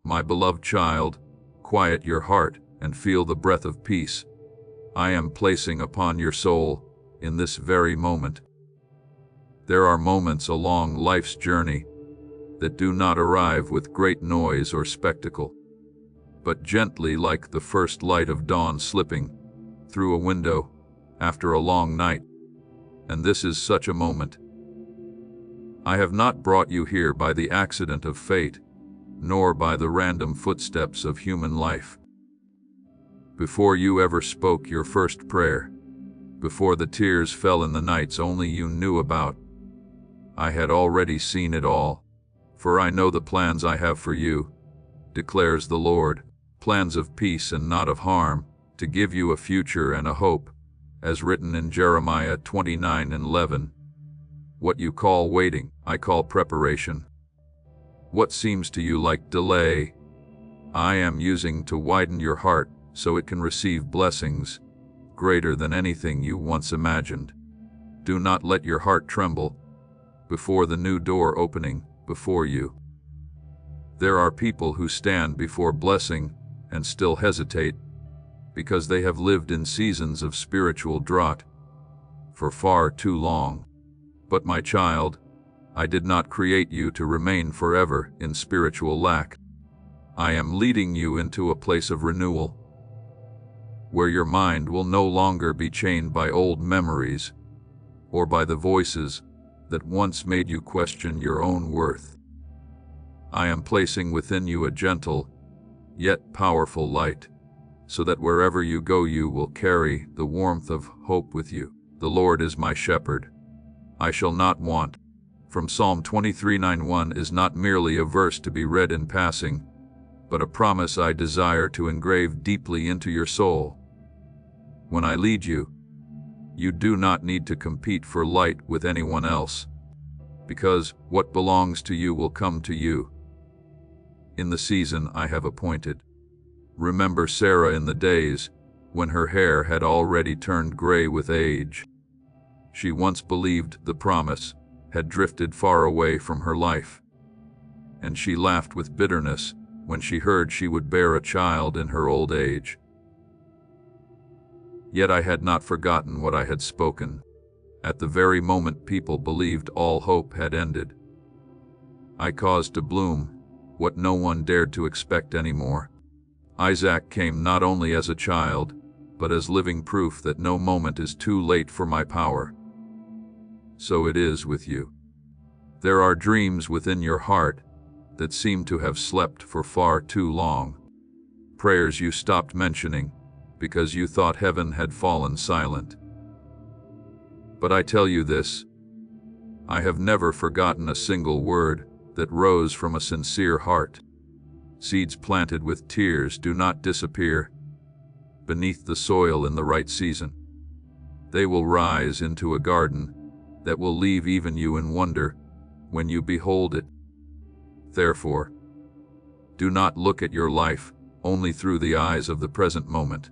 My beloved child, quiet your heart and feel the breath of peace I am placing upon your soul in this very moment. There are moments along life's journey that do not arrive with great noise or spectacle, but gently like the first light of dawn slipping through a window after a long night. And this is such a moment. I have not brought you here by the accident of fate, nor by the random footsteps of human life. Before you ever spoke your first prayer, before the tears fell in the nights only you knew about, I had already seen it all. For I know the plans I have for you, declares the Lord, plans of peace and not of harm, to give you a future and a hope, as written in Jeremiah 29:11. What you call waiting, I call preparation. What seems to you like delay, I am using to widen your heart so it can receive blessings greater than anything you once imagined. Do not let your heart tremble before the new door opening before you. There are people who stand before blessing and still hesitate because they have lived in seasons of spiritual drought for far too long. But my child, I did not create you to remain forever in spiritual lack. I am leading you into a place of renewal, where your mind will no longer be chained by old memories or by the voices that once made you question your own worth. I am placing within you a gentle, yet powerful light, so that wherever you go you will carry the warmth of hope with you. The Lord is my shepherd, I shall not want. From Psalm 23:9-1 is not merely a verse to be read in passing, but a promise I desire to engrave deeply into your soul. When I lead you, you do not need to compete for light with anyone else, because what belongs to you will come to you in the season I have appointed. Remember Sarah in the days when her hair had already turned gray with age. She once believed the promise had drifted far away from her life, and she laughed with bitterness when she heard she would bear a child in her old age. Yet I had not forgotten what I had spoken. At the very moment people believed all hope had ended, I caused to bloom what no one dared to expect anymore. Isaac came not only as a child, but as living proof that no moment is too late for my power. So it is with you. There are dreams within your heart that seem to have slept for far too long. Prayers you stopped mentioning because you thought heaven had fallen silent. But I tell you this, I have never forgotten a single word that rose from a sincere heart. Seeds planted with tears do not disappear beneath the soil in the right season. They will rise into a garden that will leave even you in wonder when you behold it. Therefore, do not look at your life only through the eyes of the present moment.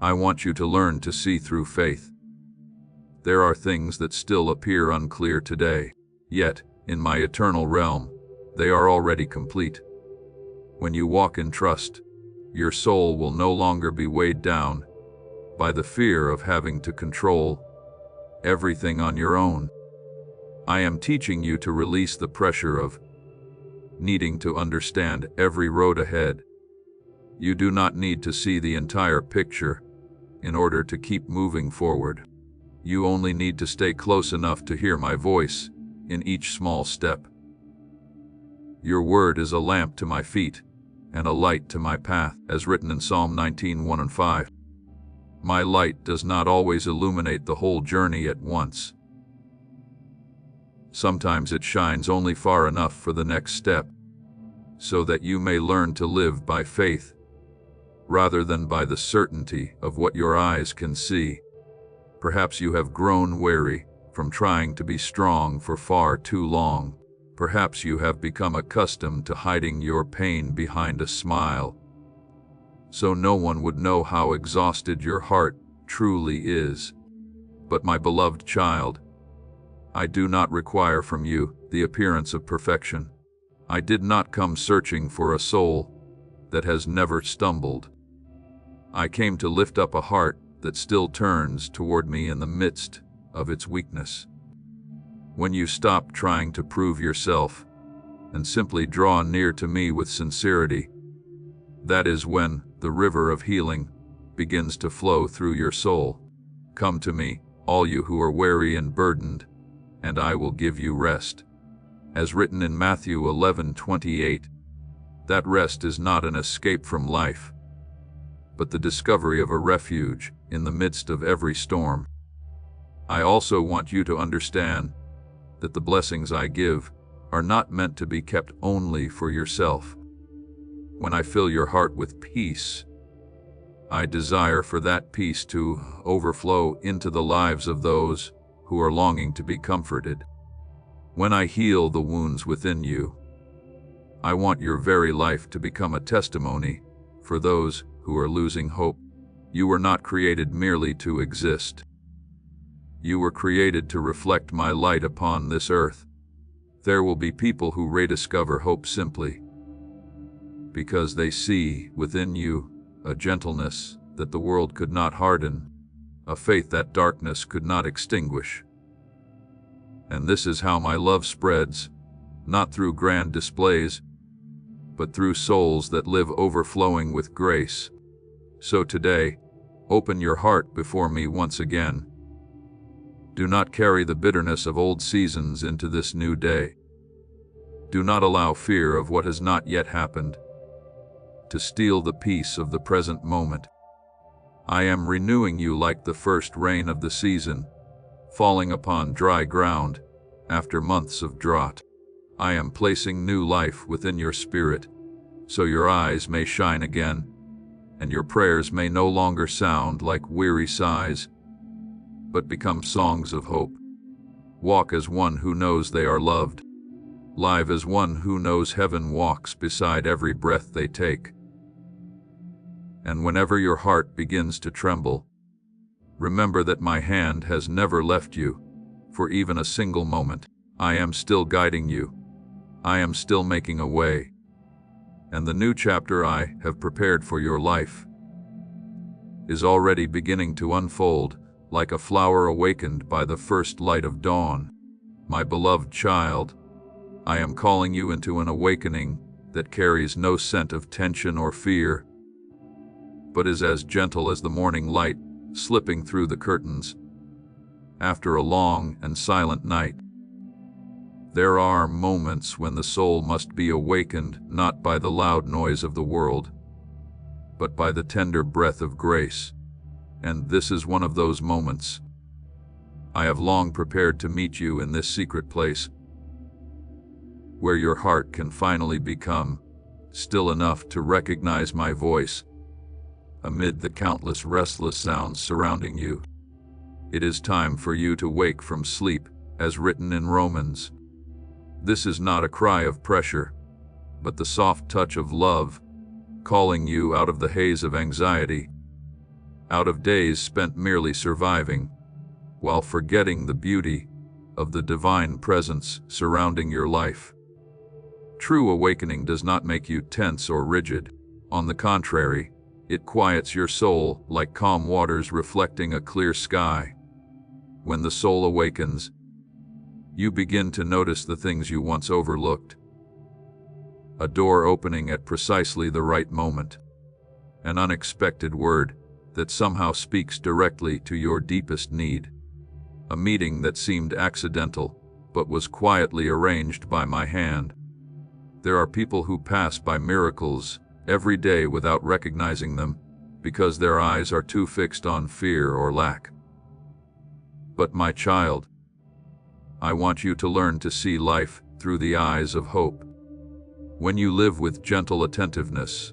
I want you to learn to see through faith. There are things that still appear unclear today, yet, in my eternal realm, they are already complete. When you walk in trust, your soul will no longer be weighed down by the fear of having to control everything on your own. I am teaching you to release the pressure of needing to understand every road ahead. You do not need to see the entire picture in order to keep moving forward. You only need to stay close enough to hear my voice in each small step. Your word is a lamp to my feet and a light to my path, as written in Psalm 19:1-5. My light does not always illuminate the whole journey at once. Sometimes it shines only far enough for the next step, so that you may learn to live by faith rather than by the certainty of what your eyes can see. Perhaps you have grown weary from trying to be strong for far too long. Perhaps you have become accustomed to hiding your pain behind a smile, so no one would know how exhausted your heart truly is. But my beloved child, I do not require from you the appearance of perfection. I did not come searching for a soul that has never stumbled. I came to lift up a heart that still turns toward me in the midst of its weakness. When you stop trying to prove yourself and simply draw near to me with sincerity, that is when the river of healing begins to flow through your soul. Come to me, all you who are weary and burdened, and I will give you rest. As written in Matthew 11:28, that rest is not an escape from life, but the discovery of a refuge in the midst of every storm. I also want you to understand that the blessings I give are not meant to be kept only for yourself. When I fill your heart with peace, I desire for that peace to overflow into the lives of those who are longing to be comforted. When I heal the wounds within you, I want your very life to become a testimony for those who are losing hope. You were not created merely to exist. You were created to reflect my light upon this earth. There will be people who rediscover hope simply because they see within you a gentleness that the world could not harden, a faith that darkness could not extinguish. And this is how my love spreads, not through grand displays, but through souls that live overflowing with grace. So today, open your heart before me once again. Do not carry the bitterness of old seasons into this new day. Do not allow fear of what has not yet happened to steal the peace of the present moment. I am renewing you like the first rain of the season, falling upon dry ground after months of drought. I am placing new life within your spirit, so your eyes may shine again, and your prayers may no longer sound like weary sighs, but become songs of hope. Walk as one who knows they are loved. Live as one who knows heaven walks beside every breath they take. And whenever your heart begins to tremble, remember that my hand has never left you for even a single moment. I am still guiding you. I am still making a way. And the new chapter I have prepared for your life is already beginning to unfold like a flower awakened by the first light of dawn. My beloved child, I am calling you into an awakening that carries no scent of tension or fear, but is as gentle as the morning light slipping through the curtains after a long and silent night. There are moments when the soul must be awakened not by the loud noise of the world, but by the tender breath of grace, and this is one of those moments. I have long prepared to meet you in this secret place, where your heart can finally become still enough to recognize my voice amid the countless restless sounds surrounding you. It is time for you to wake from sleep, as written in Romans. This is not a cry of pressure, but the soft touch of love, calling you out of the haze of anxiety, out of days spent merely surviving, while forgetting the beauty of the divine presence surrounding your life. True awakening does not make you tense or rigid. On the contrary, it quiets your soul like calm waters reflecting a clear sky. When the soul awakens, you begin to notice the things you once overlooked. A door opening at precisely the right moment. An unexpected word that somehow speaks directly to your deepest need. A meeting that seemed accidental, but was quietly arranged by my hand. There are people who pass by miracles every day without recognizing them, because their eyes are too fixed on fear or lack. But my child, I want you to learn to see life through the eyes of hope. When you live with gentle attentiveness,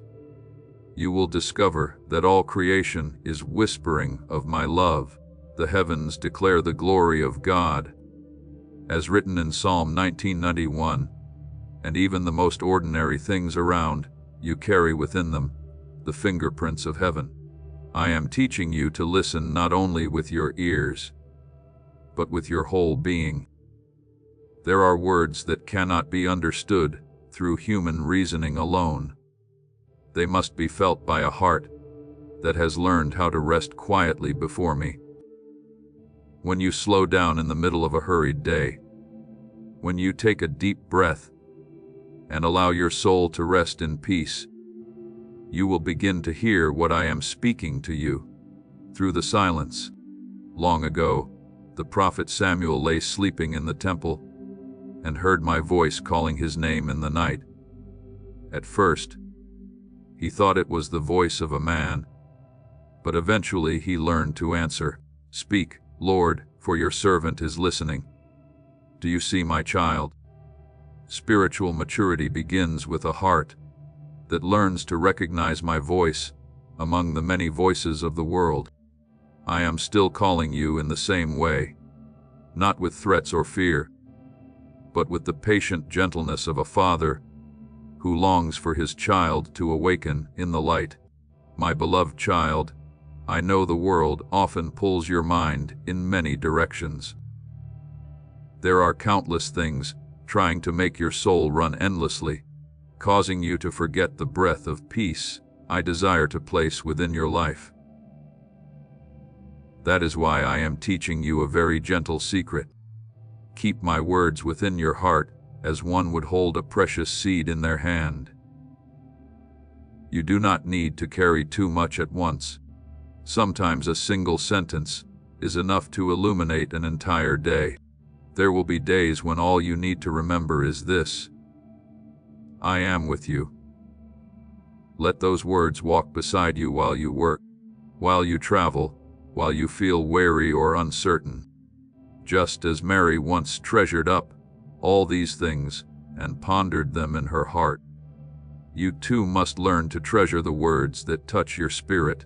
you will discover that all creation is whispering of my love. The heavens declare the glory of God, as written in Psalm 19:91, and even the most ordinary things around you carry within them the fingerprints of heaven. I am teaching you to listen not only with your ears, but with your whole being. There are words that cannot be understood through human reasoning alone. They must be felt by a heart that has learned how to rest quietly before me. When you slow down in the middle of a hurried day, when you take a deep breath and allow your soul to rest in peace, you will begin to hear what I am speaking to you through the silence. Long ago, the prophet Samuel lay sleeping in the temple and heard my voice calling his name in the night. At first, he thought it was the voice of a man, but eventually he learned to answer, "Speak, Lord, for your servant is listening." Do you see, my child? Spiritual maturity begins with a heart that learns to recognize my voice among the many voices of the world. I am still calling you in the same way, not with threats or fear, but with the patient gentleness of a father who longs for his child to awaken in the light. My beloved child, I know the world often pulls your mind in many directions. There are countless things trying to make your soul run endlessly, causing you to forget the breath of peace I desire to place within your life. That is why I am teaching you a very gentle secret. Keep my words within your heart as one would hold a precious seed in their hand. You do not need to carry too much at once. Sometimes a single sentence is enough to illuminate an entire day. There will be days when all you need to remember is this: I am with you. Let those words walk beside you while you work, while you travel, while you feel weary or uncertain. Just as Mary once treasured up all these things and pondered them in her heart, you too must learn to treasure the words that touch your spirit.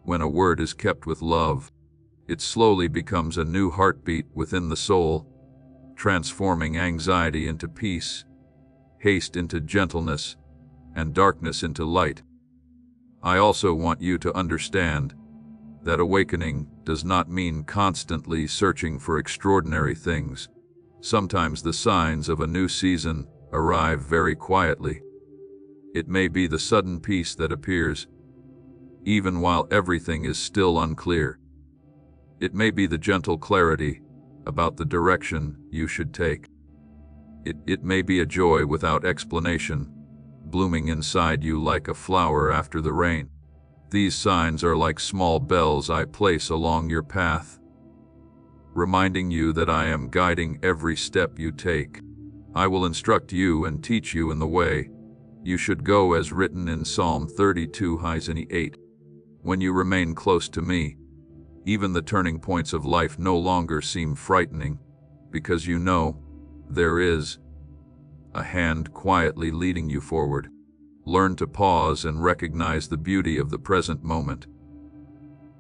When a word is kept with love, it slowly becomes a new heartbeat within the soul, transforming anxiety into peace, haste into gentleness, and darkness into light. I also want you to understand that awakening does not mean constantly searching for extraordinary things. Sometimes the signs of a new season arrive very quietly. It may be the sudden peace that appears, even while everything is still unclear. It may be the gentle clarity about the direction you should take. It may be a joy without explanation, blooming inside you like a flower after the rain. These signs are like small bells I place along your path, reminding you that I am guiding every step you take. I will instruct you and teach you in the way you should go, as written in Psalm 32:8. When you remain close to me, even the turning points of life no longer seem frightening, because you know there is a hand quietly leading you forward. Learn to pause and recognize the beauty of the present moment.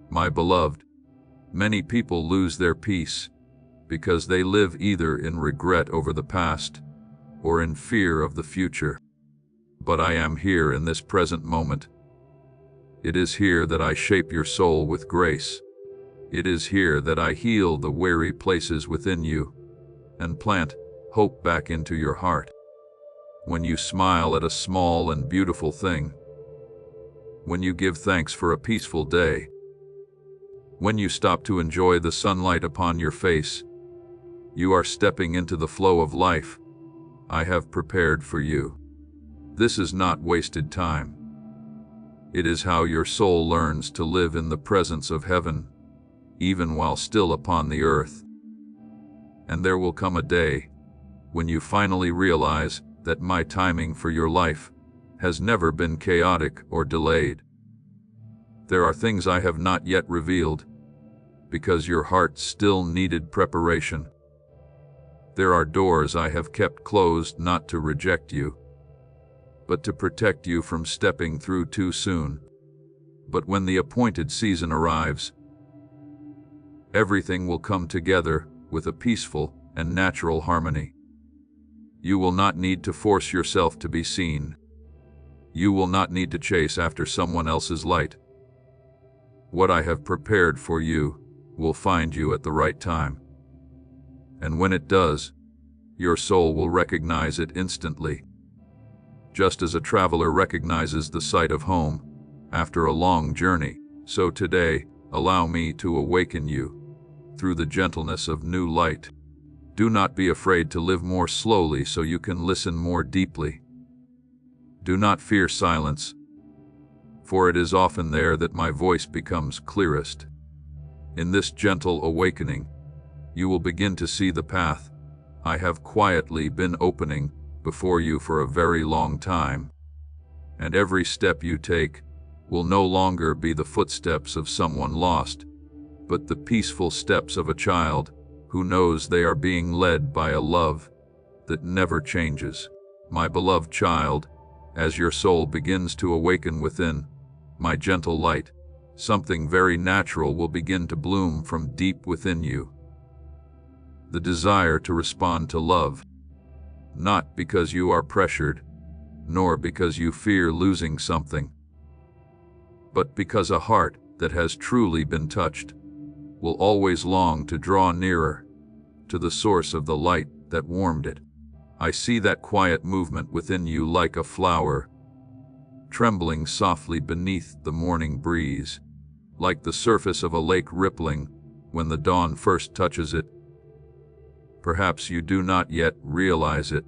My beloved, many people lose their peace because they live either in regret over the past or in fear of the future. But I am here in this present moment. It is here that I shape your soul with grace. It is here that I heal the weary places within you and plant hope back into your heart. When you smile at a small and beautiful thing, when you give thanks for a peaceful day, when you stop to enjoy the sunlight upon your face, you are stepping into the flow of life I have prepared for you. This is not wasted time. It is how your soul learns to live in the presence of heaven, even while still upon the earth. And there will come a day when you finally realize that my timing for your life has never been chaotic or delayed. There are things I have not yet revealed, because your heart still needed preparation. There are doors I have kept closed not to reject you, but to protect you from stepping through too soon. But when the appointed season arrives, everything will come together with a peaceful and natural harmony. You will not need to force yourself to be seen. You will not need to chase after someone else's light. What I have prepared for you will find you at the right time. And when it does, Your soul will recognize it instantly. Just as a traveler recognizes the sight of home after a long journey, so today, allow me to awaken you through the gentleness of new light. Do not be afraid to live more slowly so you can listen more deeply. Do not fear silence, for it is often there that my voice becomes clearest. In this gentle awakening, you will begin to see the path I have quietly been opening before you for a very long time. And every step you take will no longer be the footsteps of someone lost, but the peaceful steps of a child who knows they are being led by a love that never changes. My beloved child, as your soul begins to awaken within my gentle light, something very natural will begin to bloom from deep within you. The desire to respond to love, not because you are pressured, nor because you fear losing something, but because a heart that has truly been touched will always long to draw nearer to the source of the light that warmed it. I see that quiet movement within you like a flower, trembling softly beneath the morning breeze, like the surface of a lake rippling when the dawn first touches it. Perhaps you do not yet realize it,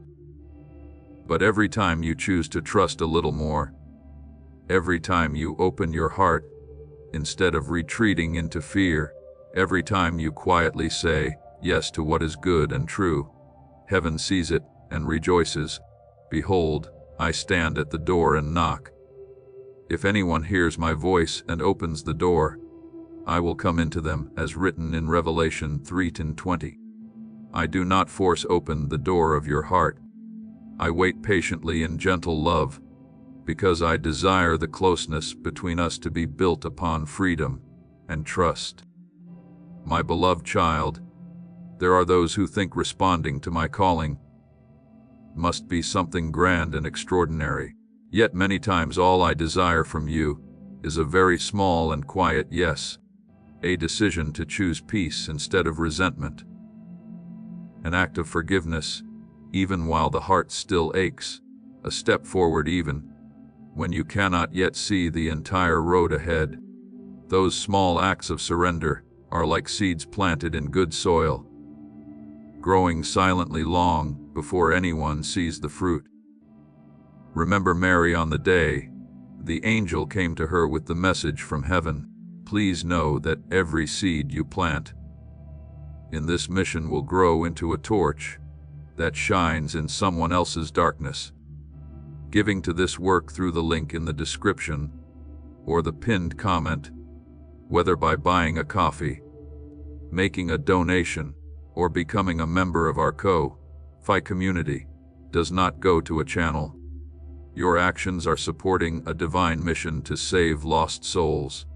but every time you choose to trust a little more, every time you open your heart instead of retreating into fear, every time you quietly say yes to what is good and true, heaven sees it and rejoices. Behold, I stand at the door and knock. If anyone hears my voice and opens the door, I will come into them, as written in Revelation 3:20. I do not force open the door of your heart. I wait patiently in gentle love, because I desire the closeness between us to be built upon freedom and trust. My beloved child, there are those who think responding to my calling must be something grand and extraordinary. Yet many times all I desire from you is a very small and quiet yes, a decision to choose peace instead of resentment, an act of forgiveness even while the heart still aches, a step forward even when you cannot yet see the entire road ahead. Those small acts of surrender are like seeds planted in good soil, growing silently long before anyone sees the fruit. Remember Mary on the day the angel came to her with the message from heaven. Please know that every seed you plant in this mission will grow into a torch that shines in someone else's darkness. Giving to this work through the link in the description or the pinned comment, whether by buying a coffee, making a donation, or becoming a member of our Ko-Fi community, does not go to a channel. Your actions are supporting a divine mission to save lost souls.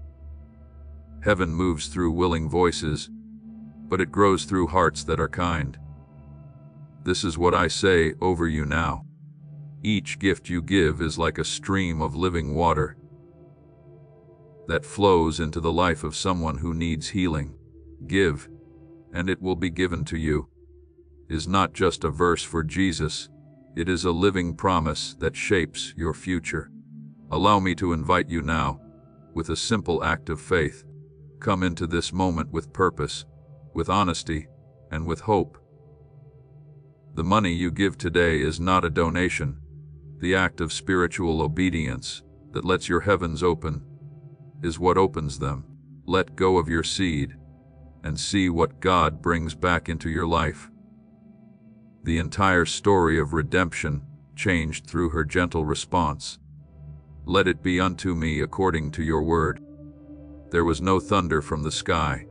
Heaven moves through willing voices, but it grows through hearts that are kind. This is what I say over you now. Each gift you give is like a stream of living water that flows into the life of someone who needs healing. Give, and it will be given to you is not just a verse for Jesus, it is a living promise that shapes your future. Allow me to invite you now, with a simple act of faith. Come into this moment with purpose, with honesty, and with hope. The money you give today is not a donation. The act of spiritual obedience that lets your heavens open is what opens them. Let go of your seed and see what God brings back into your life. The entire story of redemption changed through her gentle response. Let it be unto me according to your word. There was no thunder from the sky,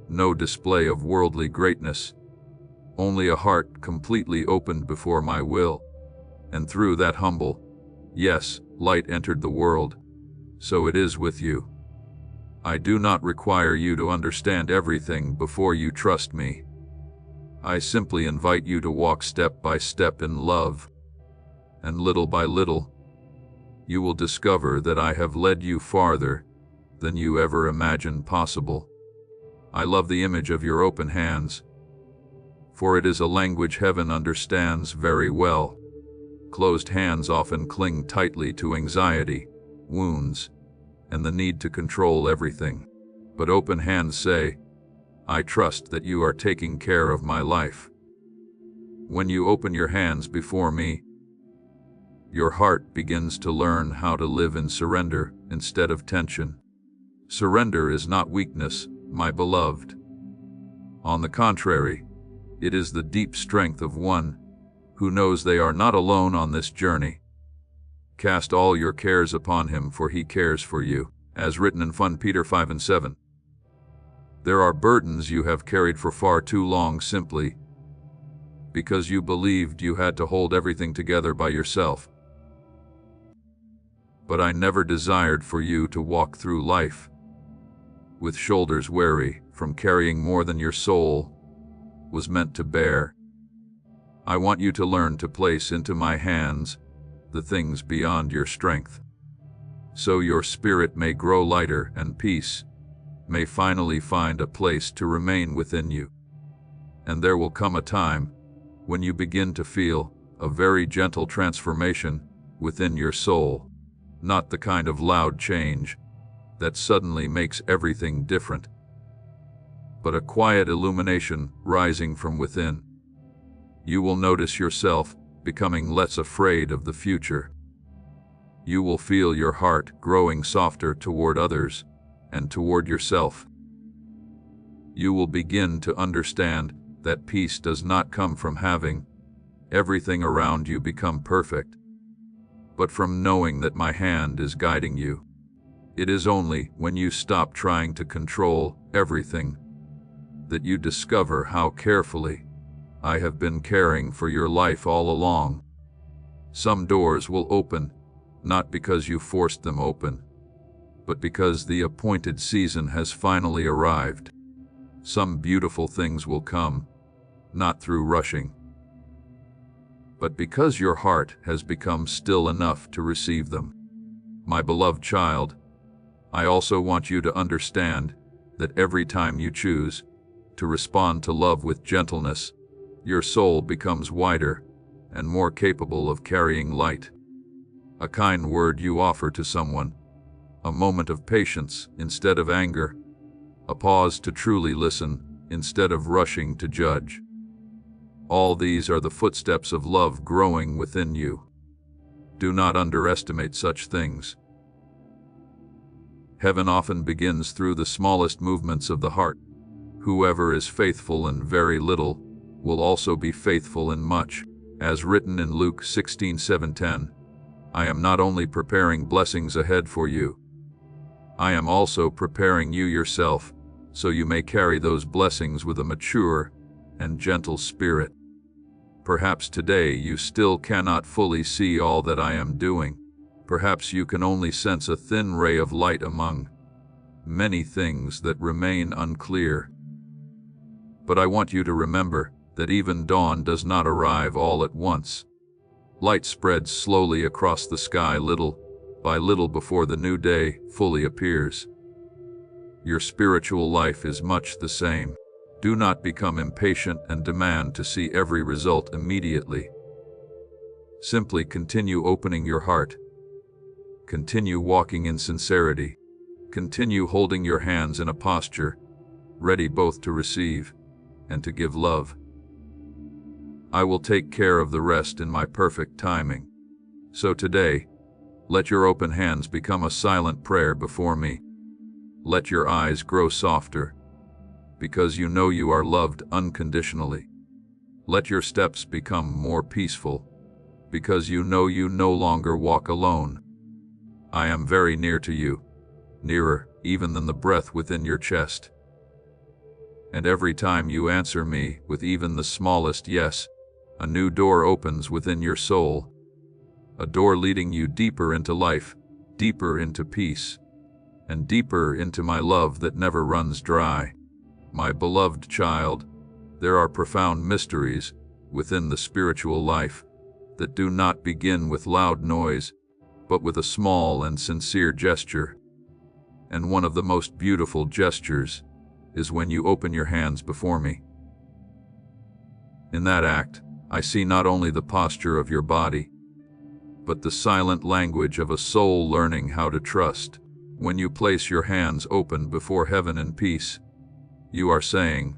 no display of worldly greatness, only a heart completely opened before my will. And through that humble, yes, light entered the world. So it is with you. I do not require you to understand everything before you trust me. I simply invite you to walk step by step in love, and little by little, you will discover that I have led you farther than you ever imagined possible. I love the image of your open hands, for it is a language heaven understands very well. Closed hands often cling tightly to anxiety, wounds, and the need to control everything. But open hands say, I trust that you are taking care of my life. When you open your hands before me, your heart begins to learn how to live in surrender instead of tension. Surrender is not weakness, my beloved. On the contrary, it is the deep strength of one who knows they are not alone on this journey. Cast all your cares upon him, for he cares for you, as written in 1 Peter 5:7. There are burdens you have carried for far too long simply because you believed you had to hold everything together by yourself. But I never desired for you to walk through life with shoulders weary from carrying more than your soul was meant to bear. I want you to learn to place into my hands the things beyond your strength, so your spirit may grow lighter and peace may finally find a place to remain within you. And there will come a time when you begin to feel a very gentle transformation within your soul, not the kind of loud change that suddenly makes everything different, but a quiet illumination rising from within. You will notice yourself becoming less afraid of the future. You will feel your heart growing softer toward others and toward yourself. You will begin to understand that peace does not come from having everything around you become perfect, but from knowing that my hand is guiding you. It is only when you stop trying to control everything that you discover how carefully I have been caring for your life all along. Some doors will open, not because you forced them open, but because the appointed season has finally arrived. Some beautiful things will come, not through rushing, but because your heart has become still enough to receive them. My beloved child, I also want you to understand that every time you choose to respond to love with gentleness, your soul becomes wider and more capable of carrying light. A kind word you offer to someone, a moment of patience instead of anger, a pause to truly listen instead of rushing to judge. All these are the footsteps of love growing within you. Do not underestimate such things. Heaven often begins through the smallest movements of the heart. Whoever is faithful in very little will also be faithful in much, as written in Luke 16:7-10. I am not only preparing blessings ahead for you, I am also preparing you yourself, so you may carry those blessings with a mature and gentle spirit. Perhaps today you still cannot fully see all that I am doing. Perhaps you can only sense a thin ray of light among many things that remain unclear. But I want you to remember that even dawn does not arrive all at once. Light spreads slowly across the sky little by little before the new day fully appears. Your spiritual life is much the same. Do not become impatient and demand to see every result immediately. Simply continue opening your heart. Continue walking in sincerity. Continue holding your hands in a posture, ready both to receive and to give love. I will take care of the rest in my perfect timing. So today, let your open hands become a silent prayer before me. Let your eyes grow softer, because you know you are loved unconditionally. Let your steps become more peaceful, because you know you no longer walk alone. I am very near to you, nearer even than the breath within your chest. And every time you answer me with even the smallest yes, a new door opens within your soul, a door leading you deeper into life, deeper into peace, and deeper into my love that never runs dry. My beloved child, there are profound mysteries within the spiritual life that do not begin with loud noise, but with a small and sincere gesture. And one of the most beautiful gestures is when you open your hands before me. In that act, I see not only the posture of your body, but the silent language of a soul learning how to trust. When you place your hands open before heaven in peace, you are saying,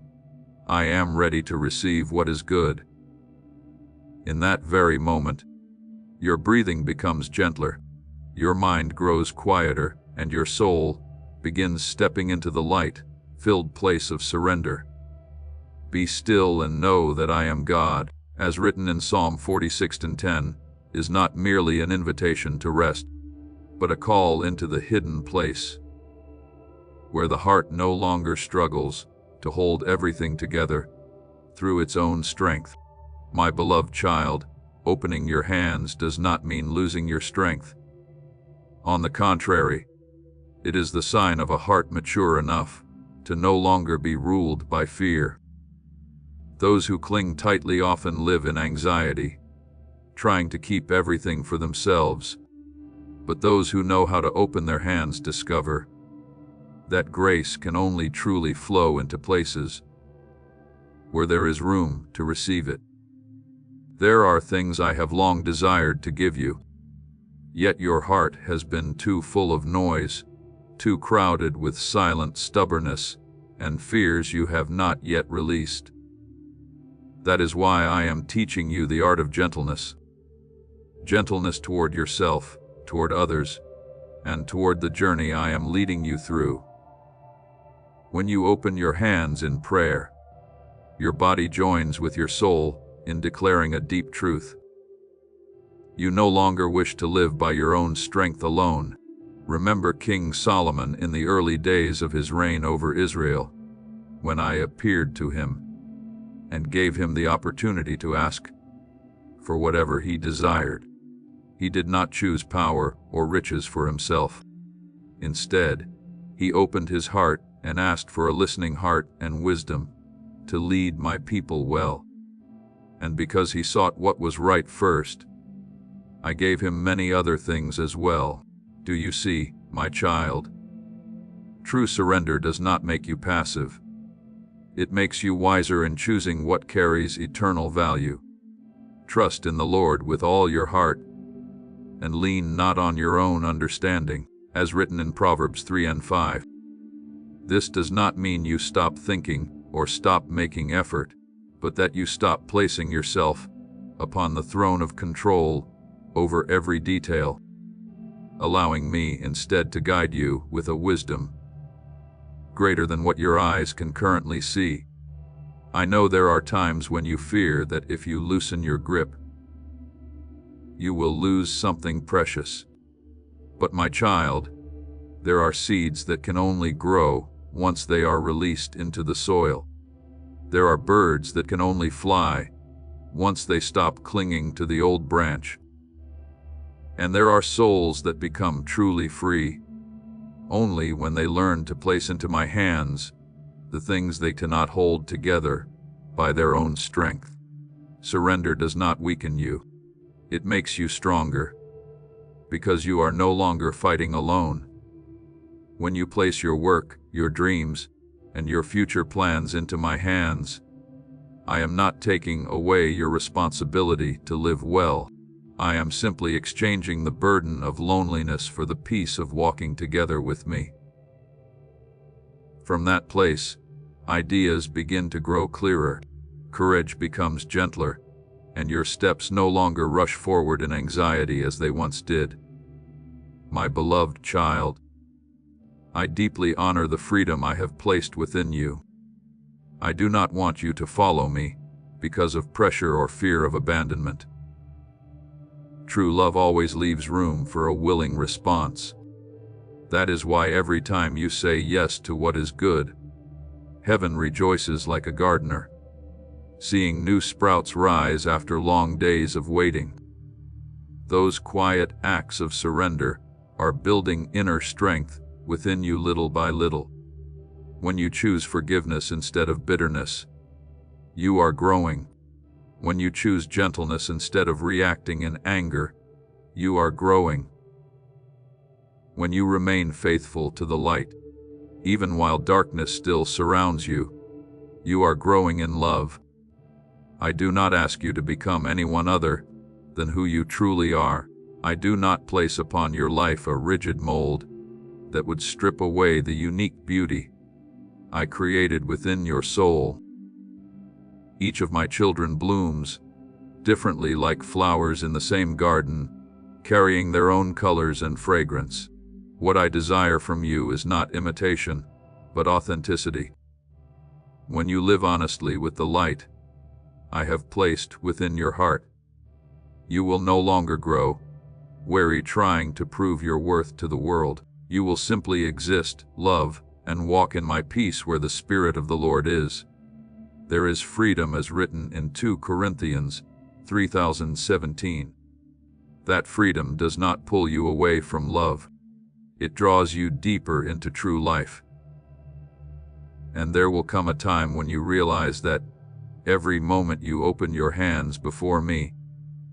I am ready to receive what is good. In that very moment, your breathing becomes gentler, your mind grows quieter, and your soul begins stepping into the light-filled place of surrender. Be still and know that I am God, as written in Psalm 46:10, is not merely an invitation to rest, but a call into the hidden place, where the heart no longer struggles to hold everything together through its own strength. My beloved child, opening your hands does not mean losing your strength. On the contrary, it is the sign of a heart mature enough to no longer be ruled by fear. Those who cling tightly often live in anxiety, trying to keep everything for themselves. But those who know how to open their hands discover that grace can only truly flow into places where there is room to receive it. There are things I have long desired to give you, yet your heart has been too full of noise, too crowded with silent stubbornness and fears you have not yet released. That is why I am teaching you the art of gentleness. Gentleness toward yourself, toward others, and toward the journey I am leading you through. When you open your hands in prayer, your body joins with your soul in declaring a deep truth. You no longer wish to live by your own strength alone. Remember King Solomon in the early days of his reign over Israel, when I appeared to him and gave him the opportunity to ask for whatever he desired. He did not choose power or riches for himself. Instead, he opened his heart and asked for a listening heart and wisdom to lead my people well. And because he sought what was right first, I gave him many other things as well. Do you see, my child? True surrender does not make you passive. It makes you wiser in choosing what carries eternal value. Trust in the Lord with all your heart, and lean not on your own understanding, as written in Proverbs 3:5. This does not mean you stop thinking or stop making effort, but that you stop placing yourself upon the throne of control over every detail, allowing me instead to guide you with a wisdom greater than what your eyes can currently see. I know there are times when you fear that if you loosen your grip, you will lose something precious. But my child, there are seeds that can only grow once they are released into the soil. There are birds that can only fly once they stop clinging to the old branch. And there are souls that become truly free only when they learn to place into my hands the things they cannot hold together by their own strength. Surrender does not weaken you. It makes you stronger, because you are no longer fighting alone. When you place your work, your dreams, and your future plans into my hands, I am not taking away your responsibility to live well. I am simply exchanging the burden of loneliness for the peace of walking together with me. From that place, ideas begin to grow clearer, courage becomes gentler, and your steps no longer rush forward in anxiety as they once did. My beloved child, I deeply honor the freedom I have placed within you. I do not want you to follow me because of pressure or fear of abandonment. True love always leaves room for a willing response. That is why every time you say yes to what is good, heaven rejoices like a gardener, seeing new sprouts rise after long days of waiting. Those quiet acts of surrender are building inner strength within you little by little. When you choose forgiveness instead of bitterness, you are growing. When you choose gentleness instead of reacting in anger, you are growing. When you remain faithful to the light, even while darkness still surrounds you, you are growing in love. I do not ask you to become anyone other than who you truly are. I do not place upon your life a rigid mold that would strip away the unique beauty I created within your soul. Each of my children blooms differently, like flowers in the same garden, carrying their own colors and fragrance. What I desire from you is not imitation, but authenticity. When you live honestly with the light I have placed within your heart, you will no longer grow weary trying to prove your worth to the world. You will simply exist, love, and walk in my peace where the Spirit of the Lord is. There is freedom, as written in 2 Corinthians 3:17. That freedom does not pull you away from love. It draws you deeper into true life. And there will come a time when you realize that every moment you open your hands before me,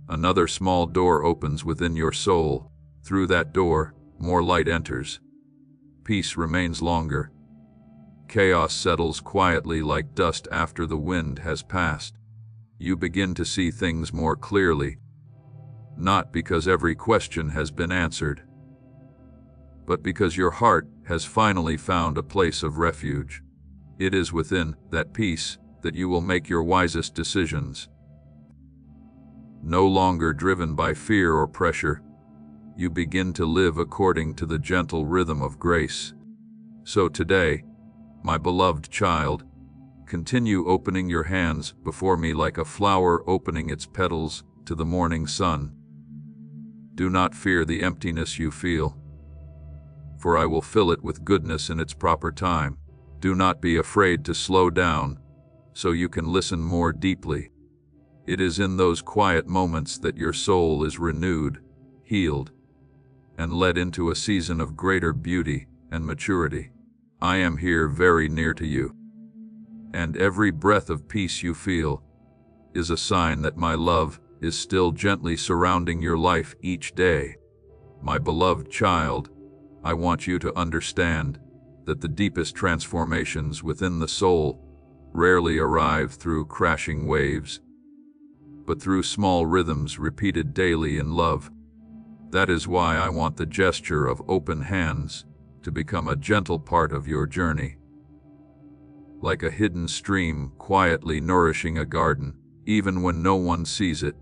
another small door opens within your soul. Through that door, more light enters. Peace remains longer. Chaos settles quietly like dust after the wind has passed. You begin to see things more clearly, not because every question has been answered, but because your heart has finally found a place of refuge. It is within that peace that you will make your wisest decisions. No longer driven by fear or pressure, you begin to live according to the gentle rhythm of grace. So today, my beloved child, continue opening your hands before me like a flower opening its petals to the morning sun. Do not fear the emptiness you feel, for I will fill it with goodness in its proper time. Do not be afraid to slow down so you can listen more deeply. It is in those quiet moments that your soul is renewed, healed, and led into a season of greater beauty and maturity. I am here very near to you, and every breath of peace you feel is a sign that my love is still gently surrounding your life each day. My beloved child, I want you to understand that the deepest transformations within the soul rarely arrive through crashing waves, but through small rhythms repeated daily in love. That is why I want the gesture of open hands to become a gentle part of your journey. Like a hidden stream quietly nourishing a garden, even when no one sees it.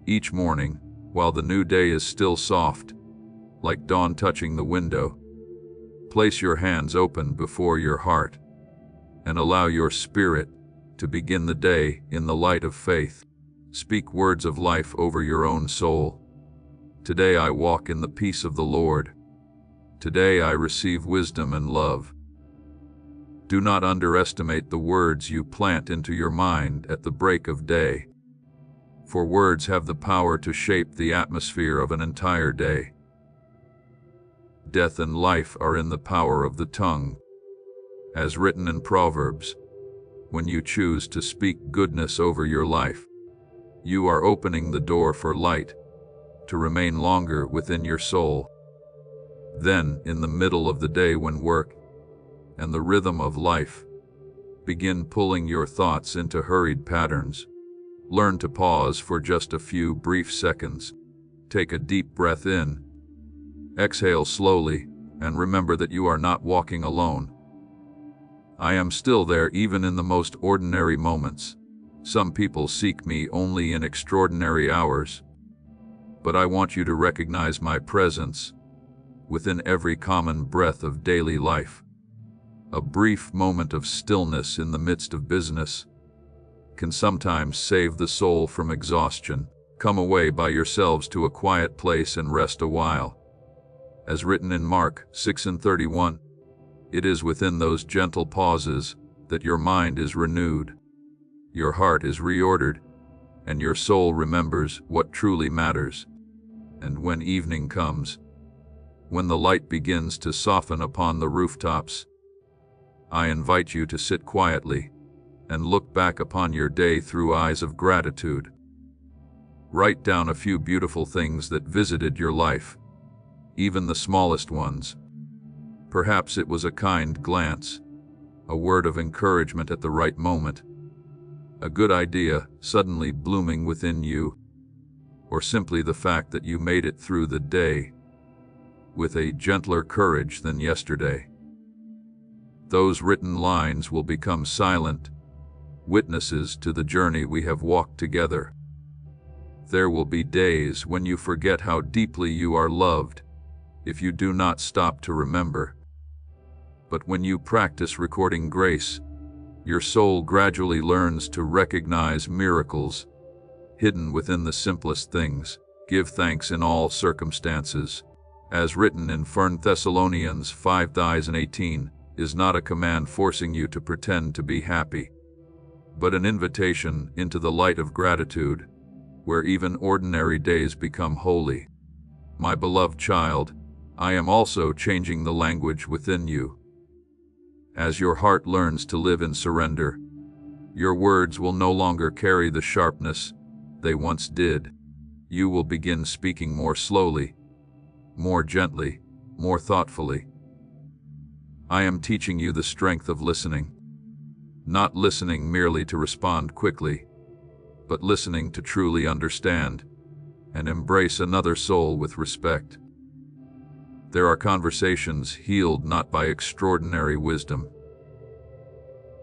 Each morning, while the new day is still soft, like dawn touching the window, place your hands open before your heart and allow your spirit to begin the day in the light of faith. Speak words of life over your own soul. Today I walk in the peace of the Lord. Today I receive wisdom and love. Do not underestimate the words you plant into your mind at the break of day, for words have the power to shape the atmosphere of an entire day. Death and life are in the power of the tongue. As written in Proverbs, when you choose to speak goodness over your life, you are opening the door for light to remain longer within your soul. Then, in the middle of the day when work and the rhythm of life begin pulling your thoughts into hurried patterns, learn to pause for just a few brief seconds. Take a deep breath in, exhale slowly, and remember that you are not walking alone. I am still there even in the most ordinary moments. Some people seek me only in extraordinary hours, but I want you to recognize my presence within every common breath of daily life. A brief moment of stillness in the midst of business can sometimes save the soul from exhaustion. Come away by yourselves to a quiet place and rest a while. As written in Mark 6:31, it is within those gentle pauses that your mind is renewed, your heart is reordered, and your soul remembers what truly matters. And when evening comes, when the light begins to soften upon the rooftops, I invite you to sit quietly and look back upon your day through eyes of gratitude. Write down a few beautiful things that visited your life, even the smallest ones. Perhaps it was a kind glance, a word of encouragement at the right moment, a good idea suddenly blooming within you, or simply the fact that you made it through the day with a gentler courage than yesterday. Those written lines will become silent witnesses to the journey we have walked together. There will be days when you forget how deeply you are loved if you do not stop to remember. But when you practice recording grace, your soul gradually learns to recognize miracles hidden within the simplest things. Give thanks in all circumstances. As written in 1 Thessalonians 5:18, is not a command forcing you to pretend to be happy, but an invitation into the light of gratitude, where even ordinary days become holy. My beloved child, I am also changing the language within you. As your heart learns to live in surrender, your words will no longer carry the sharpness they once did. You will begin speaking more slowly, more gently, more thoughtfully. I am teaching you the strength of listening. Not listening merely to respond quickly, but listening to truly understand and embrace another soul with respect. There are conversations healed not by extraordinary wisdom,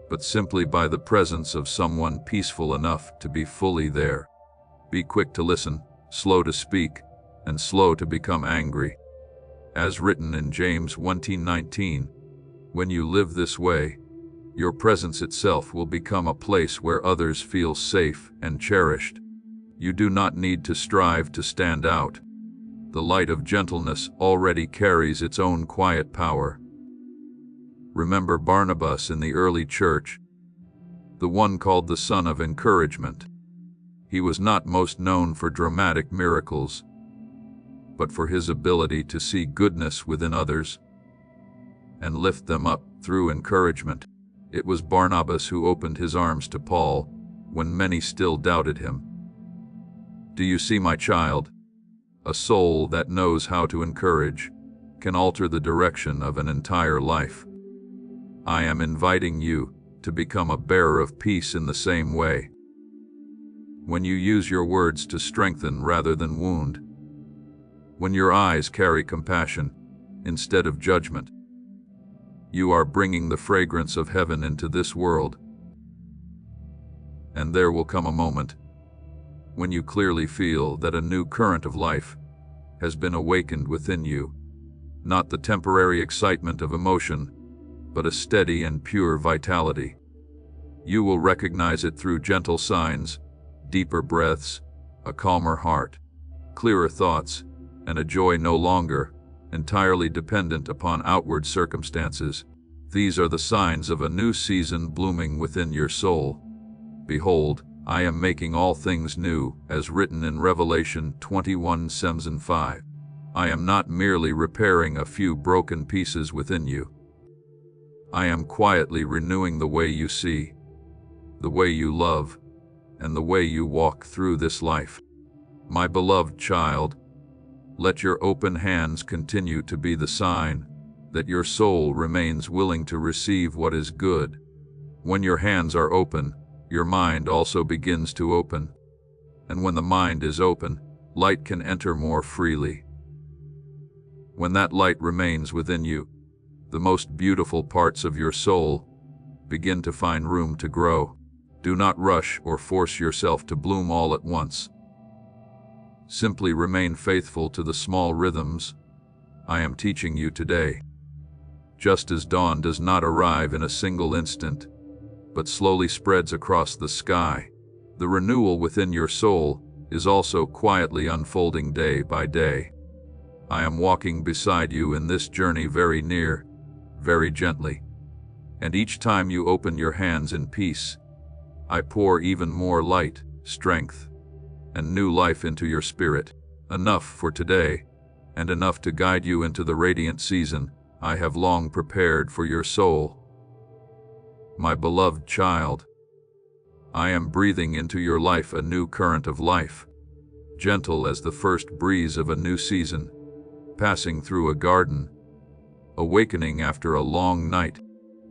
but simply by the presence of someone peaceful enough to be fully there. Be quick to listen, slow to speak, and slow to become angry. As written in James 1:19, when you live this way, your presence itself will become a place where others feel safe and cherished. You do not need to strive to stand out. The light of gentleness already carries its own quiet power. Remember Barnabas in the early church, the one called the son of encouragement. He was not most known for dramatic miracles, but for his ability to see goodness within others and lift them up through encouragement. It was Barnabas who opened his arms to Paul when many still doubted him. Do you see, my child? A soul that knows how to encourage can alter the direction of an entire life. I am inviting you to become a bearer of peace in the same way. When you use your words to strengthen rather than wound, when your eyes carry compassion instead of judgment, you are bringing the fragrance of heaven into this world. And there will come a moment when you clearly feel that a new current of life has been awakened within you, not the temporary excitement of emotion, but a steady and pure vitality. You will recognize it through gentle signs, deeper breaths, a calmer heart, clearer thoughts, and a joy no longer entirely dependent upon outward circumstances. These are the signs of a new season blooming within your soul. Behold, I am making all things new, as written in Revelation 21:5. I am not merely repairing a few broken pieces within you. I am quietly renewing the way you see, the way you love, and the way you walk through this life. My beloved child, let your open hands continue to be the sign that your soul remains willing to receive what is good. When your hands are open, your mind also begins to open. And when the mind is open, light can enter more freely. When that light remains within you, the most beautiful parts of your soul begin to find room to grow. Do not rush or force yourself to bloom all at once. Simply remain faithful to the small rhythms I am teaching you today. Just as dawn does not arrive in a single instant, but slowly spreads across the sky, the renewal within your soul is also quietly unfolding day by day. I am walking beside you in this journey very near, very gently. And each time you open your hands in peace, I pour even more light, strength, and new life into your spirit, enough for today, and enough to guide you into the radiant season I have long prepared for your soul. My beloved child, I am breathing into your life a new current of life, gentle as the first breeze of a new season, passing through a garden, awakening after a long night.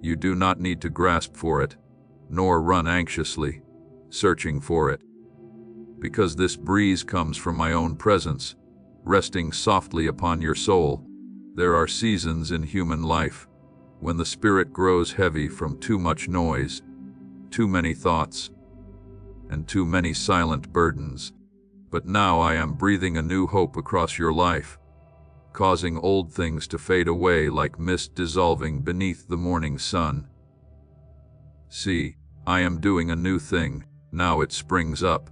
You do not need to grasp for it, nor run anxiously. searching for it. Because this breeze comes from my own presence, resting softly upon your soul. There are seasons in human life when the spirit grows heavy from too much noise, too many thoughts, and too many silent burdens. But now I am breathing a new hope across your life, causing old things to fade away like mist dissolving beneath the morning sun. See, I am doing a new thing, now it springs up.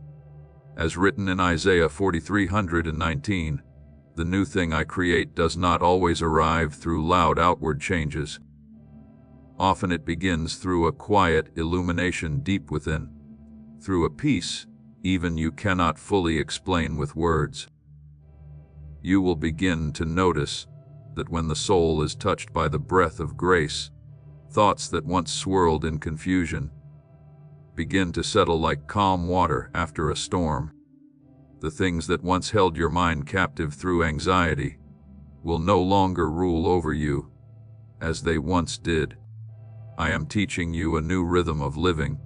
As written in Isaiah 43:119, the new thing I create does not always arrive through loud outward changes. Often it begins through a quiet illumination deep within, through a peace even you cannot fully explain with words. You will begin to notice that when the soul is touched by the breath of grace, thoughts that once swirled in confusion begin to settle like calm water after a storm. The things that once held your mind captive through anxiety will no longer rule over you as they once did. I am teaching you a new rhythm of living,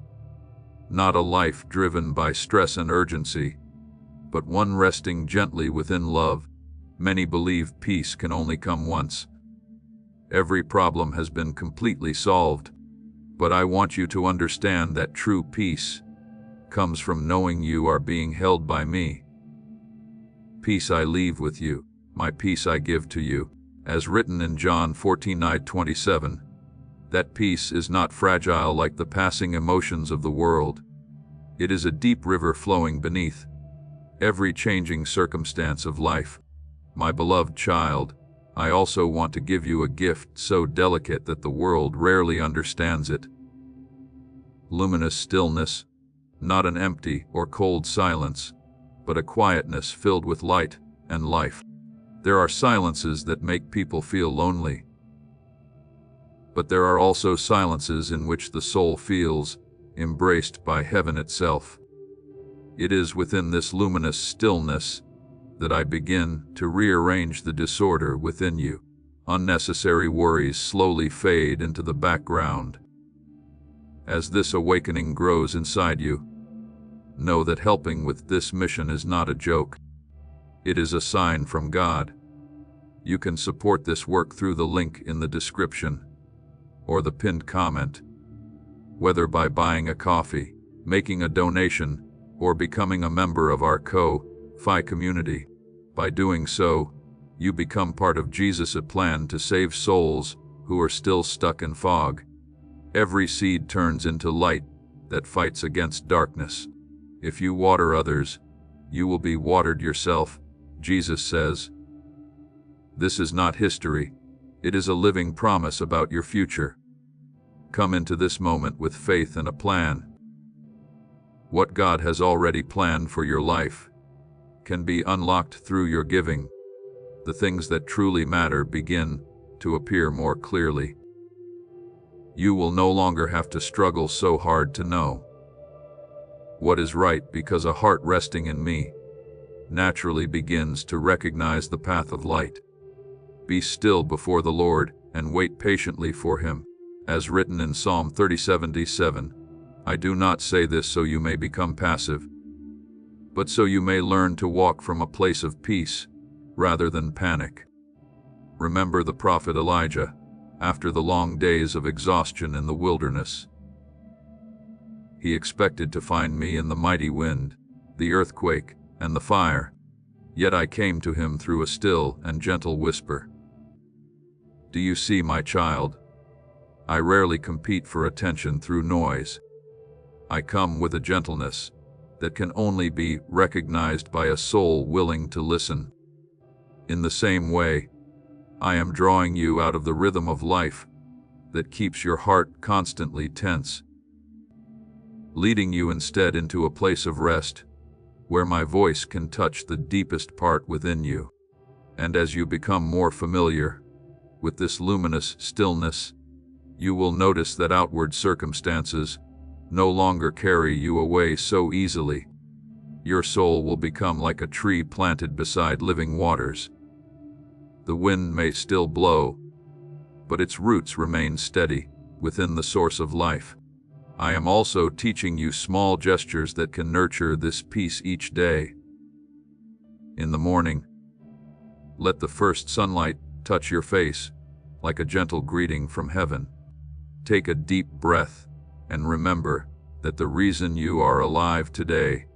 not a life driven by stress and urgency, but one resting gently within love. Many believe peace can only come once. Every problem has been completely solved, but I want you to understand that true peace comes from knowing you are being held by me. Peace I leave with you, my peace I give to you, as written in John 14:27. That peace is not fragile like the passing emotions of the world. It is a deep river flowing beneath every changing circumstance of life. My beloved child, I also want to give you a gift so delicate that the world rarely understands it. Luminous stillness, not an empty or cold silence, but a quietness filled with light and life. There are silences that make people feel lonely, but there are also silences in which the soul feels embraced by heaven itself. It is within this luminous stillness that I begin to rearrange the disorder within you. Unnecessary worries slowly fade into the background. As this awakening grows inside you, know that helping with this mission is not a joke. It is a sign from God. You can support this work through the link in the description or the pinned comment, whether by buying a coffee, making a donation, or becoming a member of our Ko-Fi community. By doing so, you become part of Jesus' plan to save souls who are still stuck in fog. Every seed turns into light that fights against darkness. If you water others, you will be watered yourself, Jesus says. This is not history. It is a living promise about your future. Come into this moment with faith and a plan. What God has already planned for your life can be unlocked through your giving. The things that truly matter begin to appear more clearly. You will no longer have to struggle so hard to know what is right, because a heart resting in me naturally begins to recognize the path of light. Be still before the Lord and wait patiently for Him. As written in Psalm 30:7, I do not say this so you may become passive, but so you may learn to walk from a place of peace rather than panic. Remember the prophet Elijah, after the long days of exhaustion in the wilderness. He expected to find me in the mighty wind, the earthquake, and the fire, yet I came to him through a still and gentle whisper. Do you see, my child? I rarely compete for attention through noise. I come with a gentleness that can only be recognized by a soul willing to listen. In the same way, I am drawing you out of the rhythm of life that keeps your heart constantly tense, leading you instead into a place of rest where my voice can touch the deepest part within you. And as you become more familiar with this luminous stillness, you will notice that outward circumstances no longer carry you away so easily. Your soul will become like a tree planted beside living waters. The wind may still blow, but its roots remain steady within the source of life. I am also teaching you small gestures that can nurture this peace each day. In the morning, let the first sunlight touch your face like a gentle greeting from heaven. Take a deep breath and remember that the reason you are alive today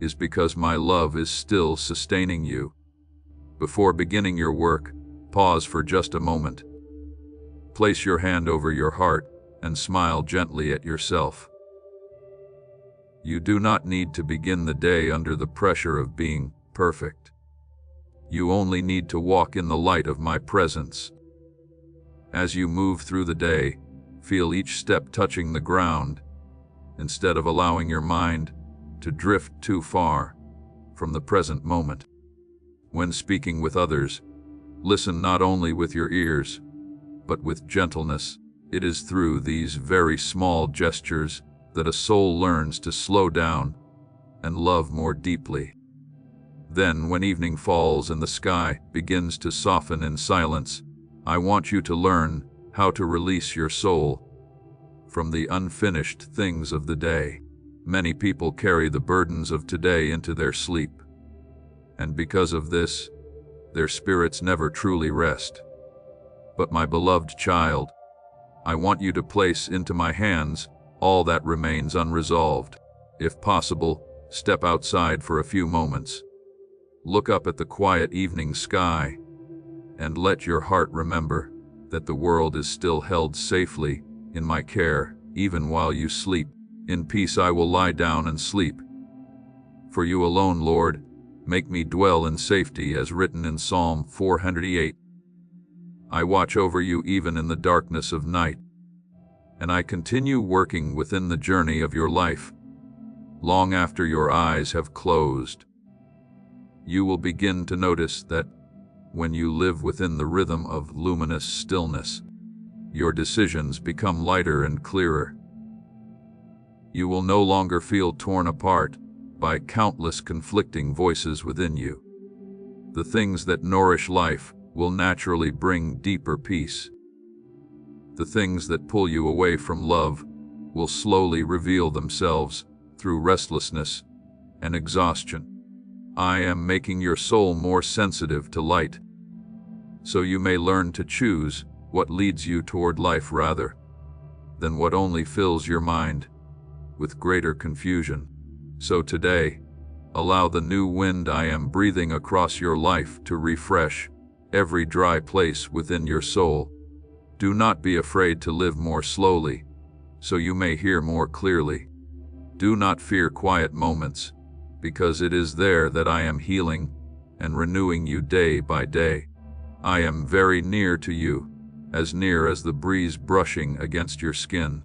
is because my love is still sustaining you. Before beginning your work, pause for just a moment. Place your hand over your heart and smile gently at yourself. You do not need to begin the day under the pressure of being perfect. You only need to walk in the light of my presence. As you move through the day, feel each step touching the ground, instead of allowing your mind to drift too far from the present moment. When speaking with others, listen not only with your ears, but with gentleness. It is through these very small gestures that a soul learns to slow down and love more deeply. Then, when evening falls and the sky begins to soften in silence, I want you to learn how to release your soul from the unfinished things of the day. Many people carry the burdens of today into their sleep, and because of this, their spirits never truly rest. But my beloved child, I want you to place into my hands all that remains unresolved. If possible, step outside for a few moments. Look up at the quiet evening sky, and let your heart remember that the world is still held safely in my care, even while you sleep. In peace I will lie down and sleep. For you alone, Lord, make me dwell in safety, as written in Psalm 408. I watch over you even in the darkness of night, and I continue working within the journey of your life. Long after your eyes have closed, you will begin to notice that when you live within the rhythm of luminous stillness, your decisions become lighter and clearer. You will no longer feel torn apart by countless conflicting voices within you. The things that nourish life will naturally bring deeper peace. The things that pull you away from love will slowly reveal themselves through restlessness and exhaustion. I am making your soul more sensitive to light, so you may learn to choose what leads you toward life rather than what only fills your mind with greater confusion. So today, allow the new wind I am breathing across your life to refresh every dry place within your soul. Do not be afraid to live more slowly, so you may hear more clearly. Do not fear quiet moments, because it is there that I am healing and renewing you day by day. I am very near to you, as near as the breeze brushing against your skin,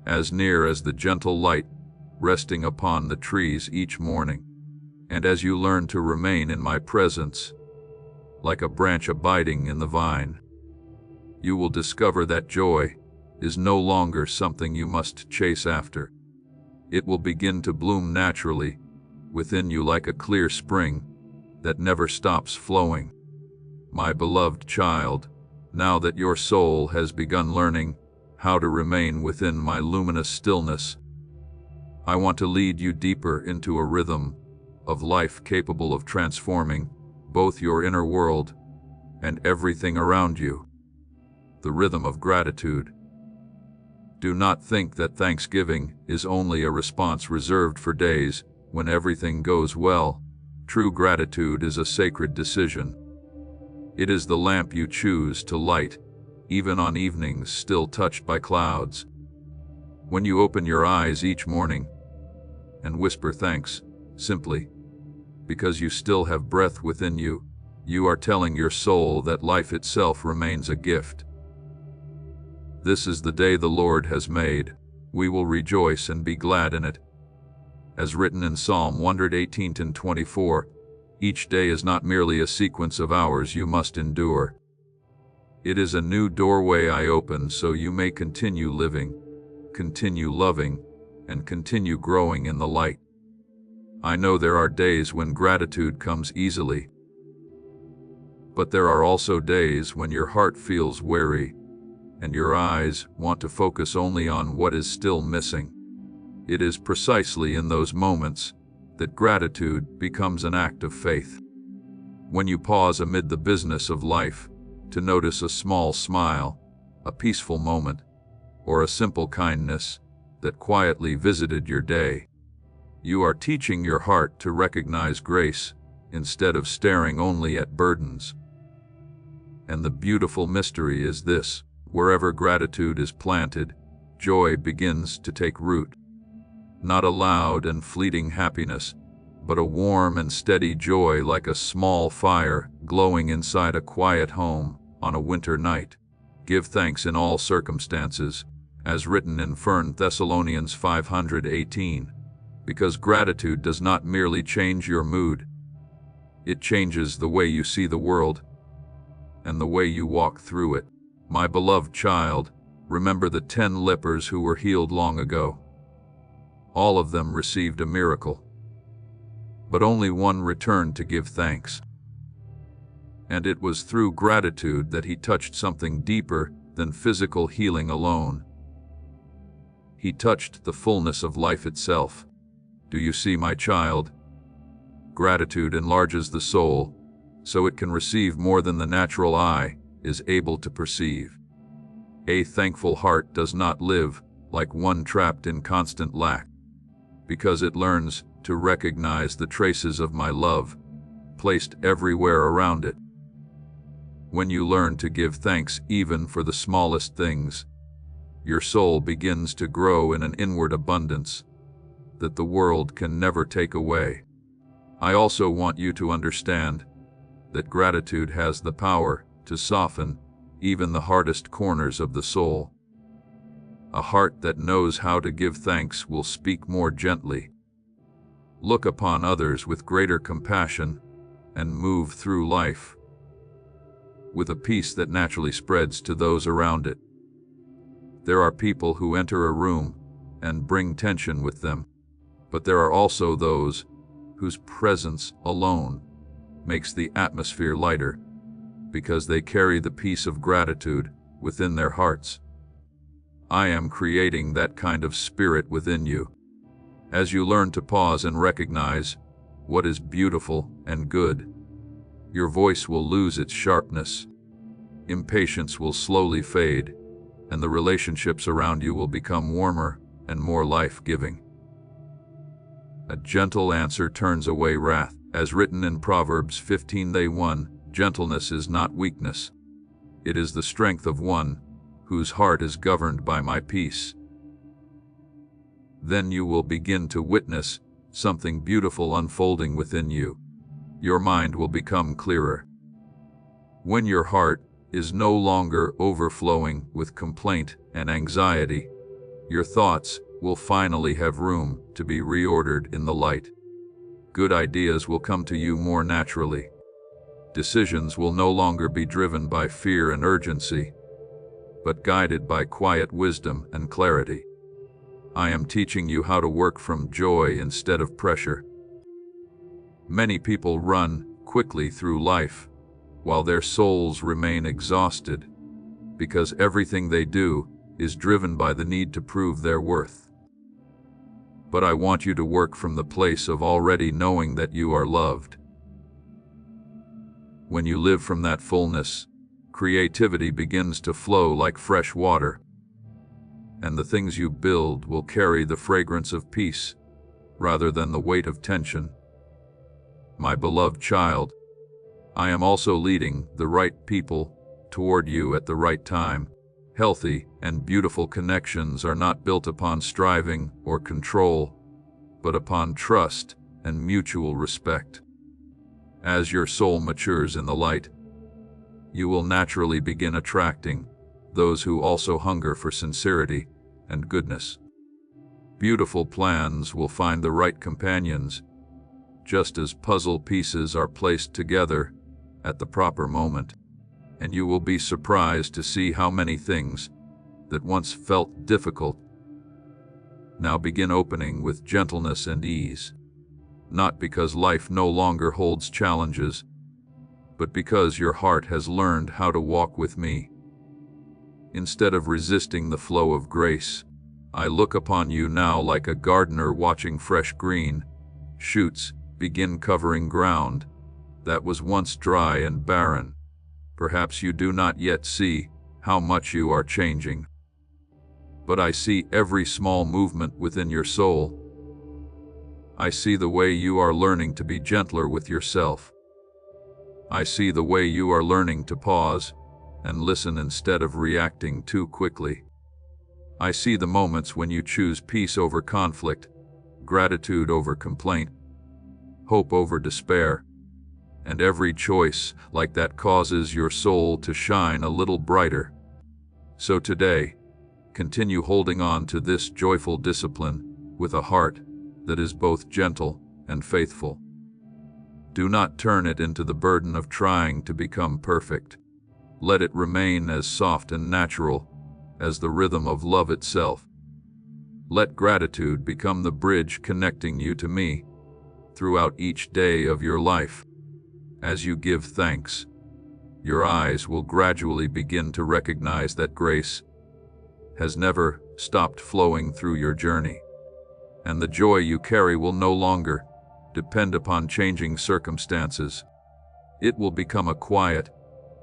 as near as the gentle light resting upon the trees each morning. And as you learn to remain in my presence, like a branch abiding in the vine, you will discover that joy is no longer something you must chase after. It will begin to bloom naturally within you like a clear spring that never stops flowing. My beloved child, now that your soul has begun learning how to remain within my luminous stillness, I want to lead you deeper into a rhythm of life capable of transforming both your inner world and everything around you. The rhythm of gratitude. Do not think that Thanksgiving is only a response reserved for days when everything goes well. True gratitude is a sacred decision. It is the lamp you choose to light, even on evenings still touched by clouds. When you open your eyes each morning and whisper thanks, simply because you still have breath within you, you are telling your soul that life itself remains a gift. This is the day the Lord has made. We will rejoice and be glad in it. As written in Psalm 118:24, each day is not merely a sequence of hours you must endure. It is a new doorway I open so you may continue living, continue loving, and continue growing in the light. I know there are days when gratitude comes easily, but there are also days when your heart feels weary and your eyes want to focus only on what is still missing. It is precisely in those moments that gratitude becomes an act of faith. When you pause amid the business of life to notice a small smile, a peaceful moment, or a simple kindness that quietly visited your day, you are teaching your heart to recognize grace instead of staring only at burdens. And the beautiful mystery is this: wherever gratitude is planted, joy begins to take root. Not a loud and fleeting happiness, but a warm and steady joy, like a small fire glowing inside a quiet home on a winter night. Give thanks in all circumstances, as written in 1 Thessalonians 5:18, because gratitude does not merely change your mood, it changes the way you see the world and the way you walk through it. My beloved child, remember the 10 lepers who were healed long ago. All of them received a miracle, but only one returned to give thanks. And it was through gratitude that he touched something deeper than physical healing alone. He touched the fullness of life itself. Do you see, my child? Gratitude enlarges the soul, so it can receive more than the natural eye is able to perceive. A thankful heart does not live like one trapped in constant lack, because it learns to recognize the traces of my love placed everywhere around it. When you learn to give thanks even for the smallest things, your soul begins to grow in an inward abundance that the world can never take away. I also want you to understand that gratitude has the power to soften even the hardest corners of the soul. A heart that knows how to give thanks will speak more gently, look upon others with greater compassion, and move through life with a peace that naturally spreads to those around it. There are people who enter a room and bring tension with them, but there are also those whose presence alone makes the atmosphere lighter, because they carry the peace of gratitude within their hearts. I am creating that kind of spirit within you. As you learn to pause and recognize what is beautiful and good, your voice will lose its sharpness, impatience will slowly fade, and the relationships around you will become warmer and more life-giving. A gentle answer turns away wrath, as written in Proverbs 15:1. Gentleness is not weakness. It is the strength of one whose heart is governed by my peace. Then you will begin to witness something beautiful unfolding within you. Your mind will become clearer. When your heart is no longer overflowing with complaint and anxiety, your thoughts will finally have room to be reordered in the light. Good ideas will come to you more naturally. Decisions will no longer be driven by fear and urgency, but guided by quiet wisdom and clarity. I am teaching you how to work from joy instead of pressure. Many people run quickly through life while their souls remain exhausted, because everything they do is driven by the need to prove their worth. But I want you to work from the place of already knowing that you are loved. When you live from that fullness, creativity begins to flow like fresh water, and the things you build will carry the fragrance of peace rather than the weight of tension. My beloved child, I am also leading the right people toward you at the right time. Healthy and beautiful connections are not built upon striving or control, but upon trust and mutual respect. As your soul matures in the light, you will naturally begin attracting those who also hunger for sincerity and goodness. Beautiful plans will find the right companions, just as puzzle pieces are placed together at the proper moment, and you will be surprised to see how many things that once felt difficult now begin opening with gentleness and ease, not because life no longer holds challenges, but because your heart has learned how to walk with me instead of resisting the flow of grace. I look upon you now like a gardener watching fresh green shoots begin covering ground that was once dry and barren. Perhaps you do not yet see how much you are changing, but I see every small movement within your soul. I see the way you are learning to be gentler with yourself. I see the way you are learning to pause and listen instead of reacting too quickly. I see the moments when you choose peace over conflict, gratitude over complaint, hope over despair, and every choice like that causes your soul to shine a little brighter. So today, continue holding on to this joyful discipline with a heart that is both gentle and faithful. Do not turn it into the burden of trying to become perfect. Let it remain as soft and natural as the rhythm of love itself. Let gratitude become the bridge connecting you to me throughout each day of your life. As you give thanks, your eyes will gradually begin to recognize that grace has never stopped flowing through your journey, and the joy you carry will no longer depend upon changing circumstances. It will become a quiet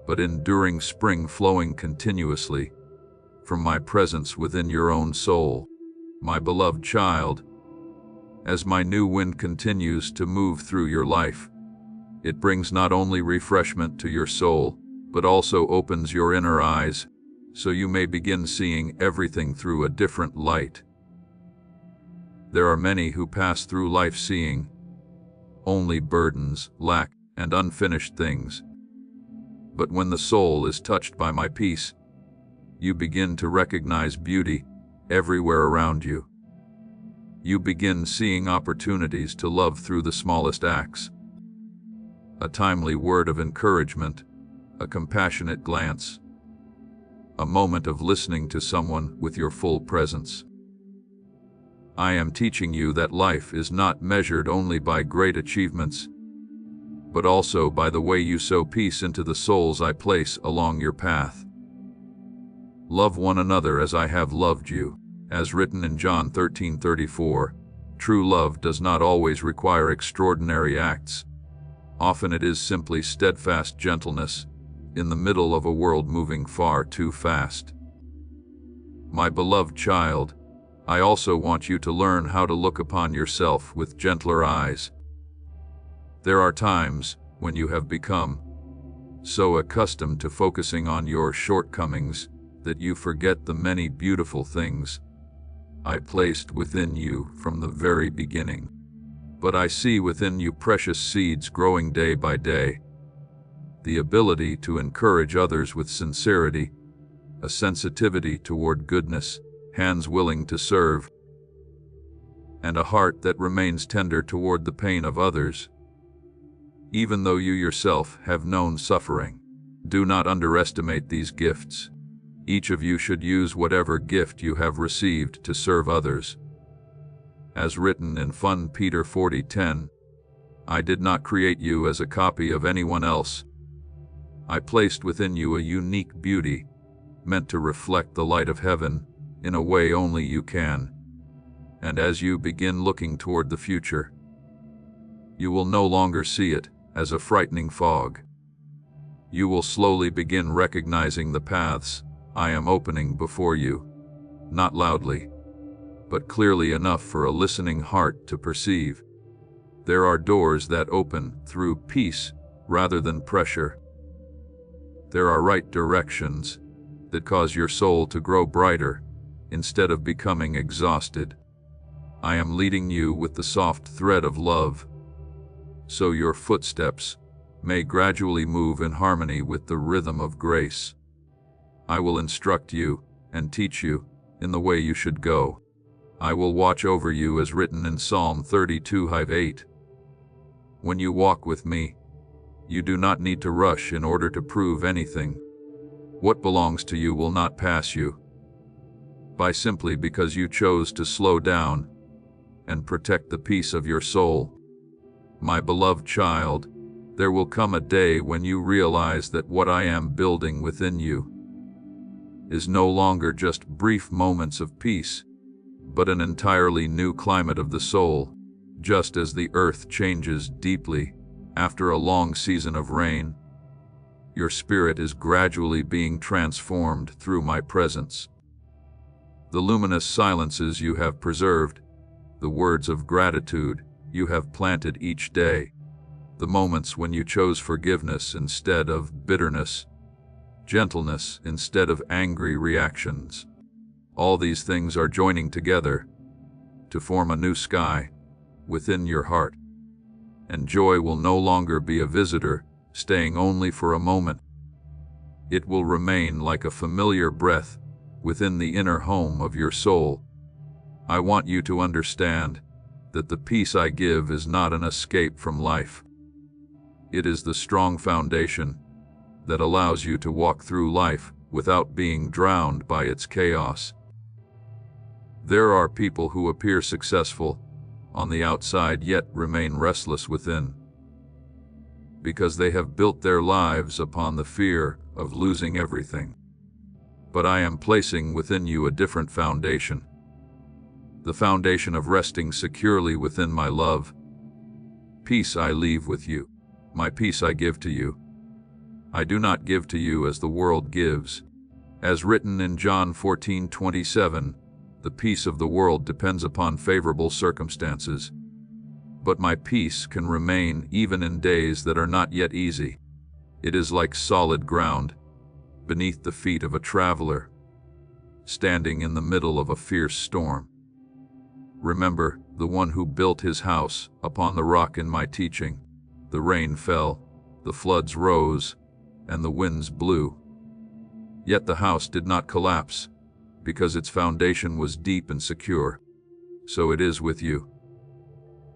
but enduring spring flowing continuously from my presence within your own soul. My beloved child, as my new wind continues to move through your life, it brings not only refreshment to your soul, but also opens your inner eyes so you may begin seeing everything through a different light. There are many who pass through life seeing only burdens, lack, and unfinished things. But when the soul is touched by my peace, you begin to recognize beauty everywhere around you. You begin seeing opportunities to love through the smallest acts. A timely word of encouragement, a compassionate glance, a moment of listening to someone with your full presence. I am teaching you that life is not measured only by great achievements, but also by the way you sow peace into the souls I place along your path. Love one another as I have loved you, as written in John 13:34. True love does not always require extraordinary acts. Often it is simply steadfast gentleness in the middle of a world moving far too fast. My beloved child, I also want you to learn how to look upon yourself with gentler eyes. There are times when you have become so accustomed to focusing on your shortcomings that you forget the many beautiful things I placed within you from the very beginning. But I see within you precious seeds growing day by day. The ability to encourage others with sincerity, a sensitivity toward goodness, hands willing to serve, and a heart that remains tender toward the pain of others, even though you yourself have known suffering. Do not underestimate these gifts. Each of you should use whatever gift you have received to serve others. As written in 1 Peter 40:10, I did not create you as a copy of anyone else. I placed within you a unique beauty, meant to reflect the light of heaven in a way only you can. And as you begin looking toward the future, you will no longer see it as a frightening fog. You will slowly begin recognizing the paths I am opening before you, not loudly, but clearly enough for a listening heart to perceive. There are doors that open through peace rather than pressure. There are right directions that cause your soul to grow brighter instead of becoming exhausted. I am leading you with the soft thread of love, so your footsteps may gradually move in harmony with the rhythm of grace. I will instruct you and teach you in the way you should go. I will watch over you as written in Psalm 32:8. When you walk with me, you do not need to rush in order to prove anything. What belongs to you will not pass you by simply because you chose to slow down and protect the peace of your soul. My beloved child, there will come a day when you realize that what I am building within you is no longer just brief moments of peace, but an entirely new climate of the soul. Just as the earth changes deeply after a long season of rain, your spirit is gradually being transformed through my presence. The luminous silences you have preserved, the words of gratitude you have planted each day, the moments when you chose forgiveness instead of bitterness, gentleness instead of angry reactions. All these things are joining together to form a new sky within your heart. And joy will no longer be a visitor, staying only for a moment. It will remain like a familiar breath within the inner home of your soul. I want you to understand that the peace I give is not an escape from life. It is the strong foundation that allows you to walk through life without being drowned by its chaos. There are people who appear successful on the outside yet remain restless within, because they have built their lives upon the fear of losing everything. But I am placing within you a different foundation, the foundation of resting securely within my love. Peace I leave with you, my peace I give to you. I do not give to you as the world gives. As written in John 14:27, the peace of the world depends upon favorable circumstances, but my peace can remain even in days that are not yet easy. It is like solid ground beneath the feet of a traveler, standing in the middle of a fierce storm. Remember the one who built his house upon the rock in my teaching. The rain fell, the floods rose, and the winds blew. Yet the house did not collapse, because its foundation was deep and secure. So it is with you.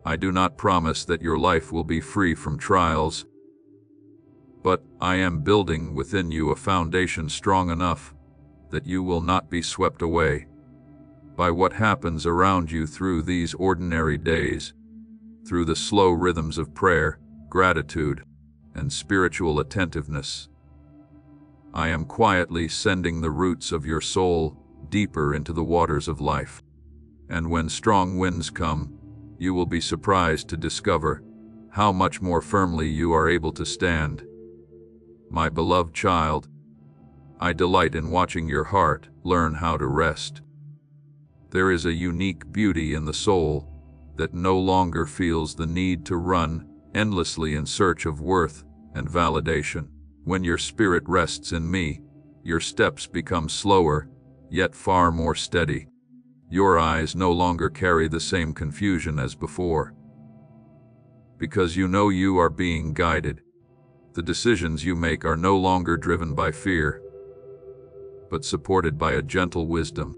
I do not promise that your life will be free from trials, but I am building within you a foundation strong enough that you will not be swept away by what happens around you through these ordinary days, through the slow rhythms of prayer, gratitude, and spiritual attentiveness. I am quietly sending the roots of your soul deeper into the waters of life. And when strong winds come, you will be surprised to discover how much more firmly you are able to stand. My beloved child, I delight in watching your heart learn how to rest. There is a unique beauty in the soul that no longer feels the need to run endlessly in search of worth and validation. When your spirit rests in me, your steps become slower, yet far more steady. Your eyes no longer carry the same confusion as before, because you know you are being guided. The decisions you make are no longer driven by fear, but supported by a gentle wisdom.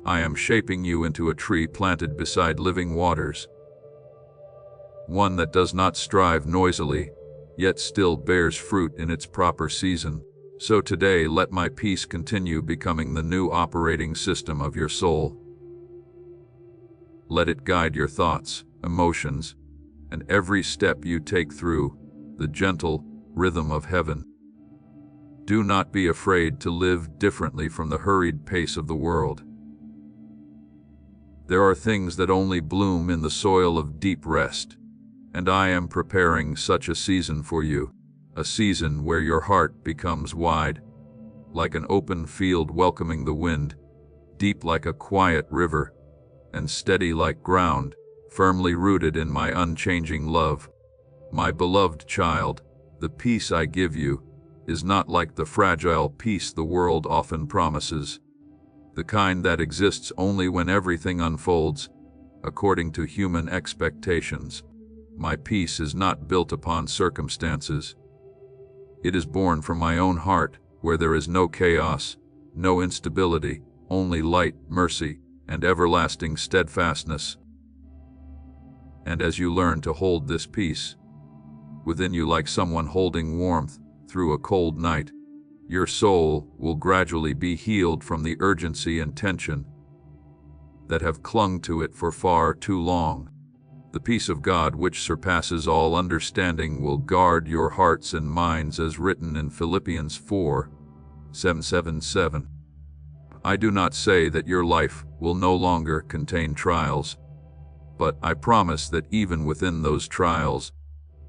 I am shaping you into a tree planted beside living waters, one that does not strive noisily, yet still bears fruit in its proper season. So today, let my peace continue becoming the new operating system of your soul. Let it guide your thoughts, emotions, and every step you take through the gentle rhythm of heaven. Do not be afraid to live differently from the hurried pace of the world. There are things that only bloom in the soil of deep rest, and I am preparing such a season for you, a season where your heart becomes wide, like an open field welcoming the wind, deep like a quiet river, and steady like ground, firmly rooted in my unchanging love. My beloved child, the peace I give you is not like the fragile peace the world often promises, the kind that exists only when everything unfolds according to human expectations. My peace is not built upon circumstances. It is born from my own heart, where there is no chaos, no instability, only light, mercy, and everlasting steadfastness. And as you learn to hold this peace within you like someone holding warmth through a cold night, your soul will gradually be healed from the urgency and tension that have clung to it for far too long. The peace of God, which surpasses all understanding, will guard your hearts and minds, as written in Philippians 4:7. I do not say that your life will no longer contain trials, but I promise that even within those trials,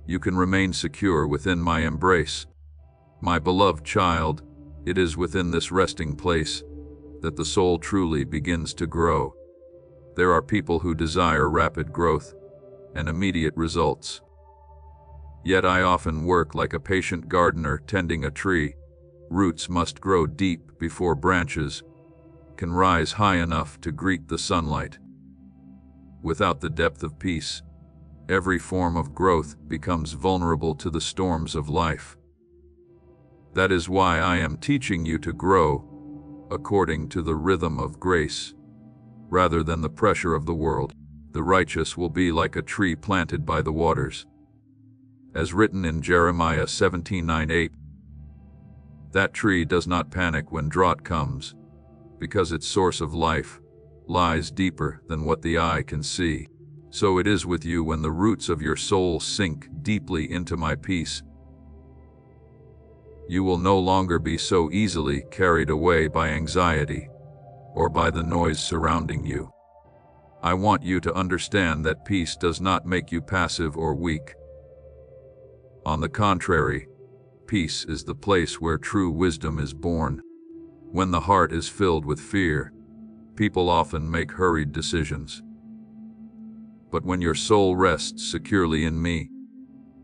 you can remain secure within my embrace. My beloved child, it is within this resting place that the soul truly begins to grow. There are people who desire rapid growth and immediate results. Yet I often work like a patient gardener tending a tree. Roots must grow deep before branches can rise high enough to greet the sunlight. Without the depth of peace, every form of growth becomes vulnerable to the storms of life. That is why I am teaching you to grow according to the rhythm of grace, rather than the pressure of the world. The righteous will be like a tree planted by the waters. As written in Jeremiah 17:9-8, that tree does not panic when drought comes, because its source of life lies deeper than what the eye can see. So it is with you when the roots of your soul sink deeply into my peace. You will no longer be so easily carried away by anxiety or by the noise surrounding you. I want you to understand that peace does not make you passive or weak. On the contrary, peace is the place where true wisdom is born. When the heart is filled with fear, people often make hurried decisions. But when your soul rests securely in me,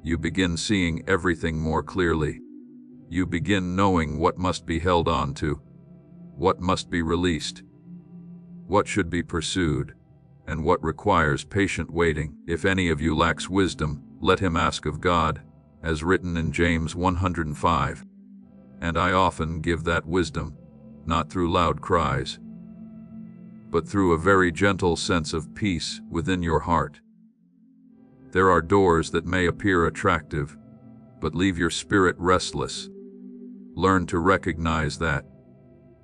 you begin seeing everything more clearly. You begin knowing what must be held on to, what must be released, what should be pursued, and what requires patient waiting. If any of you lacks wisdom, let him ask of God, as written in James 105. And I often give that wisdom, not through loud cries, but through a very gentle sense of peace within your heart. There are doors that may appear attractive, but leave your spirit restless. Learn to recognize that.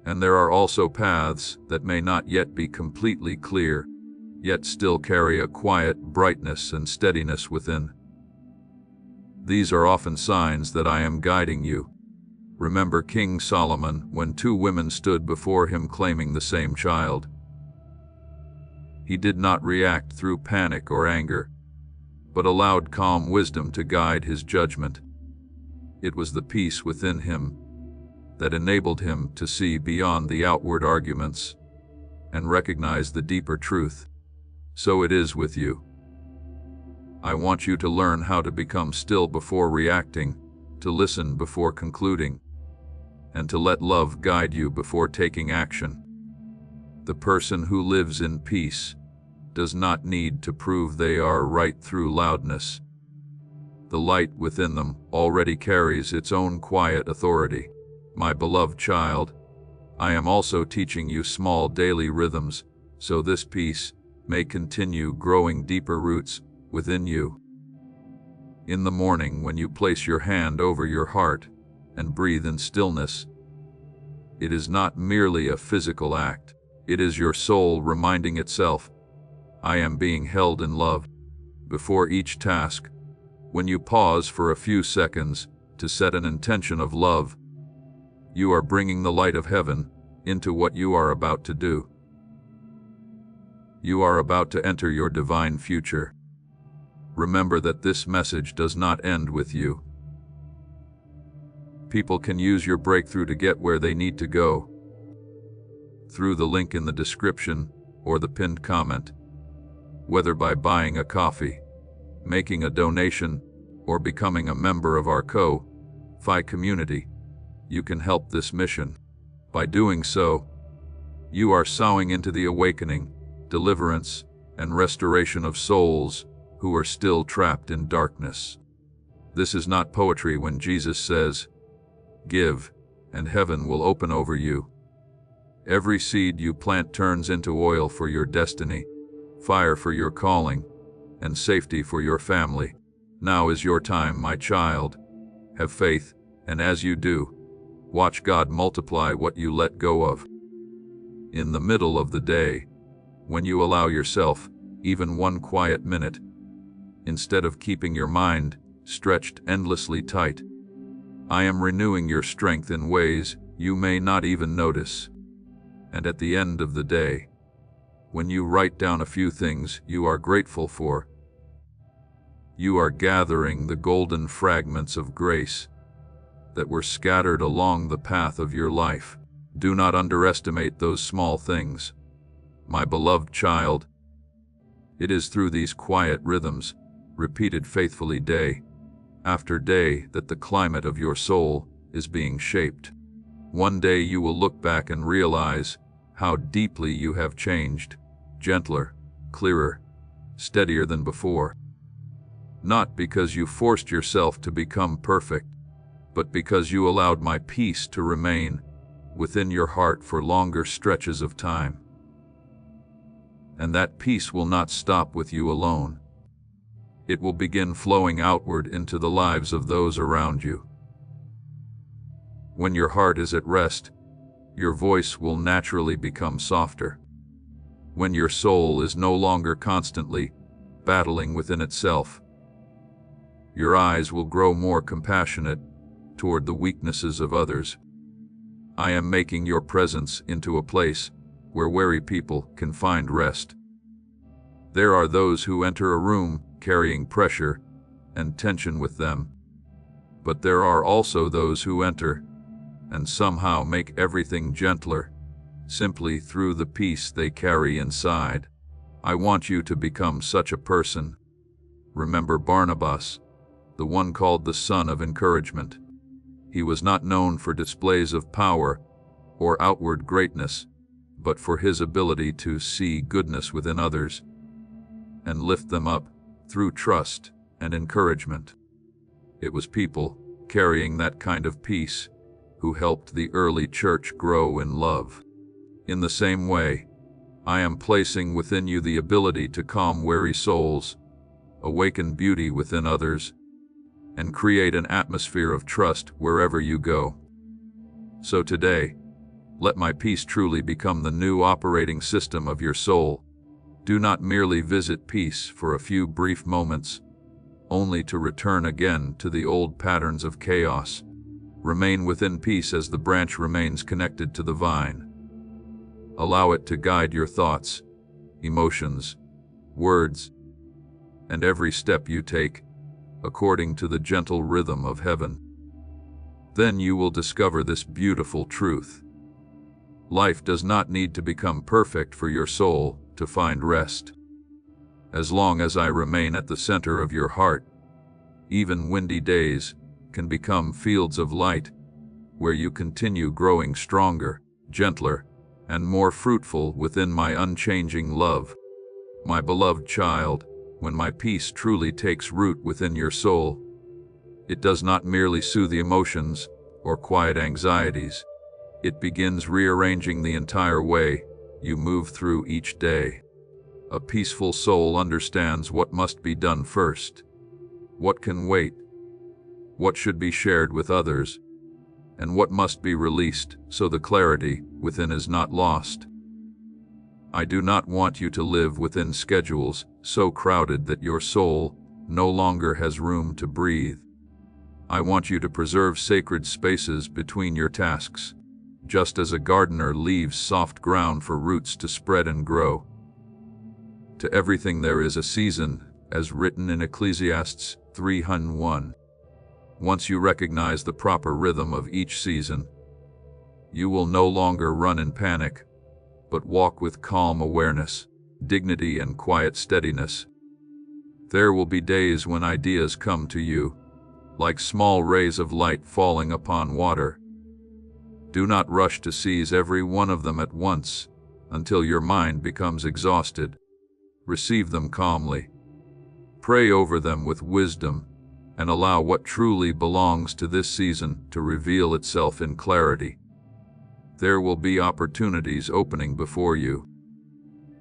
And there are also paths that may not yet be completely clear, yet still carry a quiet brightness and steadiness within. These are often signs that I am guiding you. Remember King Solomon when two women stood before him claiming the same child. He did not react through panic or anger, but allowed calm wisdom to guide his judgment. It was the peace within him that enabled him to see beyond the outward arguments and recognize the deeper truth. So it is with you. I want you to learn how to become still before reacting, to listen before concluding, and to let love guide you before taking action. The person who lives in peace does not need to prove they are right through loudness. The light within them already carries its own quiet authority. My beloved child, I am also teaching you small daily rhythms, so this peace may continue growing deeper roots within you. In the morning, when you place your hand over your heart and breathe in stillness, it is not merely a physical act. It is your soul reminding itself, I am being held in love. Before each task, when you pause for a few seconds to set an intention of love, you are bringing the light of heaven into what you are about to do. You are about to enter your divine future. Remember that this message does not end with you. People can use your breakthrough to get where they need to go through the link in the description or the pinned comment. Whether by buying a coffee, making a donation, or becoming a member of our Ko-Fi community, you can help this mission. By doing so, you are sowing into the awakening, deliverance, and restoration of souls who are still trapped in darkness. This is not poetry when Jesus says, "Give, and heaven will open over you." Every seed you plant turns into oil for your destiny, fire for your calling, and safety for your family. Now is your time, my child. Have faith, and as you do, watch God multiply what you let go of. In the middle of the day, when you allow yourself even one quiet minute, instead of keeping your mind stretched endlessly tight, I am renewing your strength in ways you may not even notice. And at the end of the day, when you write down a few things you are grateful for, you are gathering the golden fragments of grace that were scattered along the path of your life. Do not underestimate those small things, my beloved child. It is through these quiet rhythms, repeated faithfully day after day, that the climate of your soul is being shaped. One day you will look back and realize how deeply you have changed, gentler, clearer, steadier than before. Not because you forced yourself to become perfect, but because you allowed my peace to remain within your heart for longer stretches of time. And that peace will not stop with you alone. It will begin flowing outward into the lives of those around you. When your heart is at rest, your voice will naturally become softer. When your soul is no longer constantly battling within itself, your eyes will grow more compassionate toward the weaknesses of others. I am making your presence into a place where weary people can find rest. There are those who enter a room carrying pressure and tension with them, but there are also those who enter and somehow make everything gentler, simply through the peace they carry inside. I want you to become such a person. Remember Barnabas, the one called the son of encouragement. He was not known for displays of power or outward greatness, but for his ability to see goodness within others and lift them up through trust and encouragement. It was people carrying that kind of peace who helped the early church grow in love. In the same way, I am placing within you the ability to calm weary souls, awaken beauty within others, and create an atmosphere of trust wherever you go. So today, let my peace truly become the new operating system of your soul. Do not merely visit peace for a few brief moments, only to return again to the old patterns of chaos. Remain within peace as the branch remains connected to the vine. Allow it to guide your thoughts, emotions, words, and every step you take, according to the gentle rhythm of heaven. Then you will discover this beautiful truth. Life does not need to become perfect for your soul to find rest. As long as I remain at the center of your heart, even windy days can become fields of light, where you continue growing stronger, gentler, and more fruitful within my unchanging love. My beloved child, when my peace truly takes root within your soul, it does not merely soothe emotions or quiet anxieties. It begins rearranging the entire way you move through each day. A peaceful soul understands what must be done first, what can wait, what should be shared with others, and what must be released so the clarity within is not lost. I do not want you to live within schedules so crowded that your soul no longer has room to breathe. I want you to preserve sacred spaces between your tasks, just as a gardener leaves soft ground for roots to spread and grow. To everything there is a season, as written in Ecclesiastes 3:1. Once you recognize the proper rhythm of each season, you will no longer run in panic, but walk with calm awareness, dignity, and quiet steadiness. There will be days when ideas come to you, like small rays of light falling upon water. Do not rush to seize every one of them at once until your mind becomes exhausted. Receive them calmly. Pray over them with wisdom and allow what truly belongs to this season to reveal itself in clarity. There will be opportunities opening before you,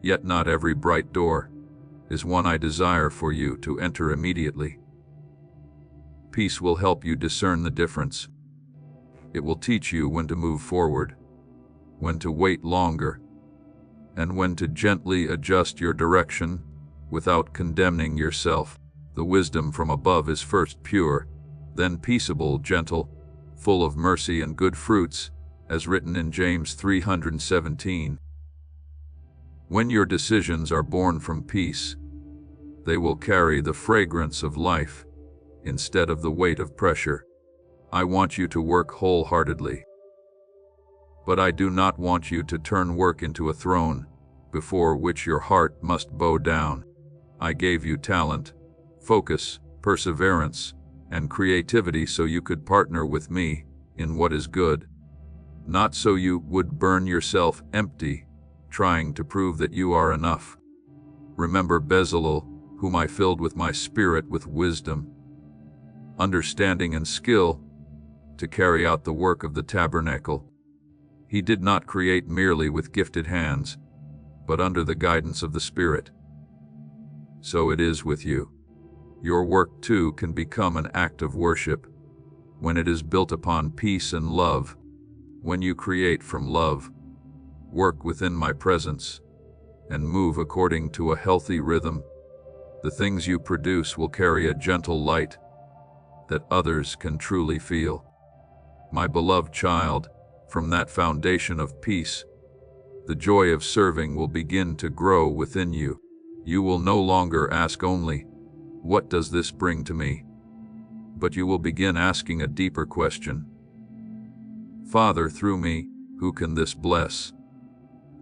yet not every bright door is one I desire for you to enter immediately. Peace will help you discern the difference. It will teach you when to move forward, when to wait longer, and when to gently adjust your direction without condemning yourself. The wisdom from above is first pure, then peaceable, gentle, full of mercy and good fruits, as written in James 3:17. When your decisions are born from peace, they will carry the fragrance of life instead of the weight of pressure. I want you to work wholeheartedly. But I do not want you to turn work into a throne before which your heart must bow down. I gave you talent, focus, perseverance, and creativity so you could partner with me in what is good, not so you would burn yourself empty trying to prove that you are enough. Remember Bezalel, whom I filled with my spirit with wisdom, understanding and skill to carry out the work of the tabernacle. He did not create merely with gifted hands, but under the guidance of the Spirit. So it is with you. Your work too can become an act of worship when it is built upon peace and love. When you create from love, work within my presence, and move according to a healthy rhythm, the things you produce will carry a gentle light that others can truly feel. My beloved child, from that foundation of peace, the joy of serving will begin to grow within you. You will no longer ask only, "What does this bring to me?" But you will begin asking a deeper question. "Father, through me, who can this bless?"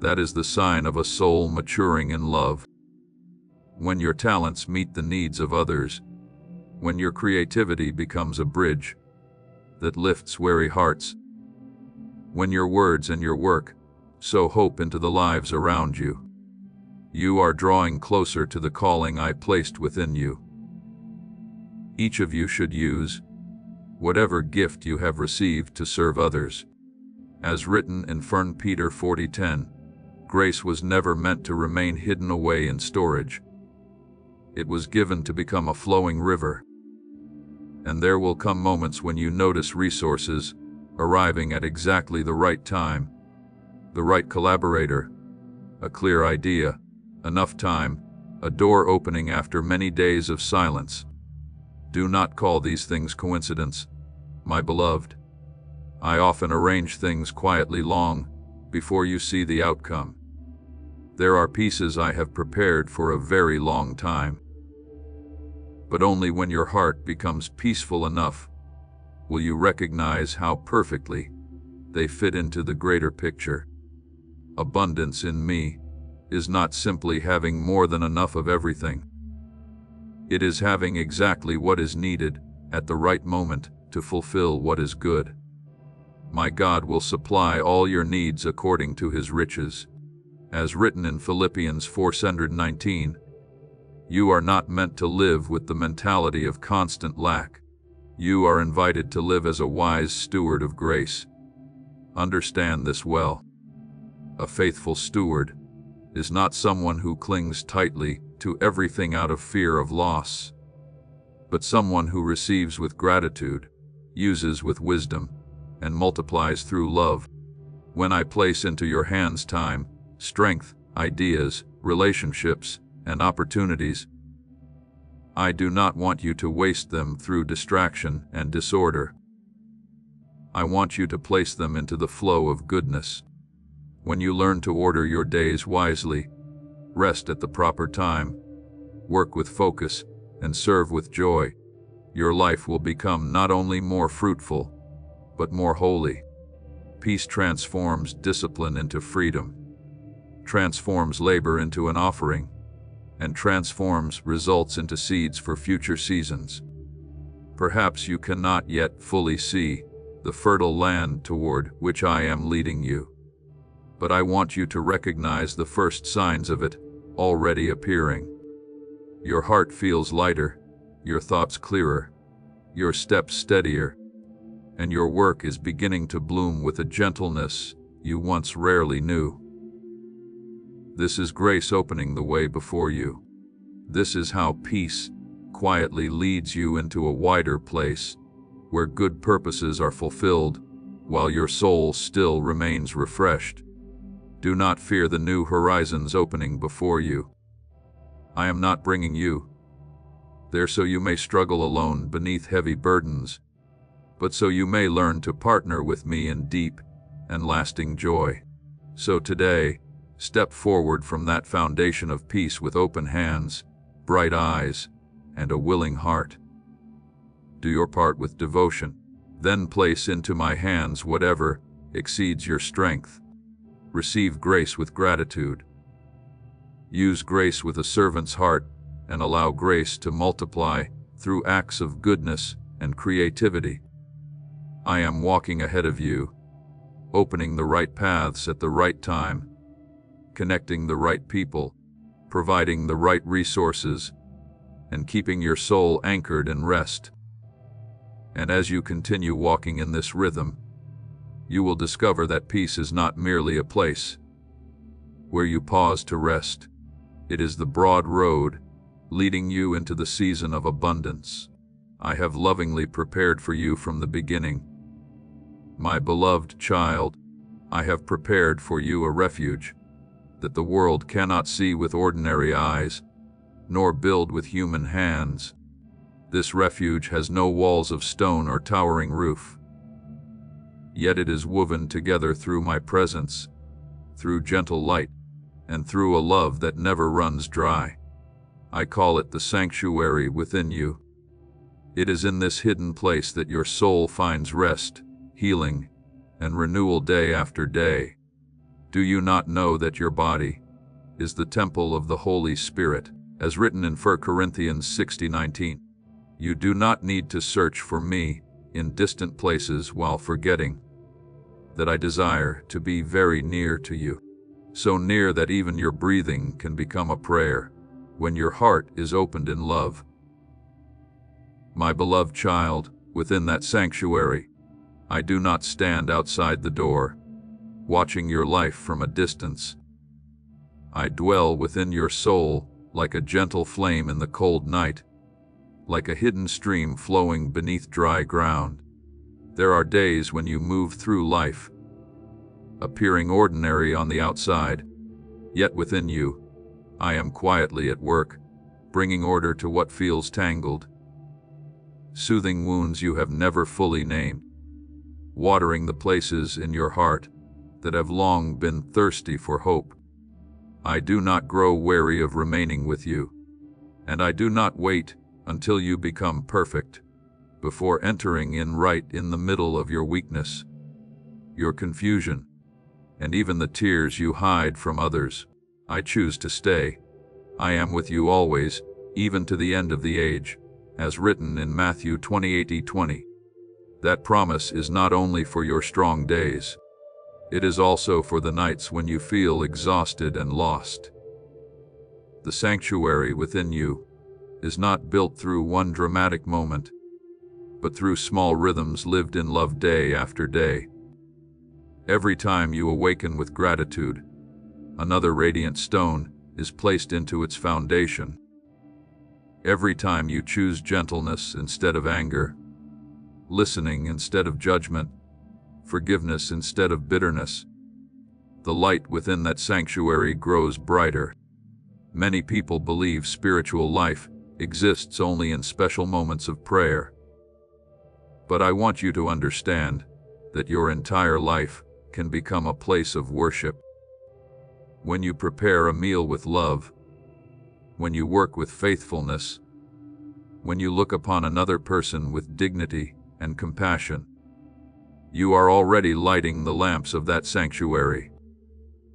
That is the sign of a soul maturing in love. When your talents meet the needs of others, when your creativity becomes a bridge that lifts weary hearts, when your words and your work sow hope into the lives around you, you are drawing closer to the calling I placed within you. Each of you should use whatever gift you have received to serve others. As written in 1 Peter 40:10, grace was never meant to remain hidden away in storage. It was given to become a flowing river. And there will come moments when you notice resources arriving at exactly the right time, the right collaborator, a clear idea, enough time, a door opening after many days of silence. Do not call these things coincidence, my beloved. I often arrange things quietly long before you see the outcome. There are pieces I have prepared for a very long time. But only when your heart becomes peaceful enough will you recognize how perfectly they fit into the greater picture. Abundance in me is not simply having more than enough of everything. It is having exactly what is needed at the right moment to fulfill what is good. My God will supply all your needs according to his riches. As written in Philippians 4:19, you are not meant to live with the mentality of constant lack. You are invited to live as a wise steward of grace. Understand this well. A faithful steward is not someone who clings tightly to everything out of fear of loss, but someone who receives with gratitude, uses with wisdom, and multiplies through love. When I place into your hands time, strength, ideas, relationships, and opportunities, I do not want you to waste them through distraction and disorder. I want you to place them into the flow of goodness. When you learn to order your days wisely, rest at the proper time, work with focus, and serve with joy, your life will become not only more fruitful, but more holy. Peace transforms discipline into freedom, transforms labor into an offering, and transforms results into seeds for future seasons. Perhaps you cannot yet fully see the fertile land toward which I am leading you, but I want you to recognize the first signs of it already appearing. Your heart feels lighter, your thoughts clearer, your steps steadier, and your work is beginning to bloom with a gentleness you once rarely knew. This is grace opening the way before you. This is how peace quietly leads you into a wider place, where good purposes are fulfilled, while your soul still remains refreshed. Do not fear the new horizons opening before you. I am not bringing you there so you may struggle alone beneath heavy burdens, but so you may learn to partner with me in deep and lasting joy. So today, step forward from that foundation of peace with open hands, bright eyes, and a willing heart. Do your part with devotion, then place into my hands whatever exceeds your strength. Receive grace with gratitude. Use grace with a servant's heart, and allow grace to multiply through acts of goodness and creativity. I am walking ahead of you, opening the right paths at the right time, connecting the right people, providing the right resources, and keeping your soul anchored in rest. And as you continue walking in this rhythm, you will discover that peace is not merely a place where you pause to rest. It is the broad road leading you into the season of abundance I have lovingly prepared for you from the beginning. My beloved child, I have prepared for you a refuge that the world cannot see with ordinary eyes, nor build with human hands. This refuge has no walls of stone or towering roof. Yet it is woven together through my presence, through gentle light, and through a love that never runs dry. I call it the sanctuary within you. It is in this hidden place that your soul finds rest, healing, and renewal day after day. Do you not know that your body is the temple of the Holy Spirit, as written in 1 Corinthians 60:19? You do not need to search for me in distant places while forgetting that I desire to be very near to you, so near that even your breathing can become a prayer when your heart is opened in love. My beloved child, within that sanctuary, I do not stand outside the door, watching your life from a distance. I dwell within your soul like a gentle flame in the cold night, like a hidden stream flowing beneath dry ground. There are days when you move through life, appearing ordinary on the outside, yet within you, I am quietly at work, bringing order to what feels tangled, soothing wounds you have never fully named, watering the places in your heart that have long been thirsty for hope. I do not grow weary of remaining with you, and I do not wait until you become perfect before entering in right in the middle of your weakness, your confusion, and even the tears you hide from others. I choose to stay. I am with you always, even to the end of the age, as written in Matthew 28:20. That promise is not only for your strong days, it is also for the nights when you feel exhausted and lost. The sanctuary within you is not built through one dramatic moment, but through small rhythms lived in love day after day. Every time you awaken with gratitude, another radiant stone is placed into its foundation. Every time you choose gentleness instead of anger, listening instead of judgment, forgiveness instead of bitterness, the light within that sanctuary grows brighter. Many people believe spiritual life exists only in special moments of prayer. But I want you to understand that your entire life can become a place of worship. When you prepare a meal with love, when you work with faithfulness, when you look upon another person with dignity and compassion, you are already lighting the lamps of that sanctuary.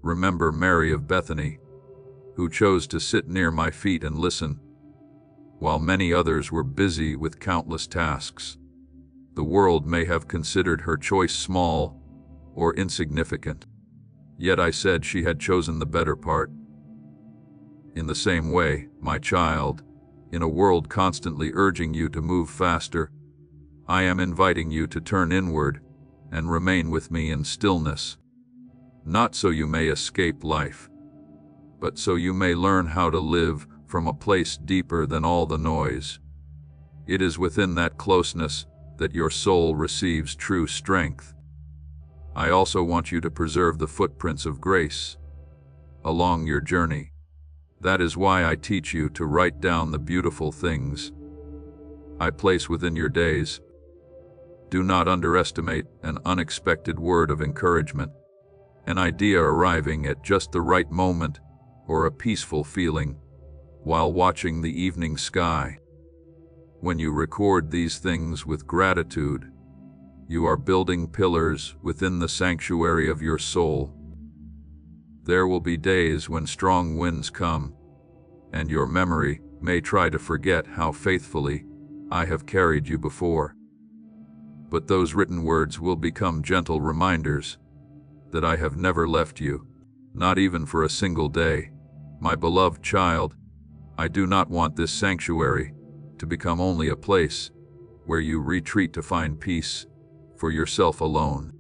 Remember Mary of Bethany, who chose to sit near my feet and listen, while many others were busy with countless tasks. The world may have considered her choice small or insignificant, yet I said she had chosen the better part. In the same way, my child, in a world constantly urging you to move faster, I am inviting you to turn inward and remain with me in stillness, not so you may escape life, but so you may learn how to live from a place deeper than all the noise. It is within that closeness that your soul receives true strength. I also want you to preserve the footprints of grace along your journey. That is why I teach you to write down the beautiful things I place within your days. Do not underestimate an unexpected word of encouragement, an idea arriving at just the right moment, or a peaceful feeling while watching the evening sky. When you record these things with gratitude, you are building pillars within the sanctuary of your soul. There will be days when strong winds come, and your memory may try to forget how faithfully I have carried you before. But those written words will become gentle reminders that I have never left you, not even for a single day. My beloved child, I do not want this sanctuary to become only a place where you retreat to find peace for yourself alone.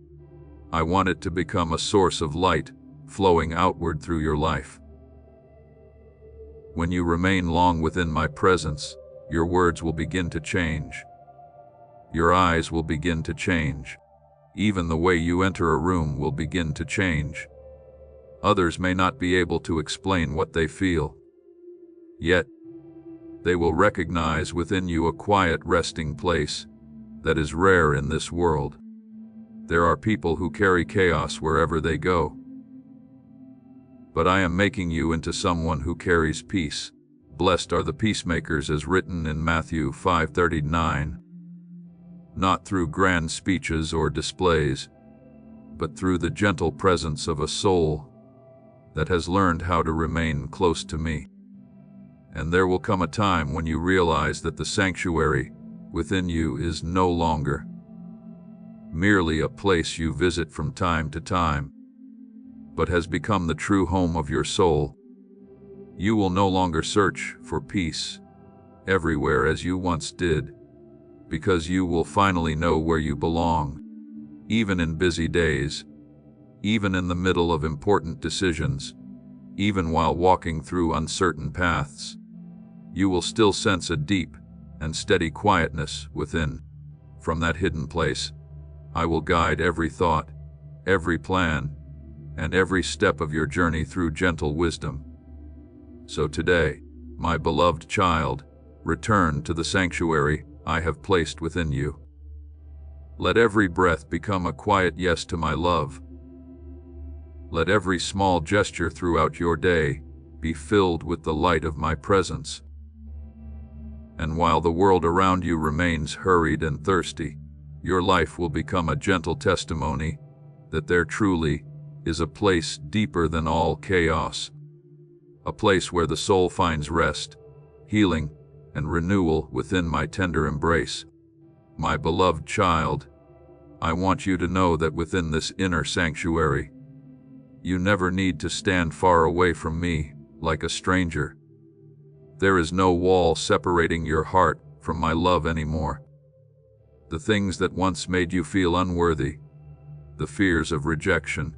I want it to become a source of light flowing outward through your life. When you remain long within my presence, your words will begin to change. Your eyes will begin to change. Even the way you enter a room will begin to change. Others may not be able to explain what they feel, yet they will recognize within you a quiet resting place that is rare in this world. There are people who carry chaos wherever they go, but I am making you into someone who carries peace. Blessed are the peacemakers, as written in Matthew 5:39. Not through grand speeches or displays, but through the gentle presence of a soul that has learned how to remain close to me. And there will come a time when you realize that the sanctuary within you is no longer merely a place you visit from time to time, but has become the true home of your soul. You will no longer search for peace everywhere as you once did, because you will finally know where you belong, even in busy days, even in the middle of important decisions, even while walking through uncertain paths. You will still sense a deep and steady quietness within. From that hidden place, I will guide every thought, every plan, and every step of your journey through gentle wisdom. So today, my beloved child, return to the sanctuary I have placed within you. Let every breath become a quiet yes to my love. Let every small gesture throughout your day be filled with the light of my presence. And while the world around you remains hurried and thirsty, your life will become a gentle testimony that there truly is a place deeper than all chaos, a place where the soul finds rest, healing, and renewal within my tender embrace. My beloved child, I want you to know that within this inner sanctuary, you never need to stand far away from me like a stranger. There is no wall separating your heart from my love anymore. The things that once made you feel unworthy, the fears of rejection,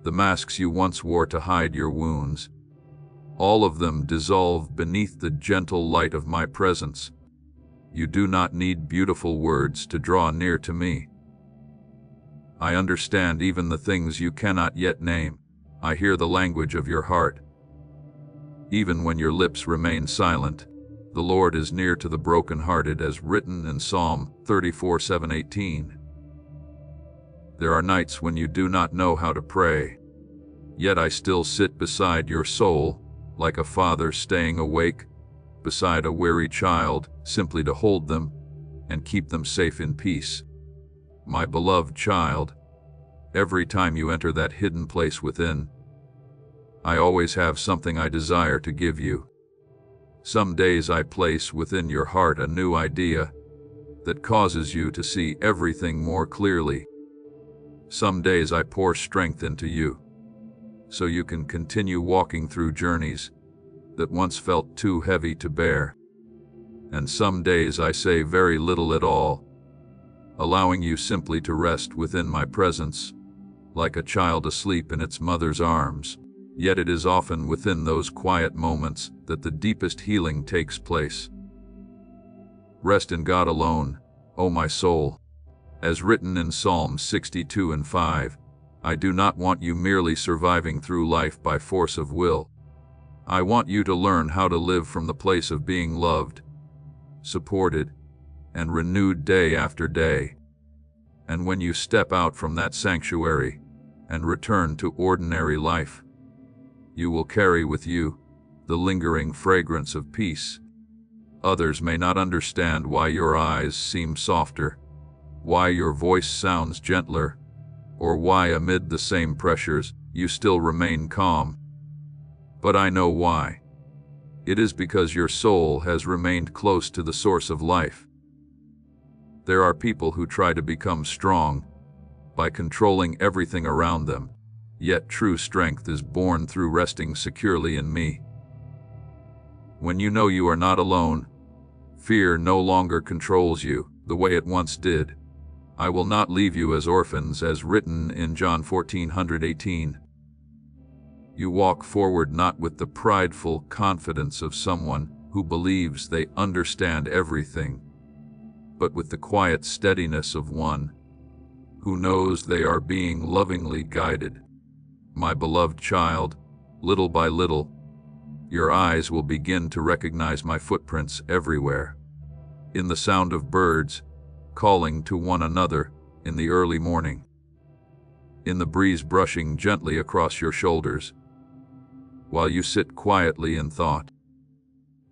the masks you once wore to hide your wounds, all of them dissolve beneath the gentle light of my presence. You do not need beautiful words to draw near to me. I understand even the things you cannot yet name. I hear the language of your heart. Even when your lips remain silent, the Lord is near to the brokenhearted, as written in Psalm 34:7-18. There are nights when you do not know how to pray, yet I still sit beside your soul, like a father staying awake beside a weary child, simply to hold them and keep them safe in peace. My beloved child, every time you enter that hidden place within, I always have something I desire to give you. Some days I place within your heart a new idea that causes you to see everything more clearly. Some days I pour strength into you, so you can continue walking through journeys that once felt too heavy to bear. And some days I say very little at all, allowing you simply to rest within my presence, like a child asleep in its mother's arms. Yet it is often within those quiet moments that the deepest healing takes place. Rest in God alone, O my soul. As written in Psalm 62:5, I do not want you merely surviving through life by force of will. I want you to learn how to live from the place of being loved, supported, and renewed day after day. And when you step out from that sanctuary and return to ordinary life, you will carry with you the lingering fragrance of peace. Others may not understand why your eyes seem softer, why your voice sounds gentler, or why amid the same pressures you still remain calm. But I know why. It is because your soul has remained close to the source of life. There are people who try to become strong by controlling everything around them, yet true strength is born through resting securely in me. When you know you are not alone, fear no longer controls you the way it once did. I will not leave you as orphans, as written in John 14:18. You walk forward not with the prideful confidence of someone who believes they understand everything, but with the quiet steadiness of one who knows they are being lovingly guided. My beloved child, little by little, your eyes will begin to recognize my footprints everywhere. In the sound of birds calling to one another in the early morning, in the breeze brushing gently across your shoulders while you sit quietly in thought,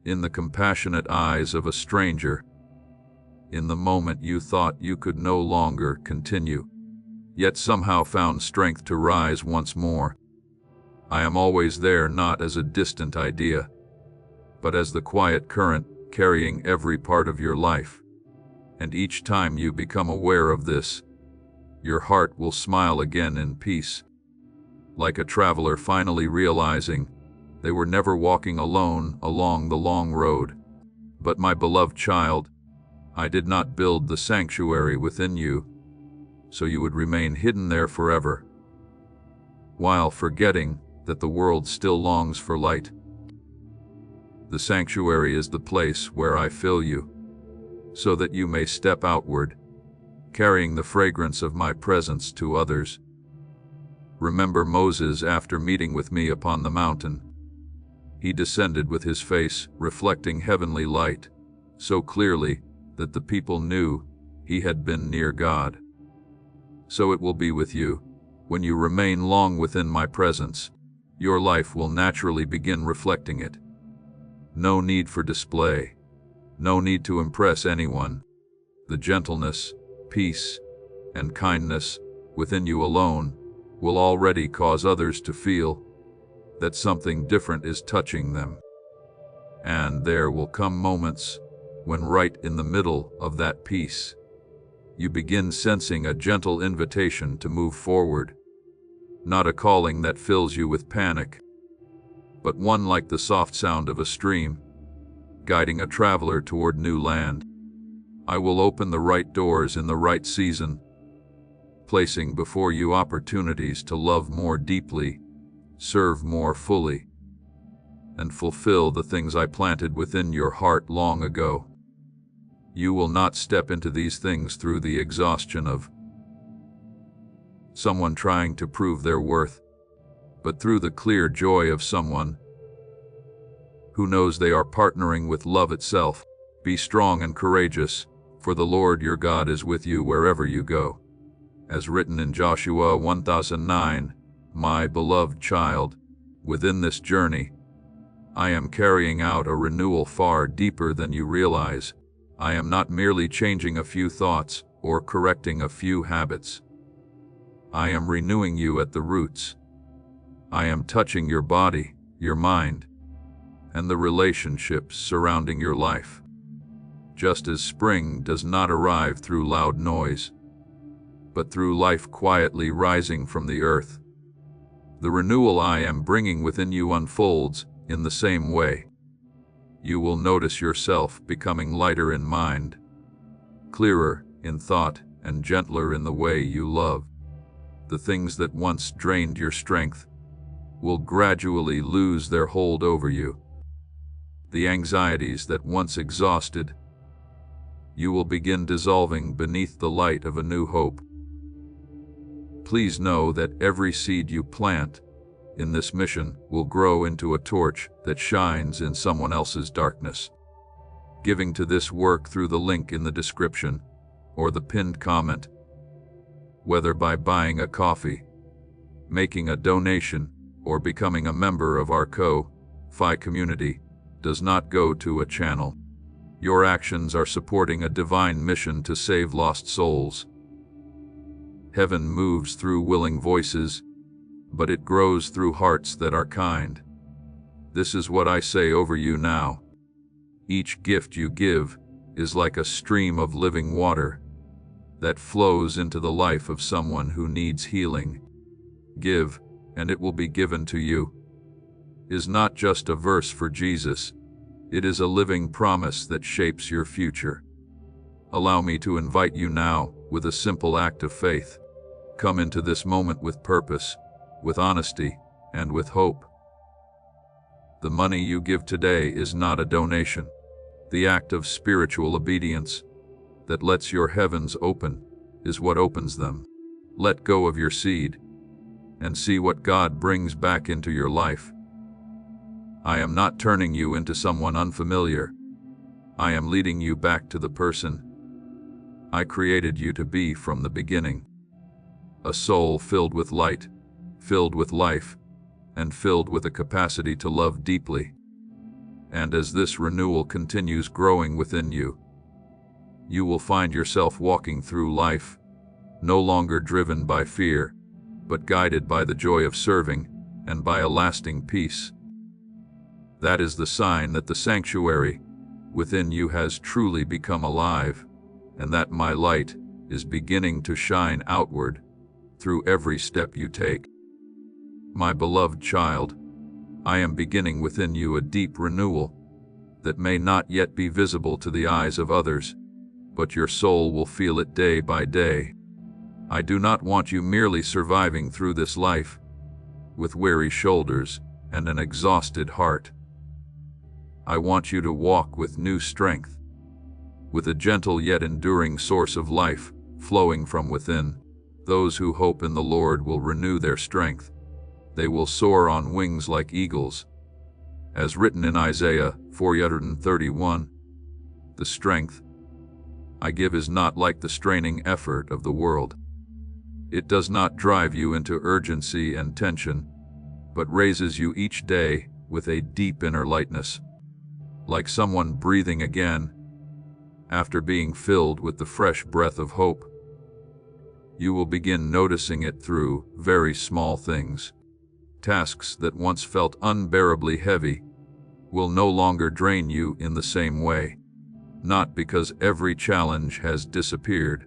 in the compassionate eyes of a stranger, in the moment you thought you could no longer continue, yet somehow found strength to rise once more. I am always there, not as a distant idea, but as the quiet current carrying every part of your life. And each time you become aware of this, your heart will smile again in peace, like a traveler finally realizing they were never walking alone along the long road. But my beloved child, I did not build the sanctuary within you so you would remain hidden there forever, while forgetting that the world still longs for light. The sanctuary is the place where I fill you, so that you may step outward, carrying the fragrance of my presence to others. Remember Moses after meeting with me upon the mountain. He descended with his face reflecting heavenly light, so clearly that the people knew he had been near God. So it will be with you. When you remain long within my presence, your life will naturally begin reflecting it. No need for display, no need to impress anyone. The gentleness, peace, and kindness within you alone will already cause others to feel that something different is touching them. And there will come moments when right in the middle of that peace, you begin sensing a gentle invitation to move forward, not a calling that fills you with panic, but one like the soft sound of a stream, guiding a traveler toward new land. I will open the right doors in the right season, placing before you opportunities to love more deeply, serve more fully, and fulfill the things I planted within your heart long ago. You will not step into these things through the exhaustion of someone trying to prove their worth, but through the clear joy of someone who knows they are partnering with love itself. Be strong and courageous, for the Lord your God is with you wherever you go. As written in Joshua 1009, my beloved child, within this journey, I am carrying out a renewal far deeper than you realize. I am not merely changing a few thoughts or correcting a few habits. I am renewing you at the roots. I am touching your body, your mind, and the relationships surrounding your life. Just as spring does not arrive through loud noise, but through life quietly rising from the earth, the renewal I am bringing within you unfolds in the same way. You will notice yourself becoming lighter in mind, clearer in thought, and gentler in the way you love. The things that once drained your strength will gradually lose their hold over you. The anxieties that once exhausted you will begin dissolving beneath the light of a new hope. Please know that every seed you plant in this mission will grow into a torch that shines in someone else's darkness. Giving to this work through the link in the description or the pinned comment. whether by buying a coffee, making a donation, or becoming a member of our Ko-Fi community, does not go to a channel. Your actions are supporting a divine mission to save lost souls. Heaven moves through willing voices, but it grows through hearts that are kind. This is what I say over you now. Each gift you give is like a stream of living water that flows into the life of someone who needs healing. Give, and it will be given to you is not just a verse for Jesus. It is a living promise that shapes your future. Allow me to invite you now with a simple act of faith. Come into this moment with purpose, with honesty, and with hope. The money you give today is not a donation. The act of spiritual obedience that lets your heavens open is what opens them. Let go of your seed and see what God brings back into your life. I am not turning you into someone unfamiliar. I am leading you back to the person I created you to be from the beginning. A soul filled with light, filled with life, and filled with a capacity to love deeply. And as this renewal continues growing within you, you will find yourself walking through life, no longer driven by fear, but guided by the joy of serving and by a lasting peace. That is the sign that the sanctuary within you has truly become alive, and that my light is beginning to shine outward through every step you take. My beloved child, I am beginning within you a deep renewal that may not yet be visible to the eyes of others, but your soul will feel it day by day. I do not want you merely surviving through this life with weary shoulders and an exhausted heart. I want you to walk with new strength, with a gentle yet enduring source of life flowing from within. Those who hope in the Lord will renew their strength. They will soar on wings like eagles. As written in Isaiah 4:31, the strength I give is not like the straining effort of the world. It does not drive you into urgency and tension, but raises you each day with a deep inner lightness, like someone breathing again after being filled with the fresh breath of hope. You will begin noticing it through very small things. Tasks that once felt unbearably heavy will no longer drain you in the same way, not because every challenge has disappeared,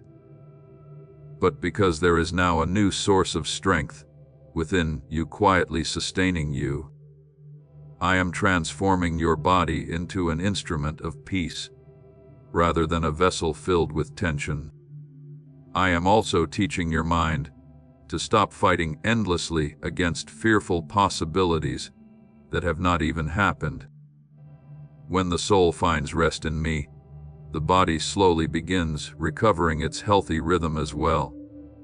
but because there is now a new source of strength within you quietly sustaining you. I am transforming your body into an instrument of peace, rather than a vessel filled with tension. I am also teaching your mind to stop fighting endlessly against fearful possibilities that have not even happened. When the soul finds rest in me, the body slowly begins recovering its healthy rhythm as well.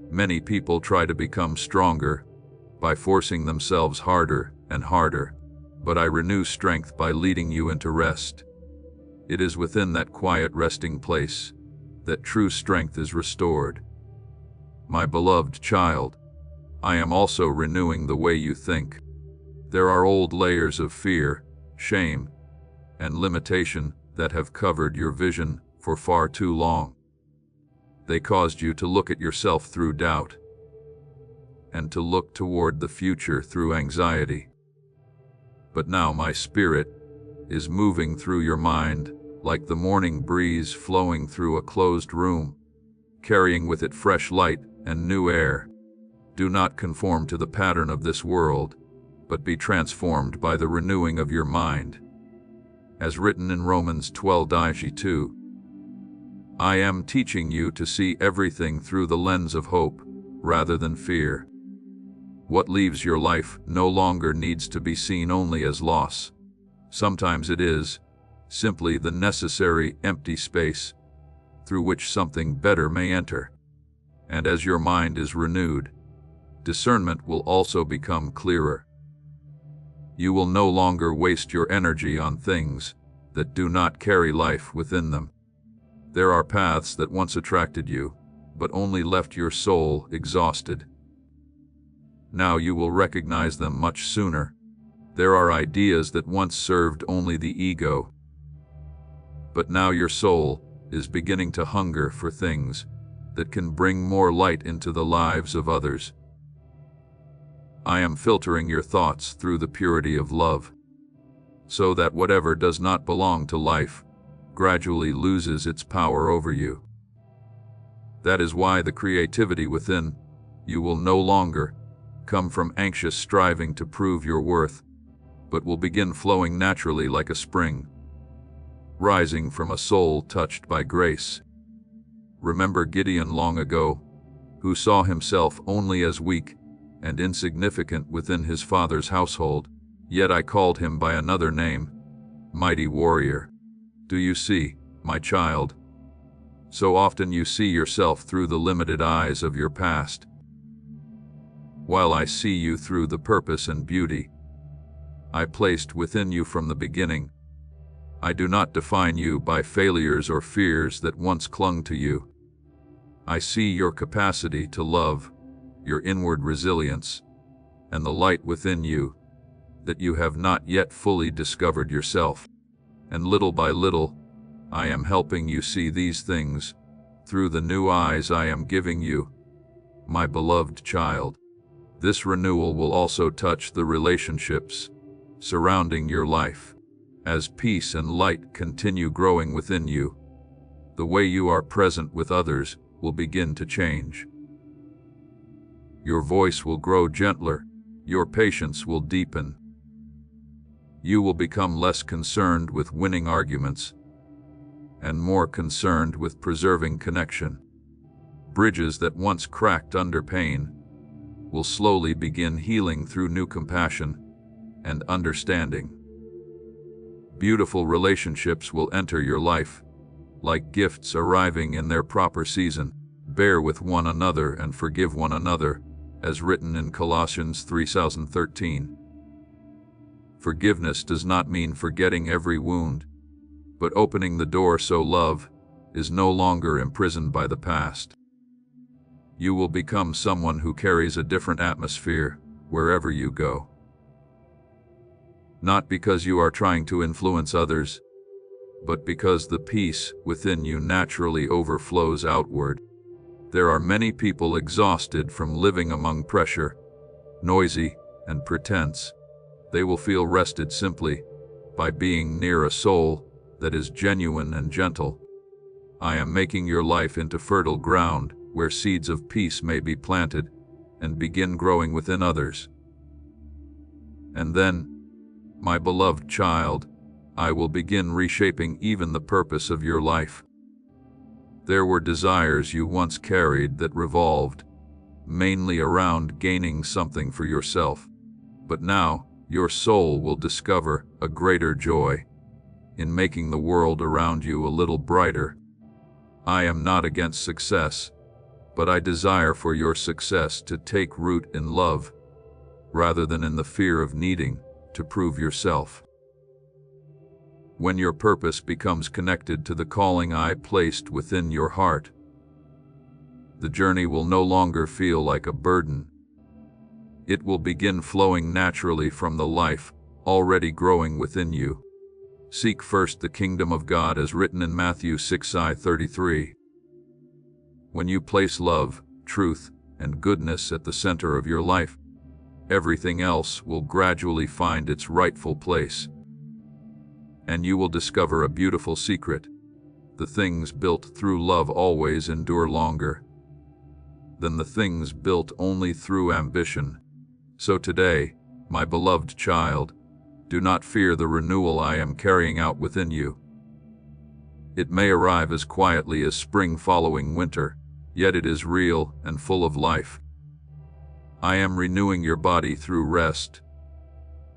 Many people try to become stronger by forcing themselves harder and harder, but I renew strength by leading you into rest. It is within that quiet resting place that true strength is restored. My beloved child, I am also renewing the way you think. There are old layers of fear, shame, and limitation that have covered your vision for far too long. They caused you to look at yourself through doubt and to look toward the future through anxiety. But now my spirit is moving through your mind like the morning breeze flowing through a closed room, carrying with it fresh light and new air. Do not conform to the pattern of this world, but be transformed by the renewing of your mind. As written in Romans 12:2, I am teaching you to see everything through the lens of hope rather than fear. What leaves your life no longer needs to be seen only as loss. Sometimes it is simply the necessary empty space through which something better may enter. And as your mind is renewed, discernment will also become clearer. You will no longer waste your energy on things that do not carry life within them. There are paths that once attracted you, but only left your soul exhausted. Now you will recognize them much sooner. There are ideas that once served only the ego, but now your soul is beginning to hunger for things that can bring more light into the lives of others. I am filtering your thoughts through the purity of love, so that whatever does not belong to life gradually loses its power over you. That is why the creativity within you will no longer come from anxious striving to prove your worth, but will begin flowing naturally like a spring, rising from a soul touched by grace. Remember Gideon long ago, who saw himself only as weak and insignificant within his father's household, yet I called him by another name, mighty warrior. Do you see, my child? So often you see yourself through the limited eyes of your past, while I see you through the purpose and beauty I placed within you from the beginning. I do not define you by failures or fears that once clung to you. I see your capacity to love, your inward resilience, and the light within you that you have not yet fully discovered yourself. And little by little, I am helping you see these things through the new eyes I am giving you, my beloved child. This renewal will also touch the relationships surrounding your life. As peace and light continue growing within you, the way you are present with others will begin to change. Your voice will grow gentler, your patience will deepen. You will become less concerned with winning arguments and more concerned with preserving connection. Bridges that once cracked under pain will slowly begin healing through new compassion and understanding. Beautiful relationships will enter your life, like gifts arriving in their proper season. Bear with one another and forgive one another, as written in Colossians 3:13. Forgiveness does not mean forgetting every wound, but opening the door so love is no longer imprisoned by the past. You will become someone who carries a different atmosphere wherever you go. Not because you are trying to influence others, but because the peace within you naturally overflows outward. There are many people exhausted from living among pressure, noisy, and pretense. They will feel rested simply by being near a soul that is genuine and gentle. I am making your life into fertile ground where seeds of peace may be planted and begin growing within others. And then, my beloved child, I will begin reshaping even the purpose of your life. There were desires you once carried that revolved mainly around gaining something for yourself, but now your soul will discover a greater joy in making the world around you a little brighter. I am not against success, but I desire for your success to take root in love, rather than in the fear of needing to prove yourself. When your purpose becomes connected to the calling I placed within your heart, the journey will no longer feel like a burden. It will begin flowing naturally from the life already growing within you. Seek first the kingdom of God as written in Matthew 6:33. When you place love, truth, and goodness at the center of your life, everything else will gradually find its rightful place. And you will discover a beautiful secret. The things built through love always endure longer than the things built only through ambition. So today, my beloved child, do not fear the renewal I am carrying out within you. It may arrive as quietly as spring following winter, yet it is real and full of life. I am renewing your body through rest,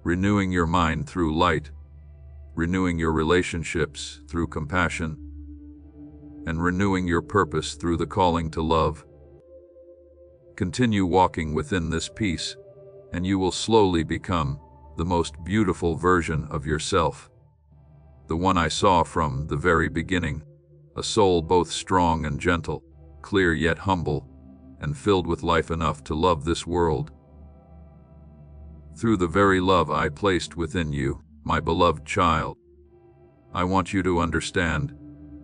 renewing your mind through light, renewing your relationships through compassion, and renewing your purpose through the calling to love. Continue walking within this peace, and you will slowly become the most beautiful version of yourself, the one I saw from the very beginning, a soul both strong and gentle, clear yet humble, and filled with life enough to love this world. Through the very love I placed within you, my beloved child, I want you to understand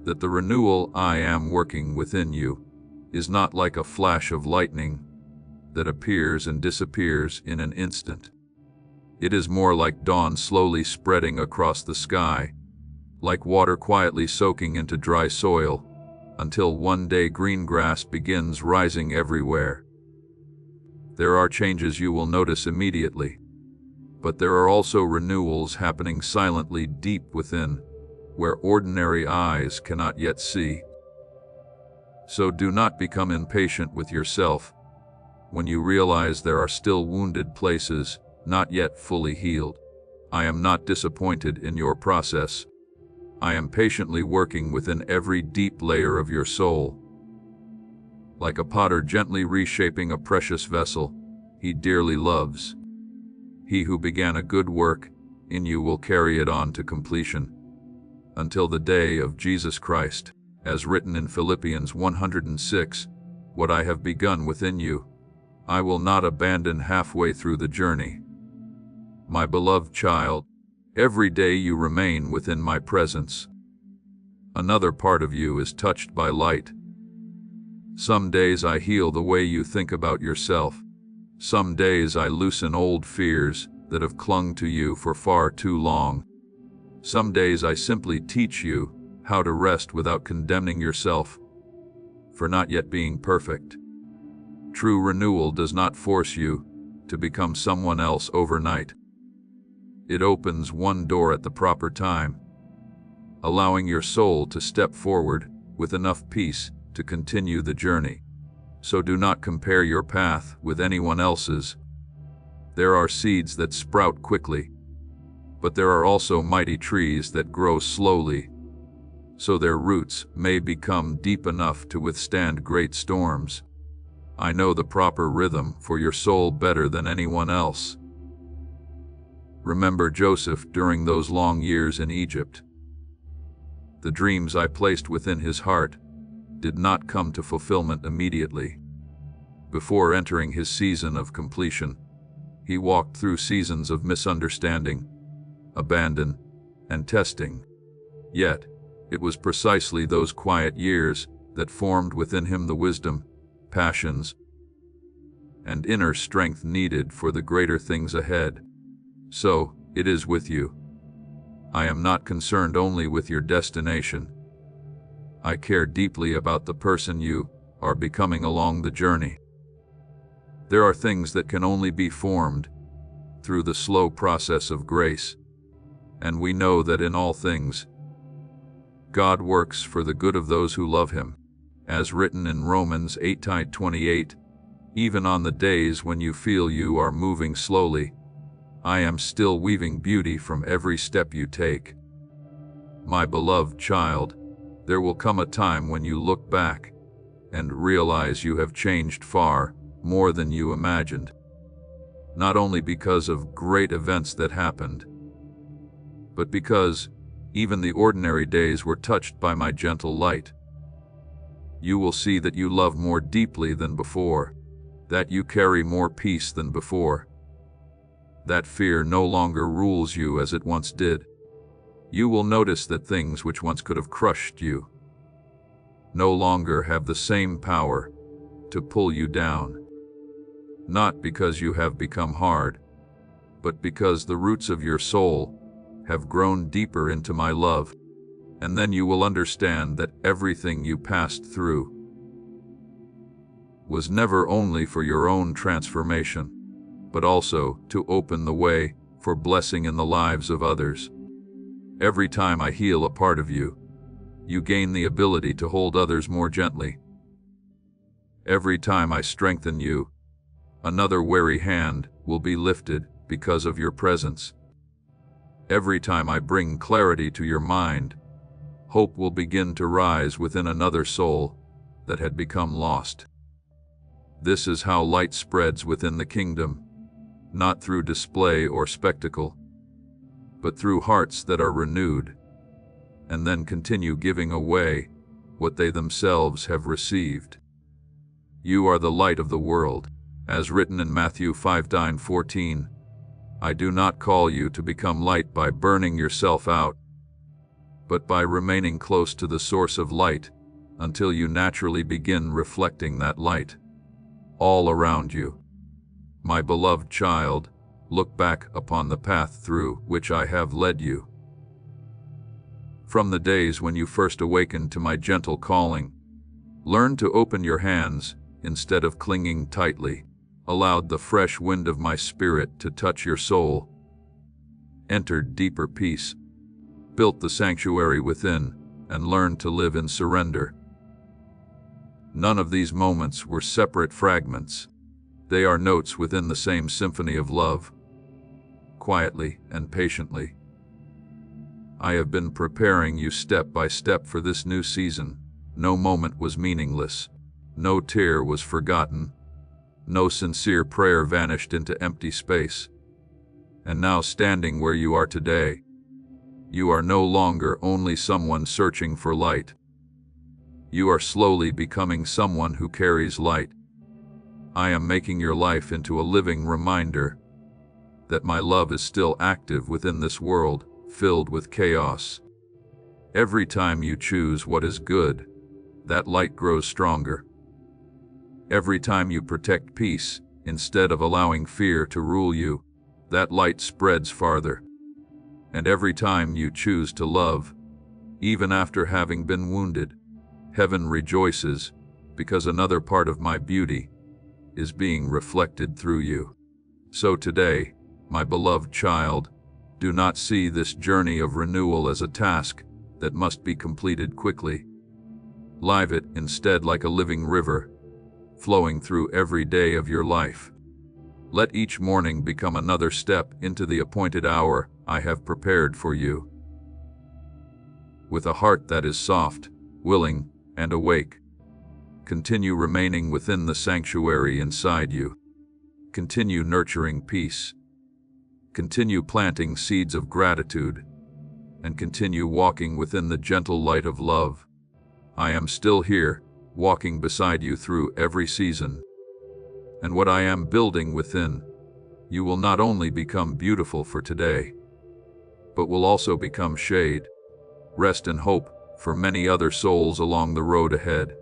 that the renewal I am working within you is not like a flash of lightning that appears and disappears in an instant. It is more like dawn slowly spreading across the sky, like water quietly soaking into dry soil, until one day green grass begins rising everywhere. There are changes you will notice immediately, but there are also renewals happening silently deep within, where ordinary eyes cannot yet see. So do not become impatient with yourself when you realize there are still wounded places not yet fully healed. I am not disappointed in your process. I am patiently working within every deep layer of your soul. Like a potter gently reshaping a precious vessel he dearly loves, he who began a good work in you will carry it on to completion, until the day of Jesus Christ, as written in Philippians 106, "What I have begun within you, I will not abandon halfway through the journey." My beloved child, every day you remain within my presence, another part of you is touched by light. Some days I heal the way you think about yourself. Some days I loosen old fears that have clung to you for far too long. Some days I simply teach you how to rest without condemning yourself for not yet being perfect. True renewal does not force you to become someone else overnight. It opens one door at the proper time, allowing your soul to step forward with enough peace to continue the journey. So do not compare your path with anyone else's. There are seeds that sprout quickly, but there are also mighty trees that grow slowly, so their roots may become deep enough to withstand great storms. I know the proper rhythm for your soul better than anyone else. Remember Joseph during those long years in Egypt. The dreams I placed within his heart did not come to fulfillment immediately. Before entering his season of completion, he walked through seasons of misunderstanding, abandon, and testing. Yet, it was precisely those quiet years that formed within him the wisdom, passions, and inner strength needed for the greater things ahead. So, it is with you. I am not concerned only with your destination. I care deeply about the person you are becoming along the journey. There are things that can only be formed through the slow process of grace, and we know that in all things, God works for the good of those who love Him, as written in Romans 8:28, "Even on the days when you feel you are moving slowly, I am still weaving beauty from every step you take." My beloved child, there will come a time when you look back and realize you have changed far more than you imagined. Not only because of great events that happened, but because even the ordinary days were touched by my gentle light. You will see that you love more deeply than before, that you carry more peace than before, that fear no longer rules you as it once did. You will notice that things which once could have crushed you no longer have the same power to pull you down. Not because you have become hard, but because the roots of your soul have grown deeper into my love. And then you will understand that everything you passed through was never only for your own transformation, but also to open the way for blessing in the lives of others. Every time I heal a part of you, you gain the ability to hold others more gently. Every time I strengthen you, another weary hand will be lifted because of your presence. Every time I bring clarity to your mind, hope will begin to rise within another soul that had become lost. This is how light spreads within the kingdom, not through display or spectacle, but through hearts that are renewed, and then continue giving away what they themselves have received. You are the light of the world, as written in Matthew 5:14. I do not call you to become light by burning yourself out, but by remaining close to the source of light until you naturally begin reflecting that light all around you. My beloved child, look back upon the path through which I have led you. From the days when you first awakened to my gentle calling, learn to open your hands instead of clinging tightly. Allowed the fresh wind of my spirit to touch your soul, entered deeper peace, built the sanctuary within, and learned to live in surrender. None of these moments were separate fragments. They are notes within the same symphony of love. Quietly and patiently, I have been preparing you step by step for this new season. No moment was meaningless. No tear was forgotten. No sincere prayer vanished into empty space. And now, standing where you are today, you are no longer only someone searching for light. You are slowly becoming someone who carries light. I am making your life into a living reminder that my love is still active within this world filled with chaos. Every time you choose what is good, that light grows stronger. Every time you protect peace, instead of allowing fear to rule you, that light spreads farther. And every time you choose to love, even after having been wounded, heaven rejoices, because another part of my beauty is being reflected through you. So today, my beloved child, do not see this journey of renewal as a task that must be completed quickly. Live it instead like a living river, flowing through every day of your life. Let each morning become another step into the appointed hour I have prepared for you. With a heart that is soft, willing, and awake, continue remaining within the sanctuary inside you. Continue nurturing peace. Continue planting seeds of gratitude, and continue walking within the gentle light of love. I am still here, walking beside you through every season. And what I am building within, you will not only become beautiful for today, but will also become shade, rest and hope for many other souls along the road ahead.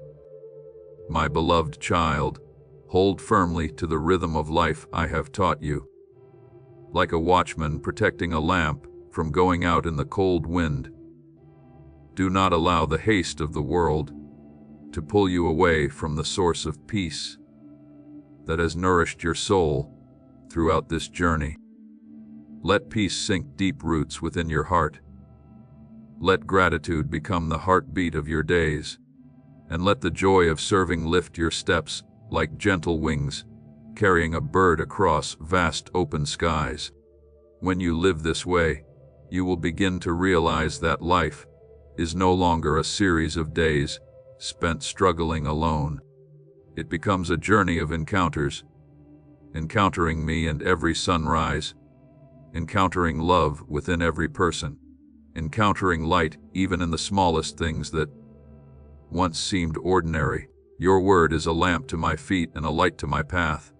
My beloved child, hold firmly to the rhythm of life I have taught you. Like a watchman protecting a lamp from going out in the cold wind, do not allow the haste of the world to pull you away from the source of peace that has nourished your soul throughout this journey. Let peace sink deep roots within your heart. Let gratitude become the heartbeat of your days, and let the joy of serving lift your steps like gentle wings, carrying a bird across vast open skies. When you live this way, you will begin to realize that life is no longer a series of days spent struggling alone. It becomes a journey of encounters, encountering me in every sunrise, encountering love within every person, encountering light even in the smallest things that once seemed ordinary. Your word is a lamp to my feet and a light to my path.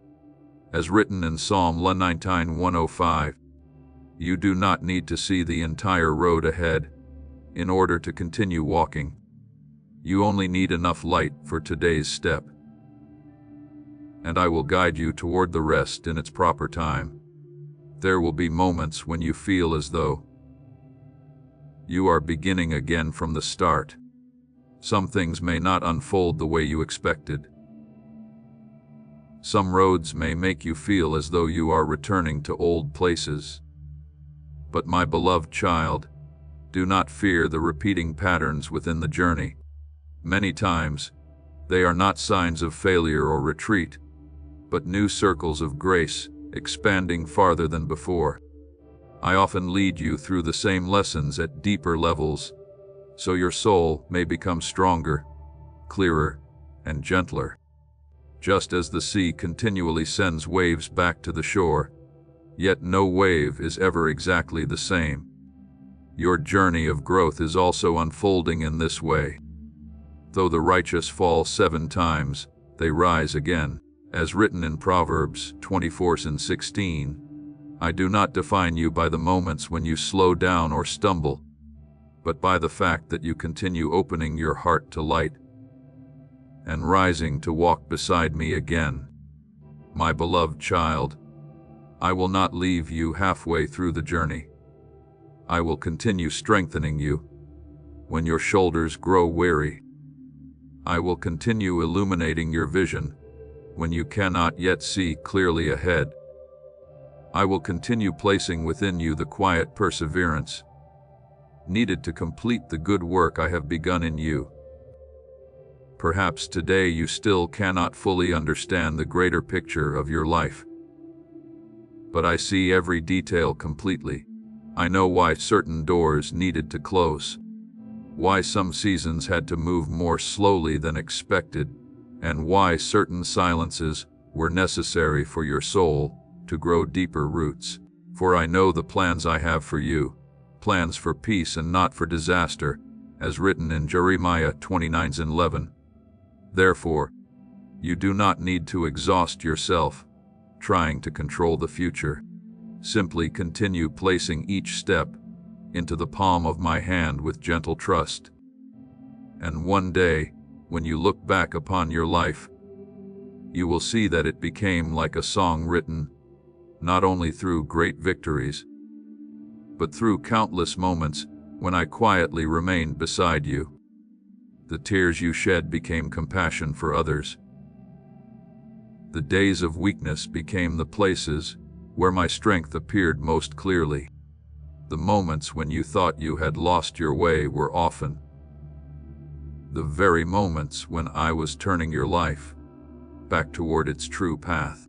As written in Psalm 119:105, you do not need to see the entire road ahead in order to continue walking. You only need enough light for today's step, and I will guide you toward the rest in its proper time. There will be moments when you feel as though you are beginning again from the start. Some things may not unfold the way you expected. Some roads may make you feel as though you are returning to old places. But my beloved child, do not fear the repeating patterns within the journey. Many times, they are not signs of failure or retreat, but new circles of grace, expanding farther than before. I often lead you through the same lessons at deeper levels, so your soul may become stronger, clearer, and gentler. Just as the sea continually sends waves back to the shore, yet no wave is ever exactly the same. Your journey of growth is also unfolding in this way. Though the righteous fall 7 times, they rise again. As written in Proverbs 24:16, I do not define you by the moments when you slow down or stumble, but by the fact that you continue opening your heart to light and rising to walk beside me again. My beloved child, I will not leave you halfway through the journey. I will continue strengthening you when your shoulders grow weary. I will continue illuminating your vision when you cannot yet see clearly ahead. I will continue placing within you the quiet perseverance needed to complete the good work I have begun in you. Perhaps today you still cannot fully understand the greater picture of your life, but I see every detail completely. I know why certain doors needed to close, why some seasons had to move more slowly than expected, and why certain silences were necessary for your soul to grow deeper roots. For I know the plans I have for you, plans for peace and not for disaster, as written in Jeremiah 29:11. Therefore, you do not need to exhaust yourself trying to control the future. Simply continue placing each step into the palm of my hand with gentle trust. And one day, when you look back upon your life, you will see that it became like a song written not only through great victories, but through countless moments when I quietly remained beside you. The tears you shed became compassion for others. The days of weakness became the places where my strength appeared most clearly. The moments when you thought you had lost your way were often the very moments when I was turning your life back toward its true path.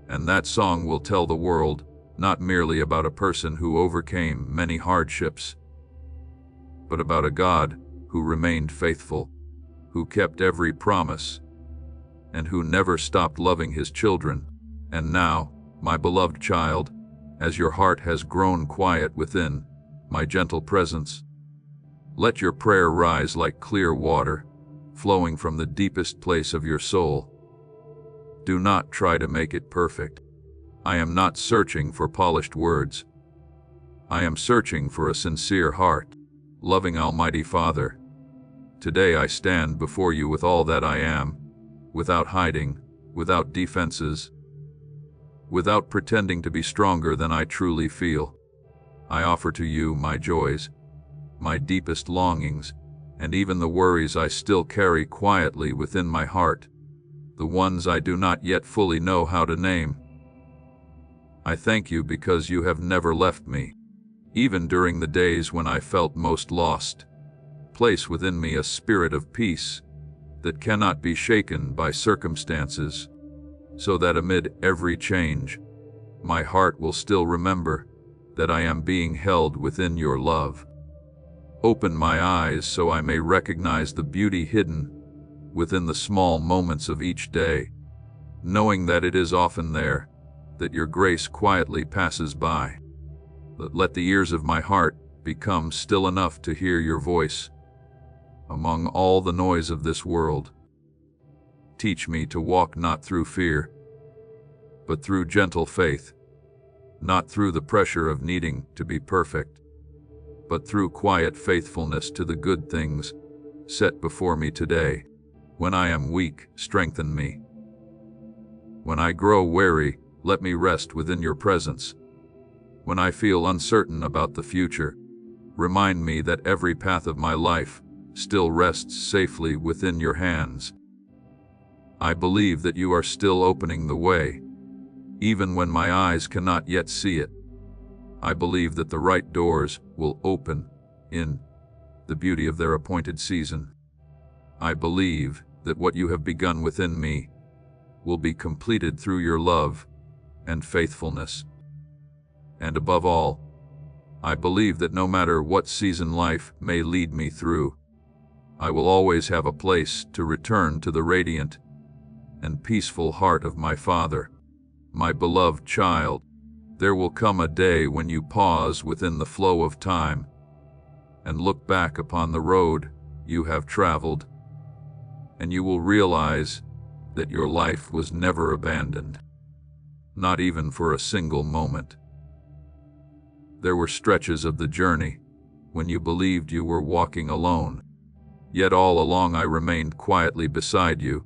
And that song will tell the world not merely about a person who overcame many hardships, but about a God who remained faithful, who kept every promise, and who never stopped loving his children. And now, my beloved child, as your heart has grown quiet within my gentle presence, let your prayer rise like clear water, flowing from the deepest place of your soul. Do not try to make it perfect. I am not searching for polished words. I am searching for a sincere heart. Loving Almighty Father, today I stand before you with all that I am, without hiding, without defenses, without pretending to be stronger than I truly feel. I offer to you my joys, my deepest longings, and even the worries I still carry quietly within my heart, the ones I do not yet fully know how to name. I thank you because you have never left me, even during the days when I felt most lost. Place within me a spirit of peace that cannot be shaken by circumstances, so that amid every change, my heart will still remember that I am being held within your love. Open my eyes so I may recognize the beauty hidden within the small moments of each day, knowing that it is often there that your grace quietly passes by. Let the ears of my heart become still enough to hear your voice among all the noise of this world. Teach me to walk not through fear, but through gentle faith, not through the pressure of needing to be perfect, but through quiet faithfulness to the good things set before me today. When I am weak, strengthen me. When I grow weary, let me rest within your presence. When I feel uncertain about the future, remind me that every path of my life still rests safely within your hands. I believe that you are still opening the way, even when my eyes cannot yet see it. I believe that the right doors will open in the beauty of their appointed season. I believe that what you have begun within me will be completed through your love and faithfulness. And above all, I believe that no matter what season life may lead me through, I will always have a place to return to the radiant and peaceful heart of my Father. My beloved child, there will come a day when you pause within the flow of time and look back upon the road you have traveled, and you will realize that your life was never abandoned, not even for a single moment. There were stretches of the journey when you believed you were walking alone, yet all along I remained quietly beside you,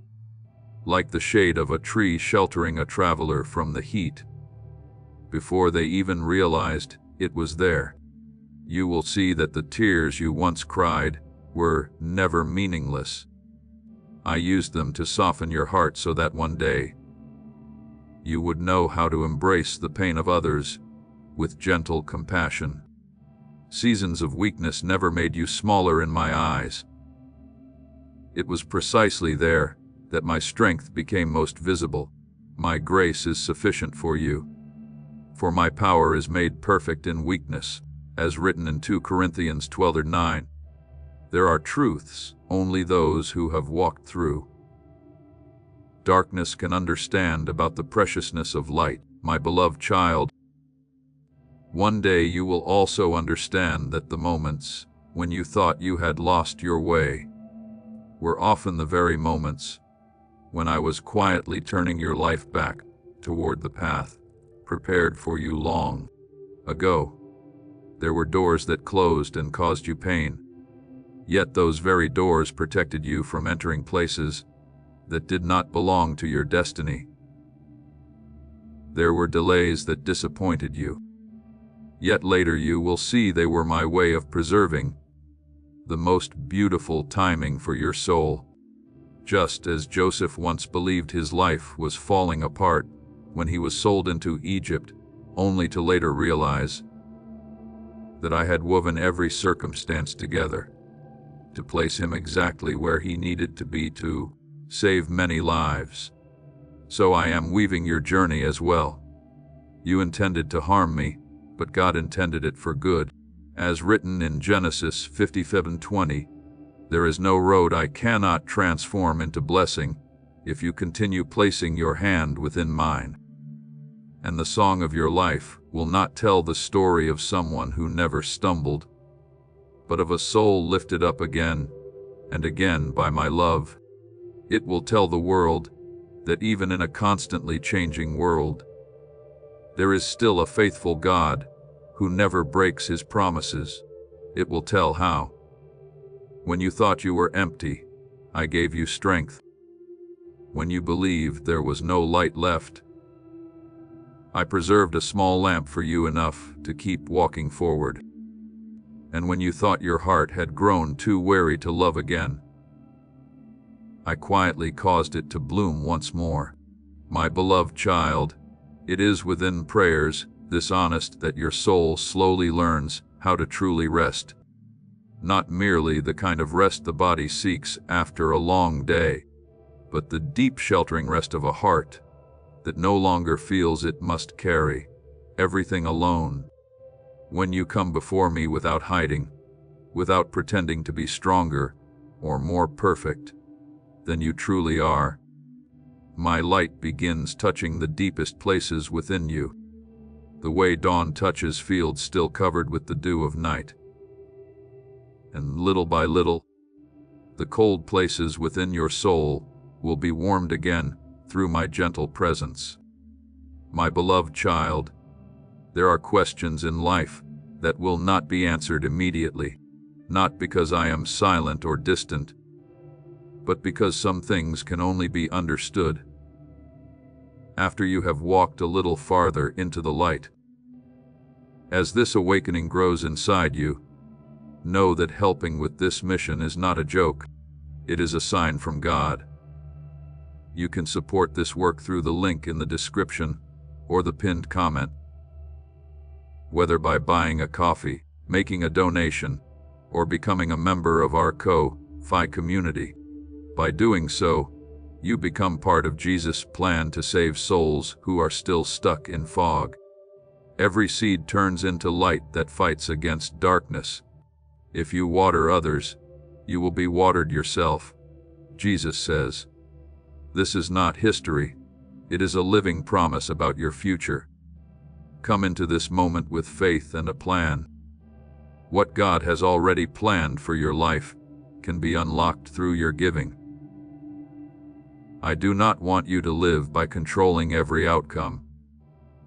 like the shade of a tree sheltering a traveler from the heat. Before they even realized it was there, you will see that the tears you once cried were never meaningless. I used them to soften your heart so that one day you would know how to embrace the pain of others with gentle compassion. Seasons of weakness never made you smaller in my eyes. It was precisely there that my strength became most visible. My grace is sufficient for you, for my power is made perfect in weakness, as written in 2 Corinthians 12:9. There are truths only those who have walked through darkness can understand about the preciousness of light, my beloved child. One day you will also understand that the moments when you thought you had lost your way were often the very moments when I was quietly turning your life back toward the path prepared for you long ago. There were doors that closed and caused you pain, yet those very doors protected you from entering places that did not belong to your destiny. There were delays that disappointed you, yet later you will see they were my way of preserving the most beautiful timing for your soul. Just as Joseph once believed his life was falling apart when he was sold into Egypt, only to later realize that I had woven every circumstance together to place him exactly where he needed to be to save many lives. So I am weaving your journey as well. You intended to harm me, but God intended it for good. As written in Genesis 57:20, there is no road I cannot transform into blessing if you continue placing your hand within mine. And the song of your life will not tell the story of someone who never stumbled, but of a soul lifted up again and again by my love. It will tell the world that even in a constantly changing world, there is still a faithful God who never breaks his promises. It will tell how, when you thought you were empty, I gave you strength. When you believed there was no light left, I preserved a small lamp for you enough to keep walking forward. And when you thought your heart had grown too weary to love again, I quietly caused it to bloom once more. My beloved child, it is within prayers this honest that your soul slowly learns how to truly rest. Not merely the kind of rest the body seeks after a long day, but the deep sheltering rest of a heart that no longer feels it must carry everything alone. When you come before me without hiding, without pretending to be stronger or more perfect than you truly are, my light begins touching the deepest places within you, the way dawn touches fields still covered with the dew of night. And little by little, the cold places within your soul will be warmed again through my gentle presence. My beloved child, there are questions in life that will not be answered immediately, not because I am silent or distant, but because some things can only be understood after you have walked a little farther into the light. As this awakening grows inside you, know that helping with this mission is not a joke. It is a sign from God. You can support this work through the link in the description or the pinned comment. Whether by buying a coffee, making a donation, or becoming a member of our Ko-Fi community. By doing so, you become part of Jesus' plan to save souls who are still stuck in fog. Every seed turns into light that fights against darkness. If you water others, you will be watered yourself, Jesus says. This is not history. It is a living promise about your future. Come into this moment with faith and a plan. What God has already planned for your life can be unlocked through your giving. I do not want you to live by controlling every outcome,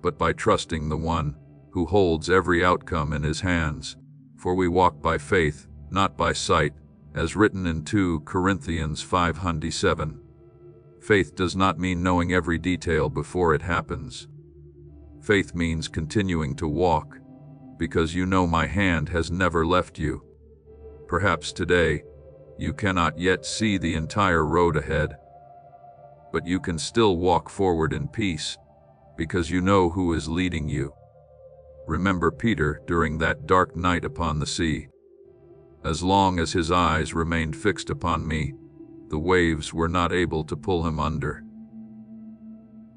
but by trusting the one who holds every outcome in his hands. For we walk by faith, not by sight, as written in 2 Corinthians 5:7. Faith does not mean knowing every detail before it happens. Faith means continuing to walk, because you know my hand has never left you. Perhaps today, you cannot yet see the entire road ahead, but you can still walk forward in peace, because you know who is leading you. Remember Peter during that dark night upon the sea. As long as his eyes remained fixed upon me, the waves were not able to pull him under.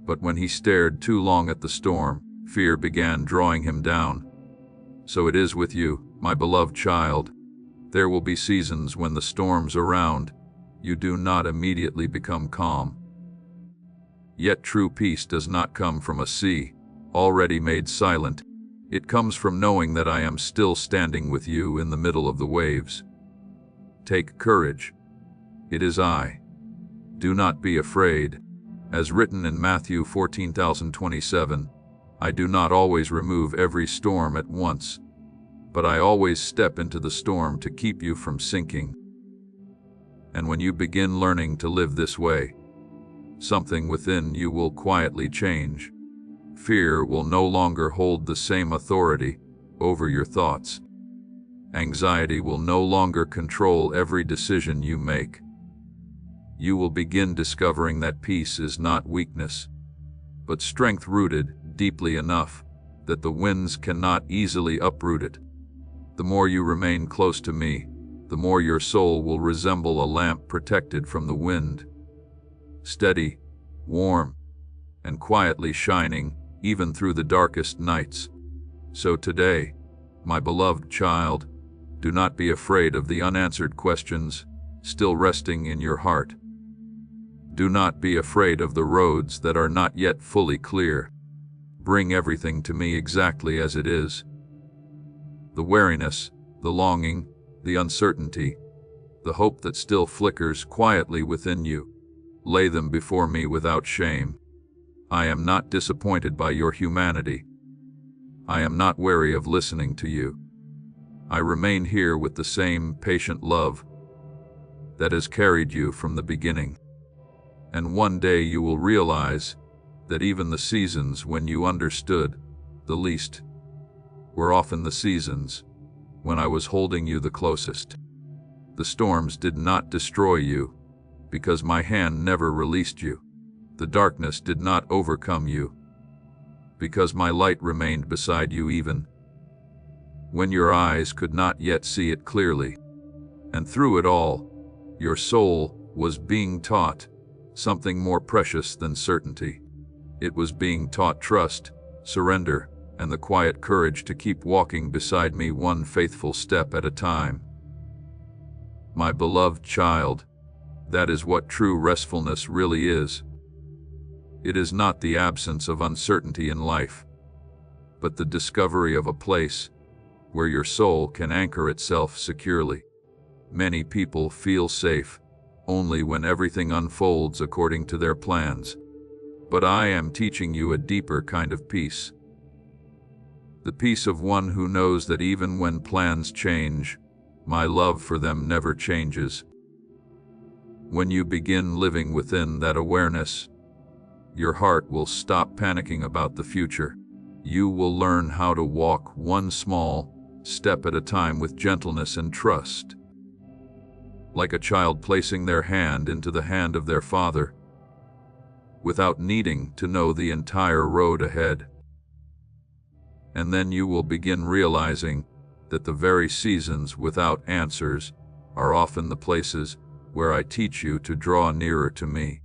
But when he stared too long at the storm, fear began drawing him down. So it is with you, my beloved child. There will be seasons when the storms around you do not immediately become calm. Yet true peace does not come from a sea already made silent. It comes from knowing that I am still standing with you in the middle of the waves. Take courage. It is I. Do not be afraid. As written in Matthew 14:27, I do not always remove every storm at once, but I always step into the storm to keep you from sinking. And when you begin learning to live this way, something within you will quietly change. Fear will no longer hold the same authority over your thoughts. Anxiety will no longer control every decision you make. You will begin discovering that peace is not weakness, but strength rooted deeply enough that the winds cannot easily uproot it. The more you remain close to me, the more your soul will resemble a lamp protected from the wind, steady, warm, and quietly shining even through the darkest nights. So today, my beloved child, do not be afraid of the unanswered questions still resting in your heart. Do not be afraid of the roads that are not yet fully clear. Bring everything to me exactly as it is. The weariness, the longing, the uncertainty, the hope that still flickers quietly within you, lay them before me without shame. I am not disappointed by your humanity. I am not weary of listening to you. I remain here with the same patient love that has carried you from the beginning. And one day you will realize that even the seasons when you understood the least were often the seasons when I was holding you the closest. The storms did not destroy you, because my hand never released you. The darkness did not overcome you, because my light remained beside you even when your eyes could not yet see it clearly. And through it all, your soul was being taught something more precious than certainty. It was being taught trust, surrender, and the quiet courage to keep walking beside me one faithful step at a time. My beloved child, that is what true restfulness really is. It is not the absence of uncertainty in life, but the discovery of a place where your soul can anchor itself securely. Many people feel safe only when everything unfolds according to their plans, but I am teaching you a deeper kind of peace. The peace of one who knows that even when plans change, my love for them never changes. When you begin living within that awareness, your heart will stop panicking about the future. You will learn how to walk one small step at a time with gentleness and trust, like a child placing their hand into the hand of their father, without needing to know the entire road ahead. And then you will begin realizing that the very seasons without answers are often the places where I teach you to draw nearer to me.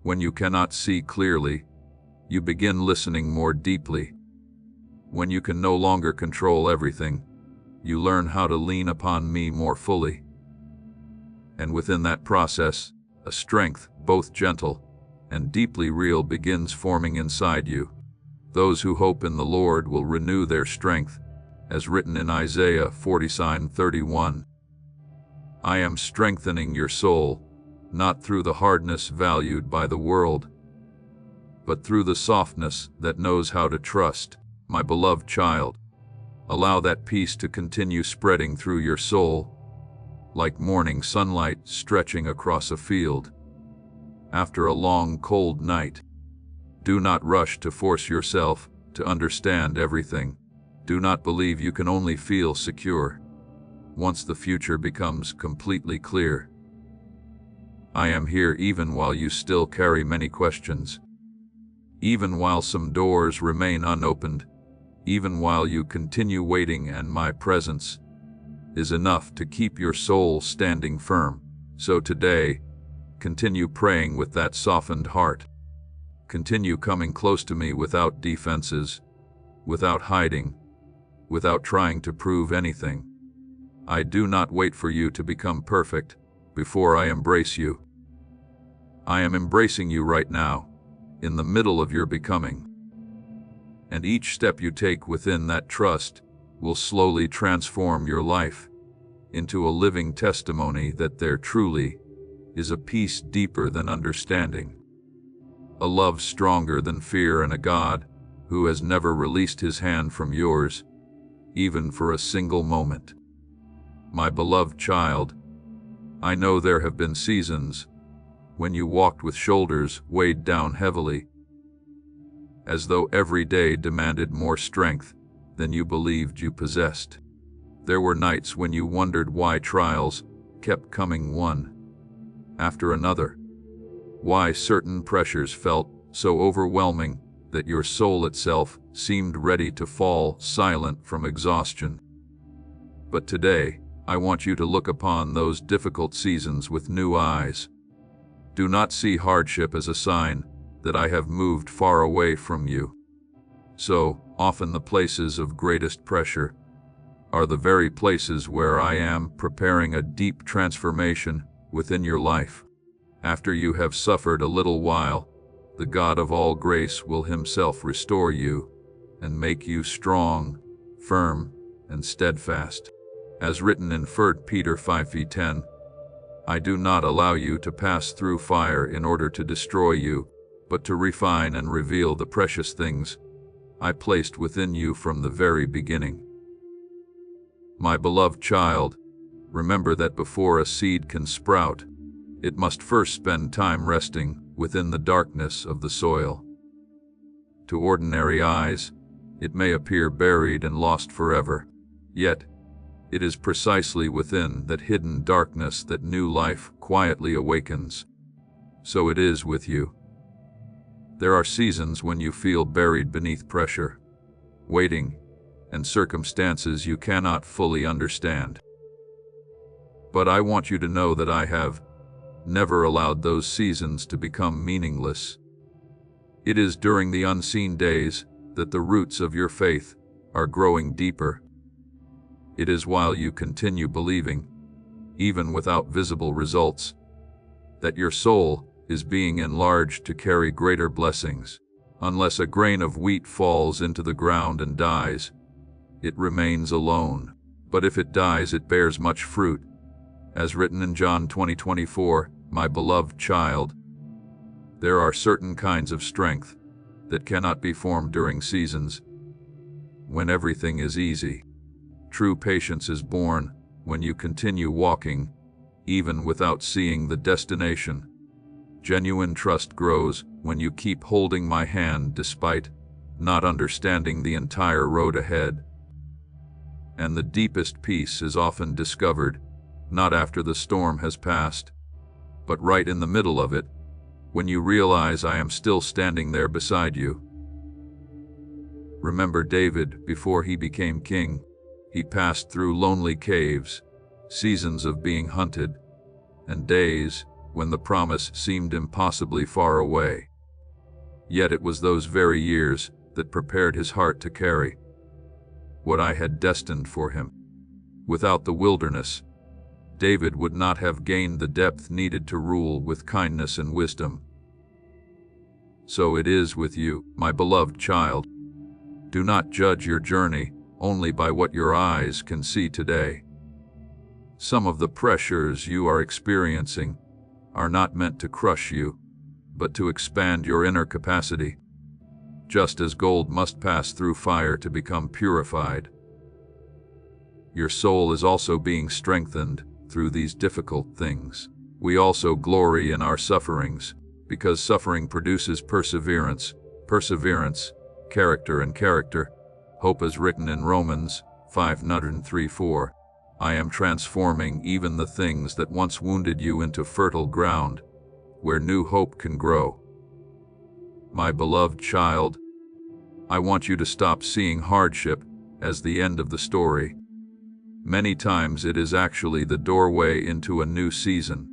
When you cannot see clearly, you begin listening more deeply. When you can no longer control everything, you learn how to lean upon me more fully. And within that process, a strength, both gentle and deeply real, begins forming inside you. Those who hope in the Lord will renew their strength, as written in Isaiah 40:31. I am strengthening your soul, not through the hardness valued by the world, but through the softness that knows how to trust. My beloved child, allow that peace to continue spreading through your soul, like morning sunlight stretching across a field. After a long, cold night, do not rush to force yourself to understand everything. Do not believe you can only feel secure once the future becomes completely clear. I am here even while you still carry many questions, even while some doors remain unopened, even while you continue waiting, and my presence is enough to keep your soul standing firm. So today, continue praying with that softened heart. Continue coming close to me without defenses, without hiding, without trying to prove anything. I do not wait for you to become perfect before I embrace you. I am embracing you right now, in the middle of your becoming. And each step you take within that trust will slowly transform your life into a living testimony that there truly is a peace deeper than understanding, a love stronger than fear, and a God who has never released his hand from yours, even for a single moment. My beloved child, I know there have been seasons when you walked with shoulders weighed down heavily, as though every day demanded more strength than you believed you possessed. There were nights when you wondered why trials kept coming one after another, why certain pressures felt so overwhelming that your soul itself seemed ready to fall silent from exhaustion. But today, I want you to look upon those difficult seasons with new eyes. Do not see hardship as a sign that I have moved far away from you. So often the places of greatest pressure are the very places where I am preparing a deep transformation within your life. After you have suffered a little while, the God of all grace will himself restore you and make you strong, firm, and steadfast. As written in 1 Peter 5:10, I do not allow you to pass through fire in order to destroy you, but to refine and reveal the precious things I placed within you from the very beginning. My beloved child, remember that before a seed can sprout, it must first spend time resting within the darkness of the soil. To ordinary eyes, it may appear buried and lost forever, yet it is precisely within that hidden darkness that new life quietly awakens. So it is with you. There are seasons when you feel buried beneath pressure, waiting, and circumstances you cannot fully understand. But I want you to know that I have never allowed those seasons to become meaningless. It is during the unseen days that the roots of your faith are growing deeper. It is while you continue believing, even without visible results, that your soul is being enlarged to carry greater blessings. Unless a grain of wheat falls into the ground and dies, it remains alone. But if it dies, it bears much fruit. As written in John 20:24, my beloved child, there are certain kinds of strength that cannot be formed during seasons when everything is easy. True patience is born when you continue walking, even without seeing the destination. Genuine trust grows when you keep holding my hand despite not understanding the entire road ahead. And the deepest peace is often discovered not after the storm has passed, but right in the middle of it, when you realize I am still standing there beside you. Remember David before he became king. He passed through lonely caves, seasons of being hunted, and days when the promise seemed impossibly far away. Yet it was those very years that prepared his heart to carry what I had destined for him. Without the wilderness, David would not have gained the depth needed to rule with kindness and wisdom. So it is with you, my beloved child. Do not judge your journey only by what your eyes can see today. Some of the pressures you are experiencing are not meant to crush you, but to expand your inner capacity. Just as gold must pass through fire to become purified, your soul is also being strengthened through these difficult things. We also glory in our sufferings, because suffering produces perseverance, character, and character. Hope is written in Romans 5:3-4. I am transforming even the things that once wounded you into fertile ground, where new hope can grow. My beloved child, I want you to stop seeing hardship as the end of the story. Many times it is actually the doorway into a new season.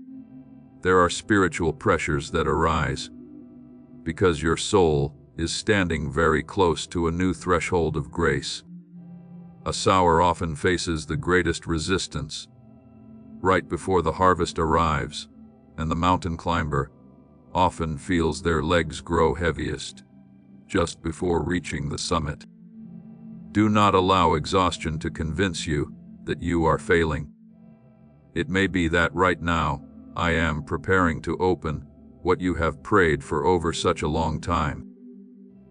There are spiritual pressures that arise because your soul is standing very close to a new threshold of grace. A sower often faces the greatest resistance right before the harvest arrives, and the mountain climber often feels their legs grow heaviest just before reaching the summit. Do not allow exhaustion to convince you that you are failing. It may be that right now I am preparing to open what you have prayed for over such a long time.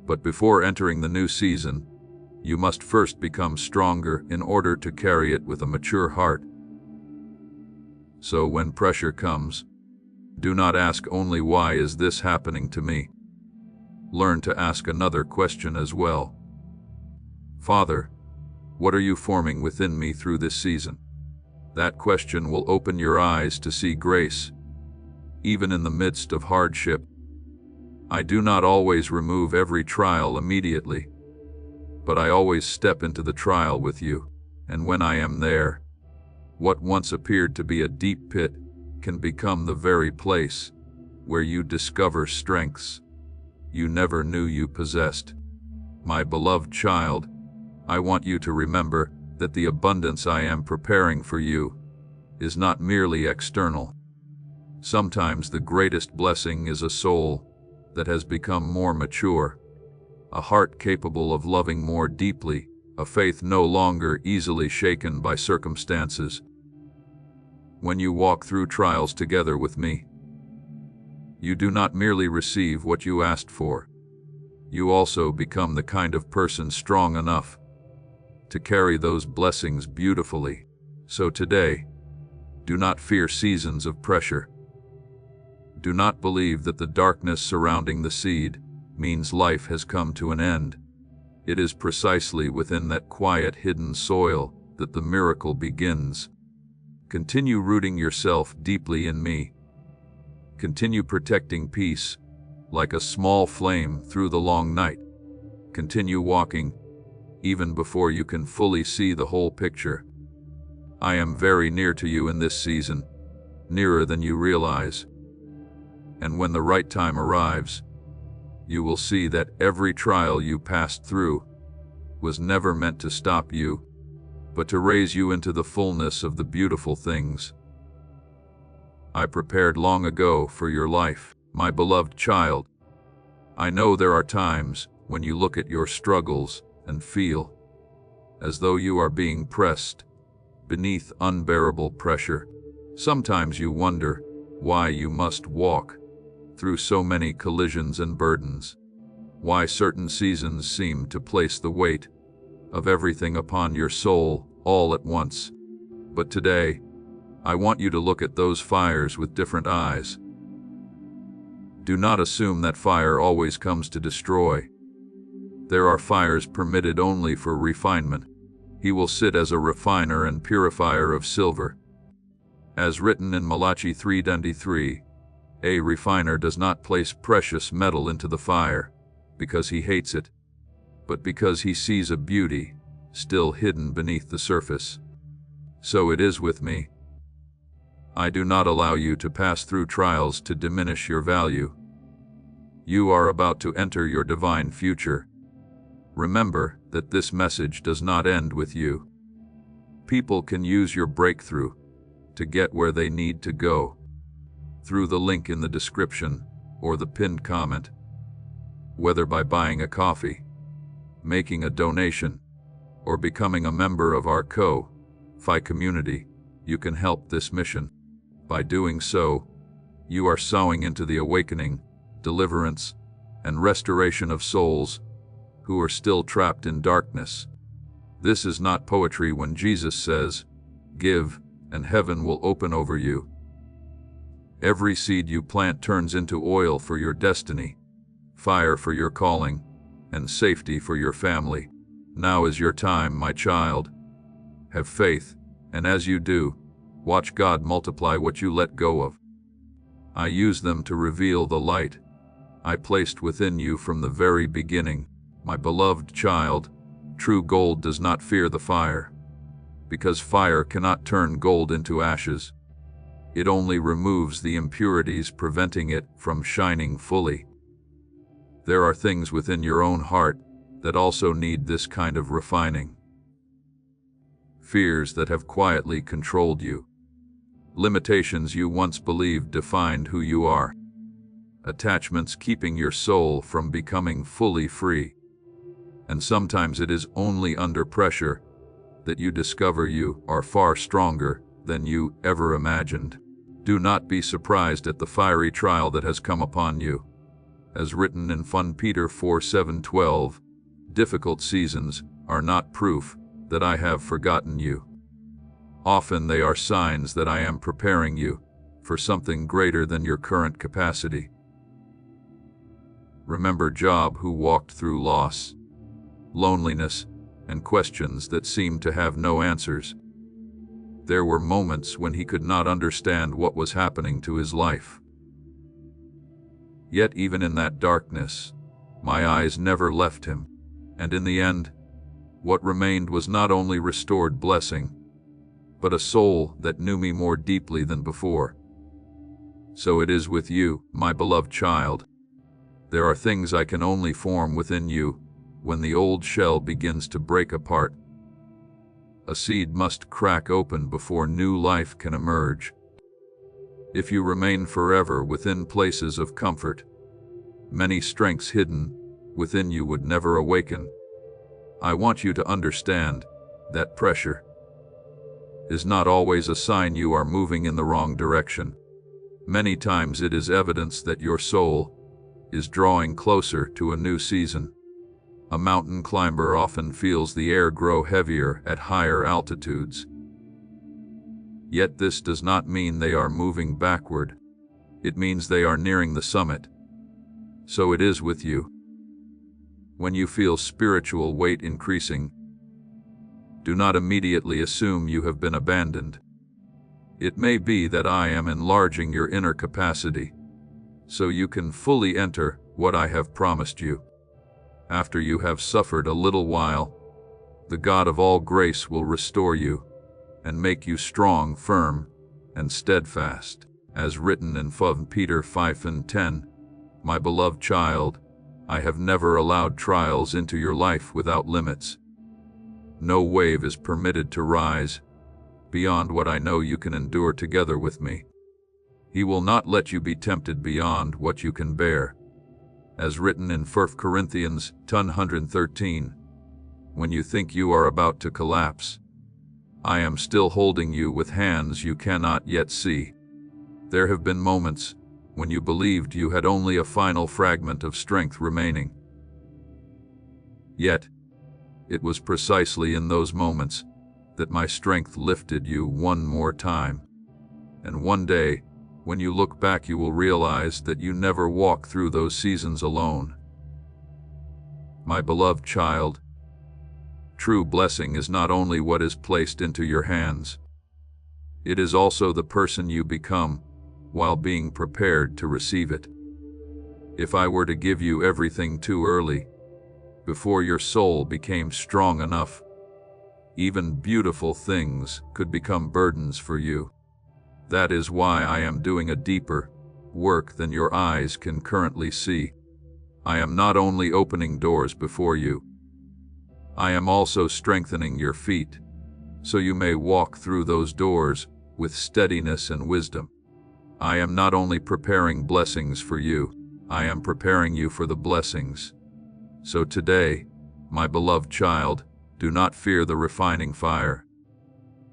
But before entering the new season, you must first become stronger in order to carry it with a mature heart. So when pressure comes, do not ask only why is this happening to me. Learn to ask another question as well. Father, what are you forming within me through this season? That question will open your eyes to see grace, even in the midst of hardship. I do not always remove every trial immediately, but I always step into the trial with you, and when I am there, what once appeared to be a deep pit can become the very place where you discover strengths you never knew you possessed. My beloved child, I want you to remember that the abundance I am preparing for you is not merely external. Sometimes the greatest blessing is a soul that has become more mature, a heart capable of loving more deeply, a faith no longer easily shaken by circumstances. When you walk through trials together with me, you do not merely receive what you asked for. You also become the kind of person strong enough to carry those blessings beautifully. So today, do not fear seasons of pressure. Do not believe that the darkness surrounding the seed means life has come to an end. It is precisely within that quiet, hidden soil that the miracle begins. Continue rooting yourself deeply in me. Continue protecting peace like a small flame through the long night. Continue walking even before you can fully see the whole picture. I am very near to you in this season, nearer than you realize. And when the right time arrives, you will see that every trial you passed through was never meant to stop you, but to raise you into the fullness of the beautiful things I prepared long ago for your life, my beloved child. I know there are times when you look at your struggles and feel as though you are being pressed beneath unbearable pressure. Sometimes you wonder why you must walk through so many collisions and burdens, why certain seasons seem to place the weight of everything upon your soul all at once. But today, I want you to look at those fires with different eyes. Do not assume that fire always comes to destroy. There are fires permitted only for refinement. He will sit as a refiner and purifier of silver. As written in Malachi 3:3, a refiner does not place precious metal into the fire because he hates it, but because he sees a beauty still hidden beneath the surface. So it is with me. I do not allow you to pass through trials to diminish your value. You are about to enter your divine future. Remember that this message does not end with you. People can use your breakthrough to get where they need to go through the link in the description or the pinned comment. Whether by buying a coffee, making a donation, or becoming a member of our Ko-Fi community, you can help this mission. By doing so, You are sowing into the awakening, deliverance, and restoration of souls who are still trapped in darkness. This is not poetry when Jesus says, "Give, and heaven will open over you." Every seed you plant turns into oil for your destiny, fire for your calling, and safety for your family. Now is your time, my child. Have faith, and as you do, watch God multiply what you let go of. I use them to reveal the light I placed within you from the very beginning. My beloved child, true gold does not fear the fire, because fire cannot turn gold into ashes. It only removes the impurities, preventing it from shining fully. There are things within your own heart that also need this kind of refining. Fears that have quietly controlled you. Limitations you once believed defined who you are. Attachments keeping your soul from becoming fully free. And sometimes it is only under pressure that you discover you are far stronger than you ever imagined. Do not be surprised at the fiery trial that has come upon you. As written in 1 Peter 4:7-12, difficult seasons are not proof that I have forgotten you. Often they are signs that I am preparing you for something greater than your current capacity. Remember Job, who walked through loss, loneliness, and questions that seemed to have no answers. There were moments when he could not understand what was happening to his life. Yet even in that darkness, my eyes never left him, and in the end, what remained was not only restored blessing, but a soul that knew me more deeply than before. So it is with you, my beloved child. There are things I can only form within you when the old shell begins to break apart. A seed must crack open before new life can emerge. If you remain forever within places of comfort, many strengths hidden within you would never awaken. I want you to understand that pressure is not always a sign you are moving in the wrong direction. Many times it is evidence that your soul is drawing closer to a new season. A mountain climber often feels the air grow heavier at higher altitudes. Yet this does not mean they are moving backward. It means they are nearing the summit. So it is with you. When you feel spiritual weight increasing, do not immediately assume you have been abandoned. It may be that I am enlarging your inner capacity, so you can fully enter what I have promised you. After you have suffered a little while, the God of all grace will restore you and make you strong, firm, and steadfast. As written in 1 Peter 5:10, my beloved child, I have never allowed trials into your life without limits. No wave is permitted to rise beyond what I know you can endure together with me. He will not let you be tempted beyond what you can bear. As written in 1 Corinthians 10:113, when you think you are about to collapse, I am still holding you with hands you cannot yet see. There have been moments when you believed you had only a final fragment of strength remaining. Yet, it was precisely in those moments that my strength lifted you one more time. And one day, when you look back, you will realize that you never walked through those seasons alone. My beloved child, true blessing is not only what is placed into your hands. It is also the person you become while being prepared to receive it. If I were to give you everything too early, before your soul became strong enough, even beautiful things could become burdens for you. That is why I am doing a deeper work than your eyes can currently see. I am not only opening doors before you, I am also strengthening your feet, so you may walk through those doors with steadiness and wisdom. I am not only preparing blessings for you, I am preparing you for the blessings. So today, my beloved child, do not fear the refining fire.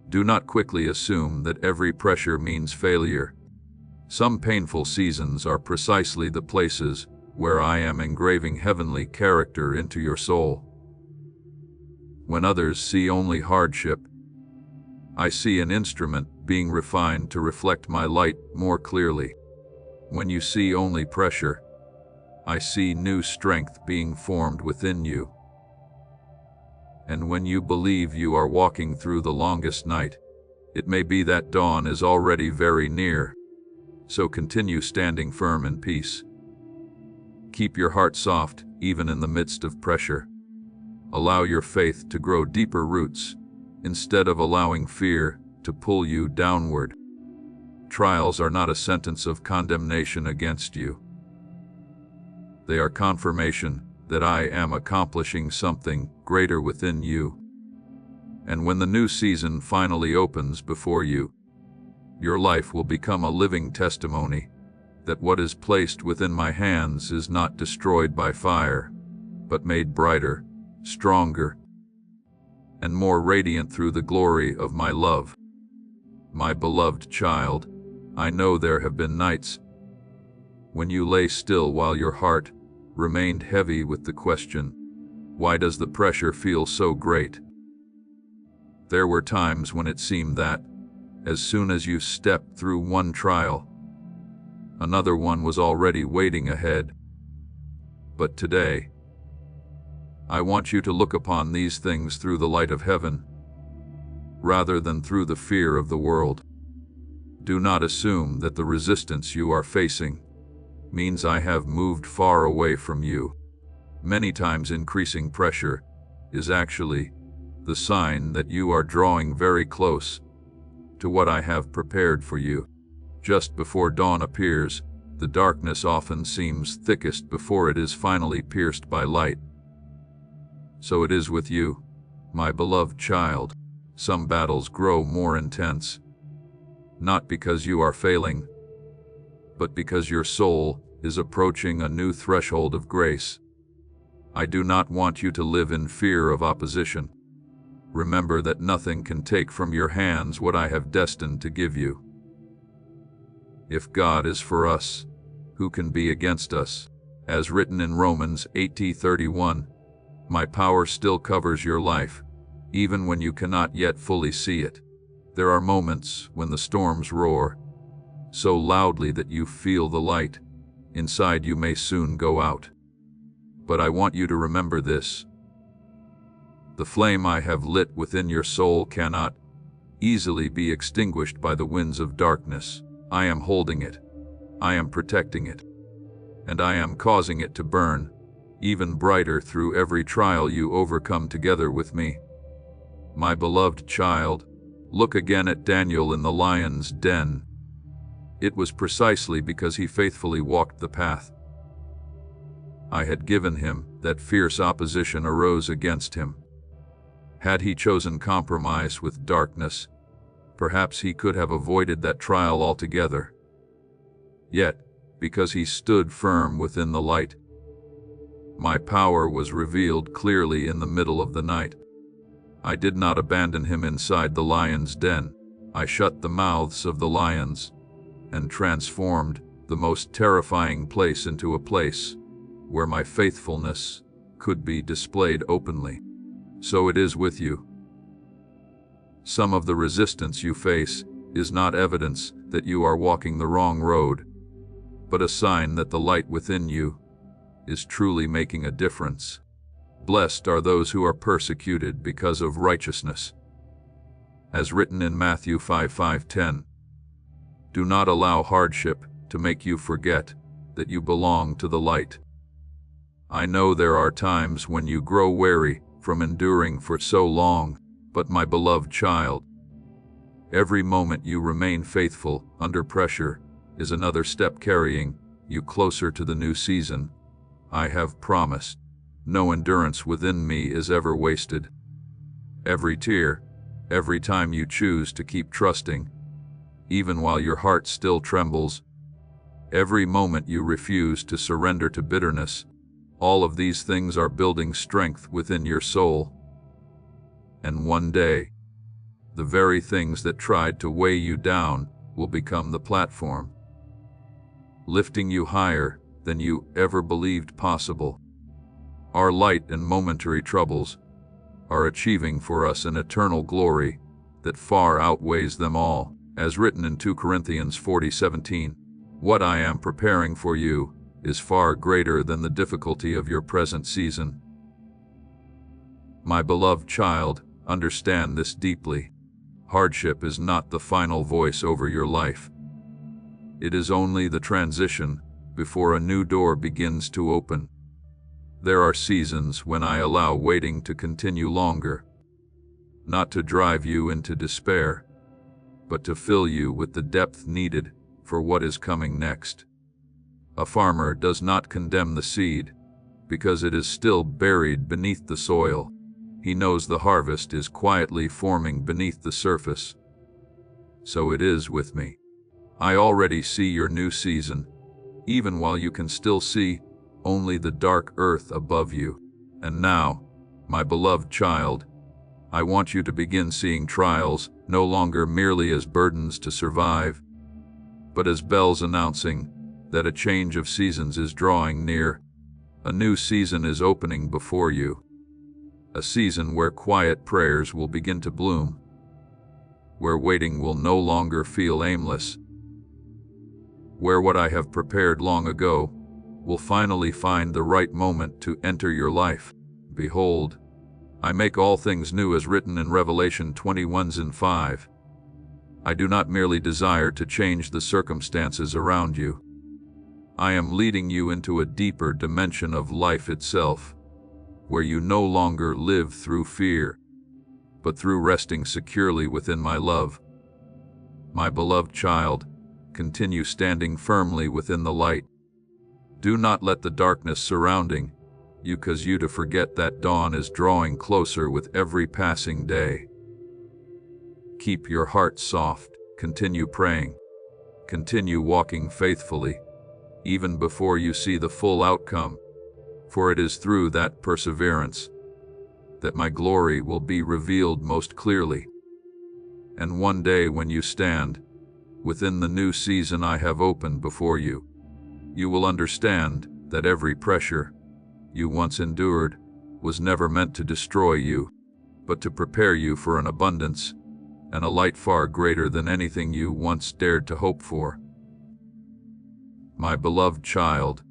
Do not quickly assume that every pressure means failure. Some painful seasons are precisely the places where I am engraving heavenly character into your soul. When others see only hardship, I see an instrument being refined to reflect my light more clearly. When you see only pressure, I see new strength being formed within you. And when you believe you are walking through the longest night, it may be that dawn is already very near. So continue standing firm in peace. Keep your heart soft, even in the midst of pressure. Allow your faith to grow deeper roots, instead of allowing fear to pull you downward. Trials are not a sentence of condemnation against you. They are confirmation that I am accomplishing something greater within you. And when the new season finally opens before you, your life will become a living testimony that what is placed within my hands is not destroyed by fire, but made brighter, stronger, and more radiant through the glory of my love. My beloved child, I know there have been nights when you lay still while your heart remained heavy with the question, why does the pressure feel so great? There were times when it seemed that, as soon as you stepped through one trial, another one was already waiting ahead. But today, I want you to look upon these things through the light of heaven, rather than through the fear of the world. Do not assume that the resistance you are facing means I have moved far away from you. Many times increasing pressure is actually the sign that you are drawing very close to what I have prepared for you. Just before dawn appears, the darkness often seems thickest before it is finally pierced by light. So it is with you, my beloved child. Some battles grow more intense, not because you are failing, but because your soul is approaching a new threshold of grace. I do not want you to live in fear of opposition. Remember that nothing can take from your hands what I have destined to give you. If God is for us, who can be against us? As written in Romans 8:31, my power still covers your life, even when you cannot yet fully see it. There are moments when the storms roar so loudly that you feel the light inside you may soon go out. But I want you to remember this. The flame I have lit within your soul cannot easily be extinguished by the winds of darkness. I am holding it, I am protecting it, and I am causing it to burn even brighter through every trial you overcome together with me. My beloved child, look again at Daniel in the lion's den. It was precisely because he faithfully walked the path I had given him that fierce opposition arose against him. Had he chosen compromise with darkness, perhaps he could have avoided that trial altogether. Yet, because he stood firm within the light, my power was revealed clearly in the middle of the night. I did not abandon him inside the lion's den. I shut the mouths of the lions and transformed the most terrifying place into a place where my faithfulness could be displayed openly. So it is with you. Some of the resistance you face is not evidence that you are walking the wrong road, but a sign that the light within you is truly making a difference. Blessed are those who are persecuted because of righteousness. As written in Matthew 5:10, do not allow hardship to make you forget that you belong to the light. I know there are times when you grow weary from enduring for so long, but my beloved child, every moment you remain faithful under pressure is another step carrying you closer to the new season I have promised. No endurance within me is ever wasted. Every tear, every time you choose to keep trusting, even while your heart still trembles, every moment you refuse to surrender to bitterness, all of these things are building strength within your soul. And one day, the very things that tried to weigh you down will become the platform lifting you higher than you ever believed possible. Our light and momentary troubles are achieving for us an eternal glory that far outweighs them all, as written in 2 Corinthians 40:17. What I am preparing for you is far greater than the difficulty of your present season. My beloved child, understand this deeply. Hardship is not the final voice over your life. It is only the transition before a new door begins to open. There are seasons when I allow waiting to continue longer, not to drive you into despair, but to fill you with the depth needed for what is coming next. A farmer does not condemn the seed because it is still buried beneath the soil. He knows the harvest is quietly forming beneath the surface. So it is with me. I already see your new season, even while you can still see only the dark earth above you. And now, my beloved child, I want you to begin seeing trials no longer merely as burdens to survive, but as bells announcing that a change of seasons is drawing near. A new season is opening before you. A season where quiet prayers will begin to bloom, where waiting will no longer feel aimless, where what I have prepared long ago will finally find the right moment to enter your life. Behold, I make all things new, as written in Revelation 21:5. I do not merely desire to change the circumstances around you. I am leading you into a deeper dimension of life itself, where you no longer live through fear, but through resting securely within my love. My beloved child, continue standing firmly within the light. Do not let the darkness surrounding you cause you to forget that dawn is drawing closer with every passing day. Keep your heart soft, continue praying, continue walking faithfully, even before you see the full outcome, for it is through that perseverance that my glory will be revealed most clearly. And one day when you stand within the new season I have opened before you, you will understand that every pressure you once endured was never meant to destroy you, but to prepare you for an abundance and a light far greater than anything you once dared to hope for. My beloved child,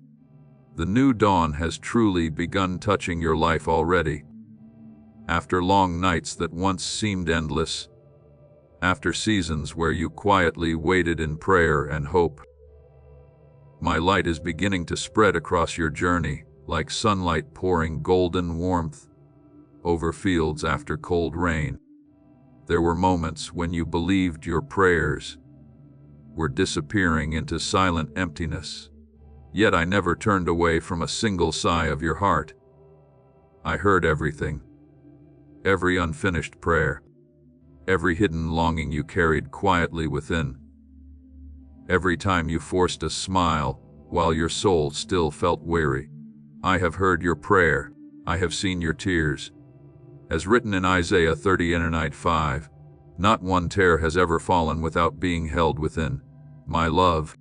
the new dawn has truly begun touching your life already. After long nights that once seemed endless, after seasons where you quietly waited in prayer and hope, my light is beginning to spread across your journey, like sunlight pouring golden warmth over fields after cold rain. There were moments when you believed your prayers were disappearing into silent emptiness, yet I never turned away from a single sigh of your heart. I heard everything, every unfinished prayer, every hidden longing you carried quietly within. Every time you forced a smile while your soul still felt weary. I have heard your prayer, I have seen your tears. As written in Isaiah 30:5, not one tear has ever fallen without being held within my love.